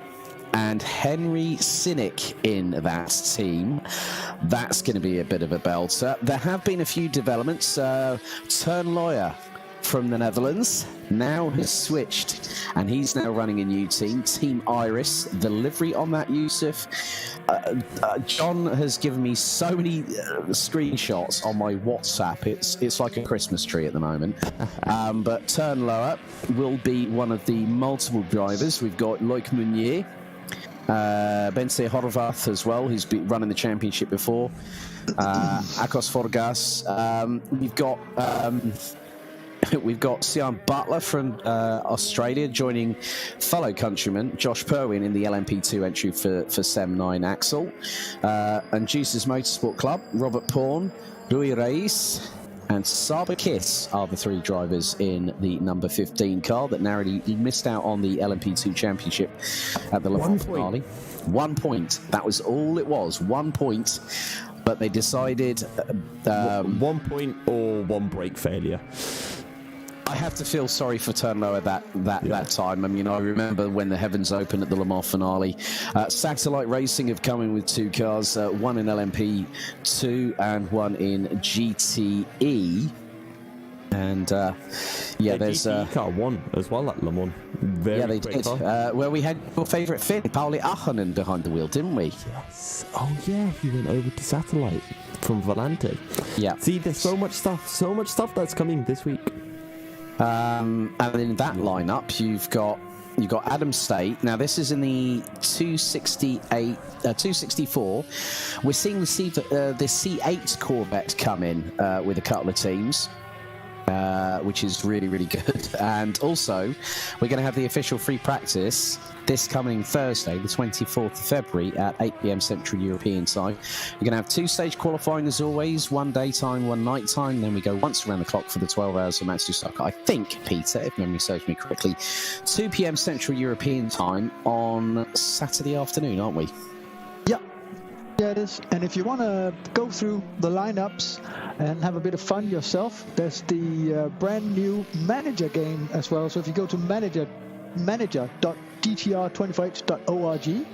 and Henry Cynic in that team, that's going to be a bit of a belter. There have been a few developments. Turn Lawyer from the Netherlands now has switched, and he's now running a new team, Team Iris. The livery on that, Yusuf, John has given me so many screenshots on my WhatsApp. It's like a Christmas tree at the moment. But Turn Lower will be one of the multiple drivers. We've got Loic Meunier, Bence Horvath as well, who's been running the championship before. Akos Forgas. We've got Sian Butler from Australia joining fellow countryman Josh Perwin in the LMP2 entry for Sem9 Axel. And Juice's Motorsport Club, Robert Pawn, Louis Reis, and Saba Kiss are the three drivers in the number 15 car that narrowly missed out on the LMP2 championship at the Le Mans finale. 1 point. That was all it was. 1 point. But they decided 1 point or one brake failure. I have to feel sorry for Turn Lower that time. I mean, I remember when the heavens opened at the Le Mans finale. Satellite Racing have come in with two cars, one in LMP2 and one in GTE. And there's GT car won as well at Le Mans. they did. Well, we had your favourite Finn, Pauli Ahonen, behind the wheel, didn't we? Yes. Oh yeah, he went over to Satellite from Volante. Yeah. See, there's so much stuff that's coming this week. And in that lineup, you've got Adam State. Now this is in the 264. We're seeing the C8 Corvette come in with a couple of teams. Which is really, really good. And also, we're going to have the official free practice this coming Thursday, the 24th of February at 8 p.m. Central European time. We're going to have 2-stage qualifying as always, one daytime, one nighttime. Then we go once around the clock for the 12 hours of Matsusaka. I think, Peter, if memory serves me correctly, 2 p.m. Central European time on Saturday afternoon, aren't we? Yeah, it is. And if you want to go through the lineups and have a bit of fun yourself, there's the brand new manager game as well. So if you go to manager.gtr24h.org,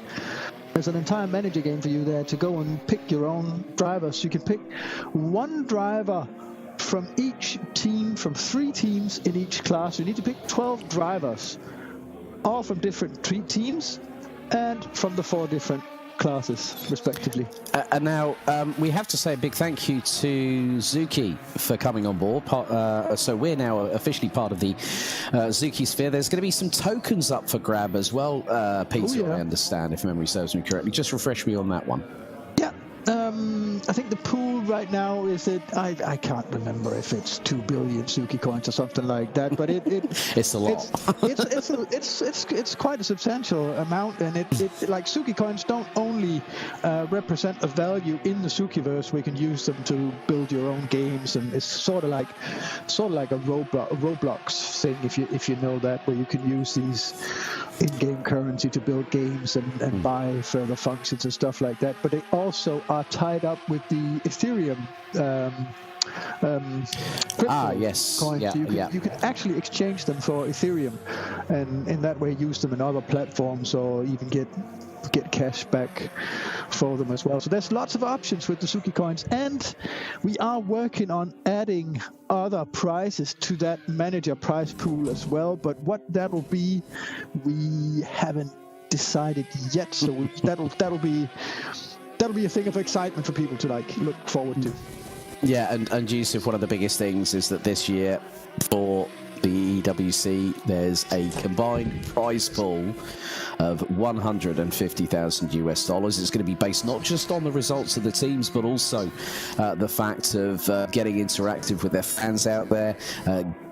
there's an entire manager game for you there to go and pick your own drivers. You can pick one driver from each team, from 3 teams in each class. You need to pick 12 drivers, all from different teams and from the 4 different classes respectively. And now we have to say a big thank you to Zuki for coming on board. So we're now officially part of the Zuki sphere. There's going to be some tokens up for grab as well, Peter, I understand, if memory serves me correctly. Just refresh me on that one. Yeah, I think the pool right now is I can't remember if it's 2 billion Suki coins or something like that, but it's a lot. It's quite a substantial amount, and it like Suki coins don't only represent a value in the Sukiverse. We can use them to build your own games, and it's sort of like a Roblox thing, if you know that, where you can use these in-game currency to build games and buy further functions and stuff like that. But they also are tied up with the Ethereum crypto yes. coins. Yeah, you can actually exchange them for Ethereum, and in that way use them in other platforms, or even get cash back for them as well. So there's lots of options with the Suki coins, and we are working on adding other prizes to that manager prize pool as well. But what that will be, we haven't decided yet. So that'll be a thing of excitement for people to look forward to. Yeah, and Yusuf, one of the biggest things is that this year for the EWC, there's a combined prize pool of $150,000 US. It's going to be based not just on the results of the teams, but also the fact of getting interactive with their fans out there,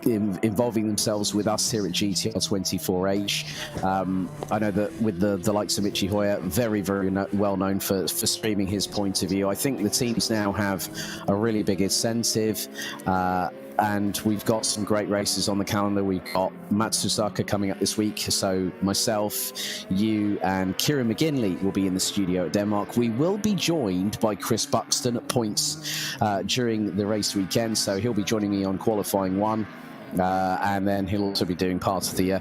involving themselves with us here at GTR24H. I know that with the likes of Michi Hoyer, very, very well known for streaming his point of view. I think the teams now have a really big incentive. And we've got some great races on the calendar. We've got Matsusaka coming up this week. So myself, you, and Kieran McGinley will be in the studio at Denmark. We will be joined by Chris Buxton at points during the race weekend. So he'll be joining me on qualifying 1. And then he'll also be doing part of the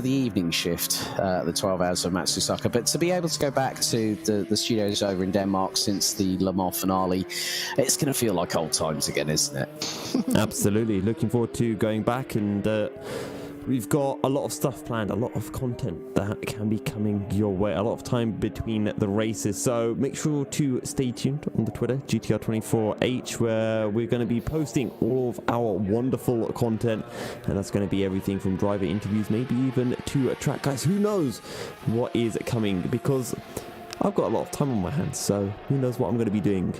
evening shift, the 12 hours of Matsusaka. But to be able to go back to the studios over in Denmark since the Le Mans finale, it's going to feel like old times again, isn't it? Absolutely. Looking forward to going back, and we've got a lot of stuff planned, a lot of content that can be coming your way, a lot of time between the races. So make sure to stay tuned on the Twitter, GTR24H, where we're going to be posting all of our wonderful content. And that's going to be everything from driver interviews, maybe even to track guys. Who knows what is coming? Because I've got a lot of time on my hands, so who knows what I'm going to be doing.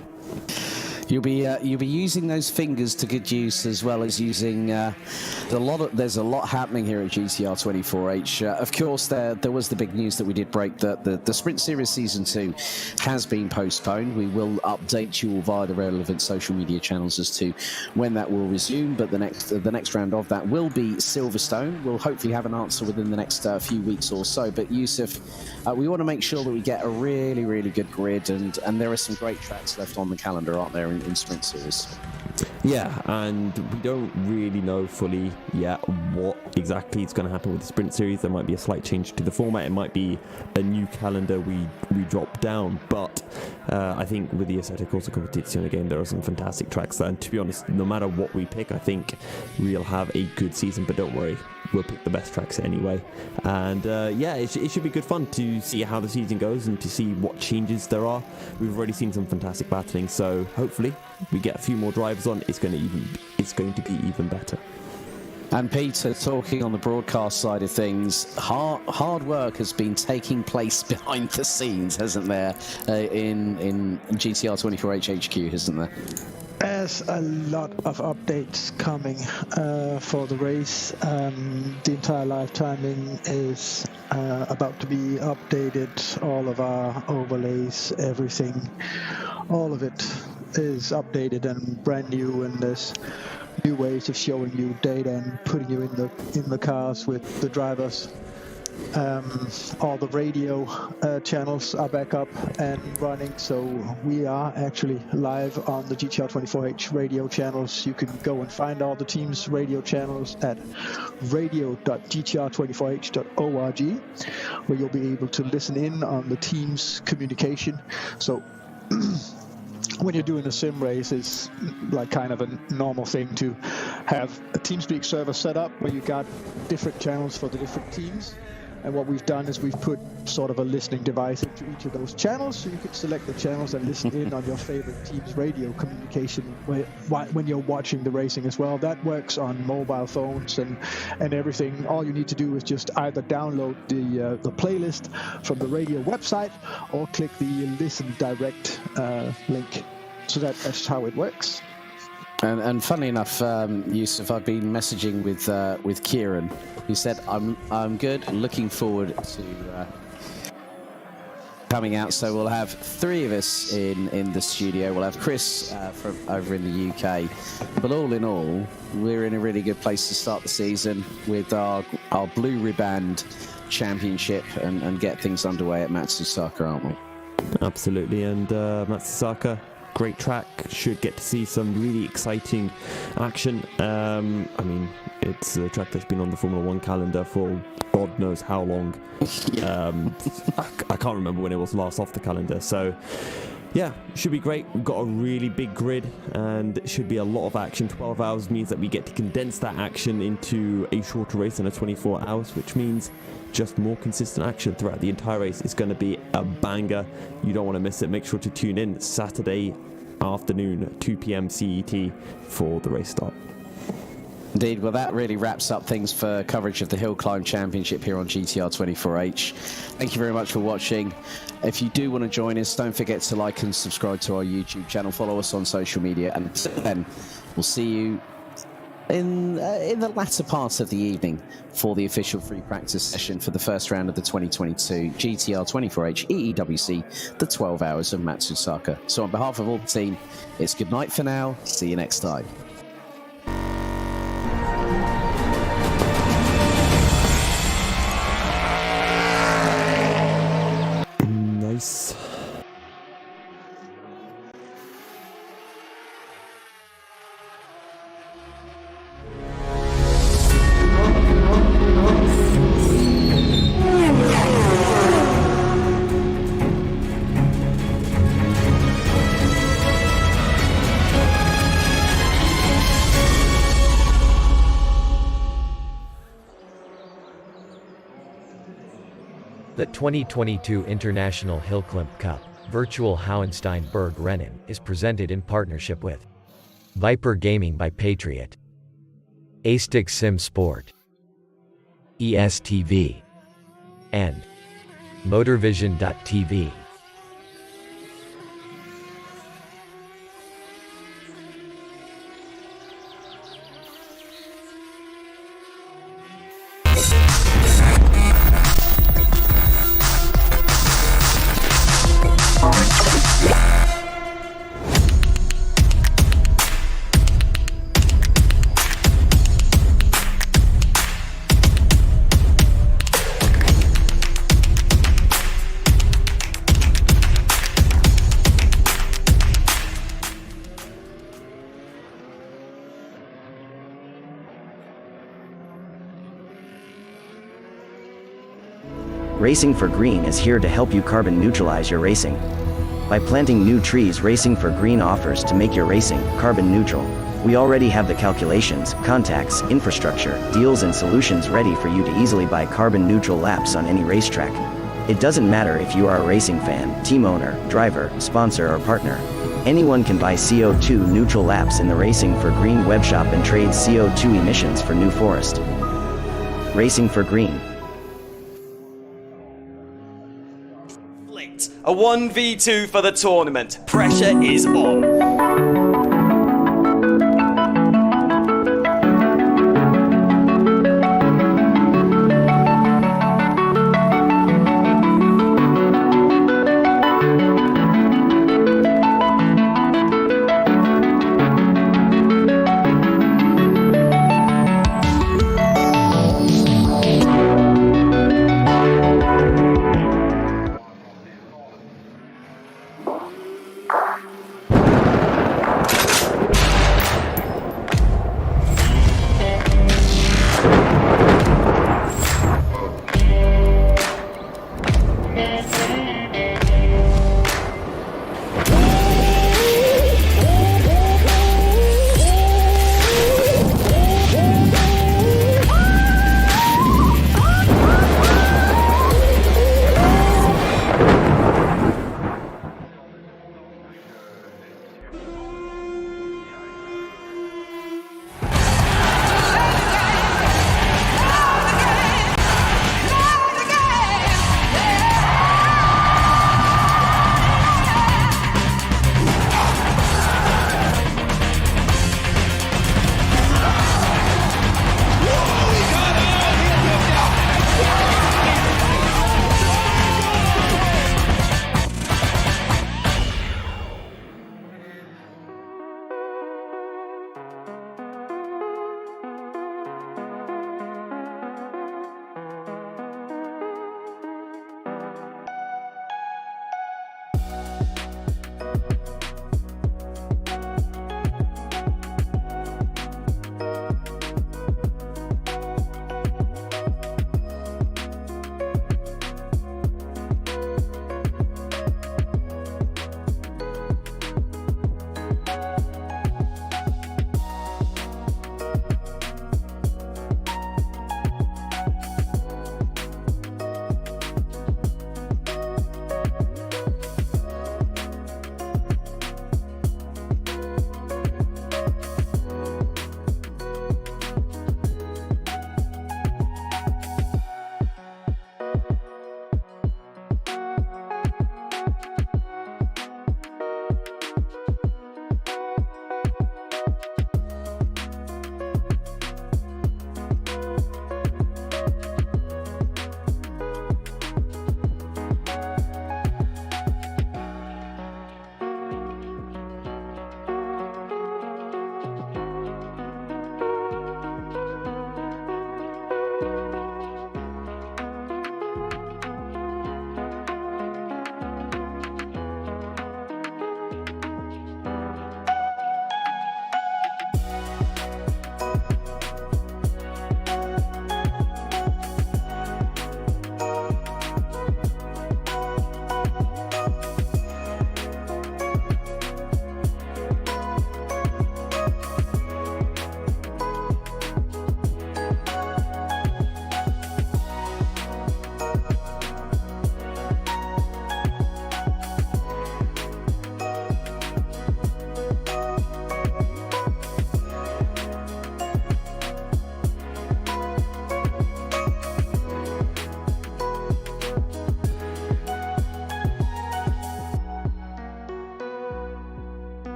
You'll be using those fingers to good use, as well as using there's a lot happening here at GTR24H. Of course, there was the big news that we did break that the Sprint Series Season 2 has been postponed. We will update you all via the relevant social media channels as to when that will resume. But the next round of that will be Silverstone. We'll hopefully have an answer within the next few weeks or so. But Yusuf, we want to make sure that we get a really, really good grid, and there are some great tracks left on the calendar, aren't there, in Sprint Series? Yeah, and we don't really know fully yet what exactly is going to happen with the Sprint Series. There might be a slight change to the format. It might be a new calendar we drop down. But I think with the Assetto Corsa Competizione game, there are some fantastic tracks. And to be honest, no matter what we pick, I think we'll have a good season. But don't worry, we'll pick the best tracks anyway. And yeah, it should be good fun to see how the season goes and to see what changes there are. We've already seen some fantastic battling, so hopefully we get a few more drivers on. It's going to be even better. And Peter, talking on the broadcast side of things, hard work has been taking place behind the scenes, hasn't there, in GTR 24H HQ, hasn't there? There's a lot of updates coming for the race. The entire live timing is about to be updated. All of our overlays, everything, all of it is updated and brand new, and there's new ways of showing you data and putting you in the cars with the drivers. All the radio channels are back up and running, so we are actually live on the GTR 24H radio channels. You can go and find all the team's radio channels at radio.gtr24h.org, where you'll be able to listen in on the team's communication. So when you're doing a sim race, it's like kind of a normal thing to have a TeamSpeak server set up where you got different channels for the different teams. And what we've done is we've put sort of a listening device into each of those channels, so you can select the channels and listen in on your favorite team's radio communication when you're watching the racing as well. That works on mobile phones and everything. All you need to do is just either download the playlist from the radio website or click the Listen Direct link. So that's how it works. And funnily enough, Yusuf, I've been messaging with Kieran. He said, I'm good, looking forward to coming out. So we'll have three of us in the studio. We'll have Chris from over in the UK. But all in all, we're in a really good place to start the season with our Blue Riband Championship and get things underway at Matsusaka, aren't we? Absolutely, and Matsusaka, great track, should get to see some really exciting action. I mean, it's a track that's been on the Formula 1 calendar for God knows how long. I can't remember when it was last off the calendar, so yeah, should be great. We've got a really big grid and it should be a lot of action. 12 hours means that we get to condense that action into a shorter race than a 24 hours, which means just more consistent action throughout the entire race. It's going to be a banger. You don't want to miss it. Make sure to tune in Saturday afternoon, 2 p.m. CET for the race start. Indeed. Well, that really wraps up things for coverage of the HillClimb Championship here on GTR 24H. Thank you very much for watching. If you do want to join us, don't forget to like and subscribe to our YouTube channel. Follow us on social media. And then we'll see you in the latter part of the evening for the official free practice session for the first round of the 2022 GTR 24H EEWC, the 12 hours of Matsusaka. So on behalf of all the team, it's good night for now. See you next time. Nice. The 2022 International HillClimb Cup Virtual Hohenstein Berg Rennen is presented in partnership with Viper Gaming by Patriot, Astig Sim Sport, ESTV, and Motorvision.tv. Racing for Green is here to help you carbon neutralize your racing. By planting new trees, Racing for Green offers to make your racing carbon neutral. We already have the calculations, contacts, infrastructure, deals and solutions ready for you to easily buy carbon neutral laps on any racetrack. It doesn't matter if you are a racing fan, team owner, driver, sponsor or partner. Anyone can buy CO2 neutral laps in the Racing for Green webshop and trade CO2 emissions for New Forest. Racing for Green. A 1v2 for the tournament. Pressure is on.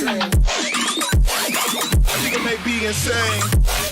It may be insane.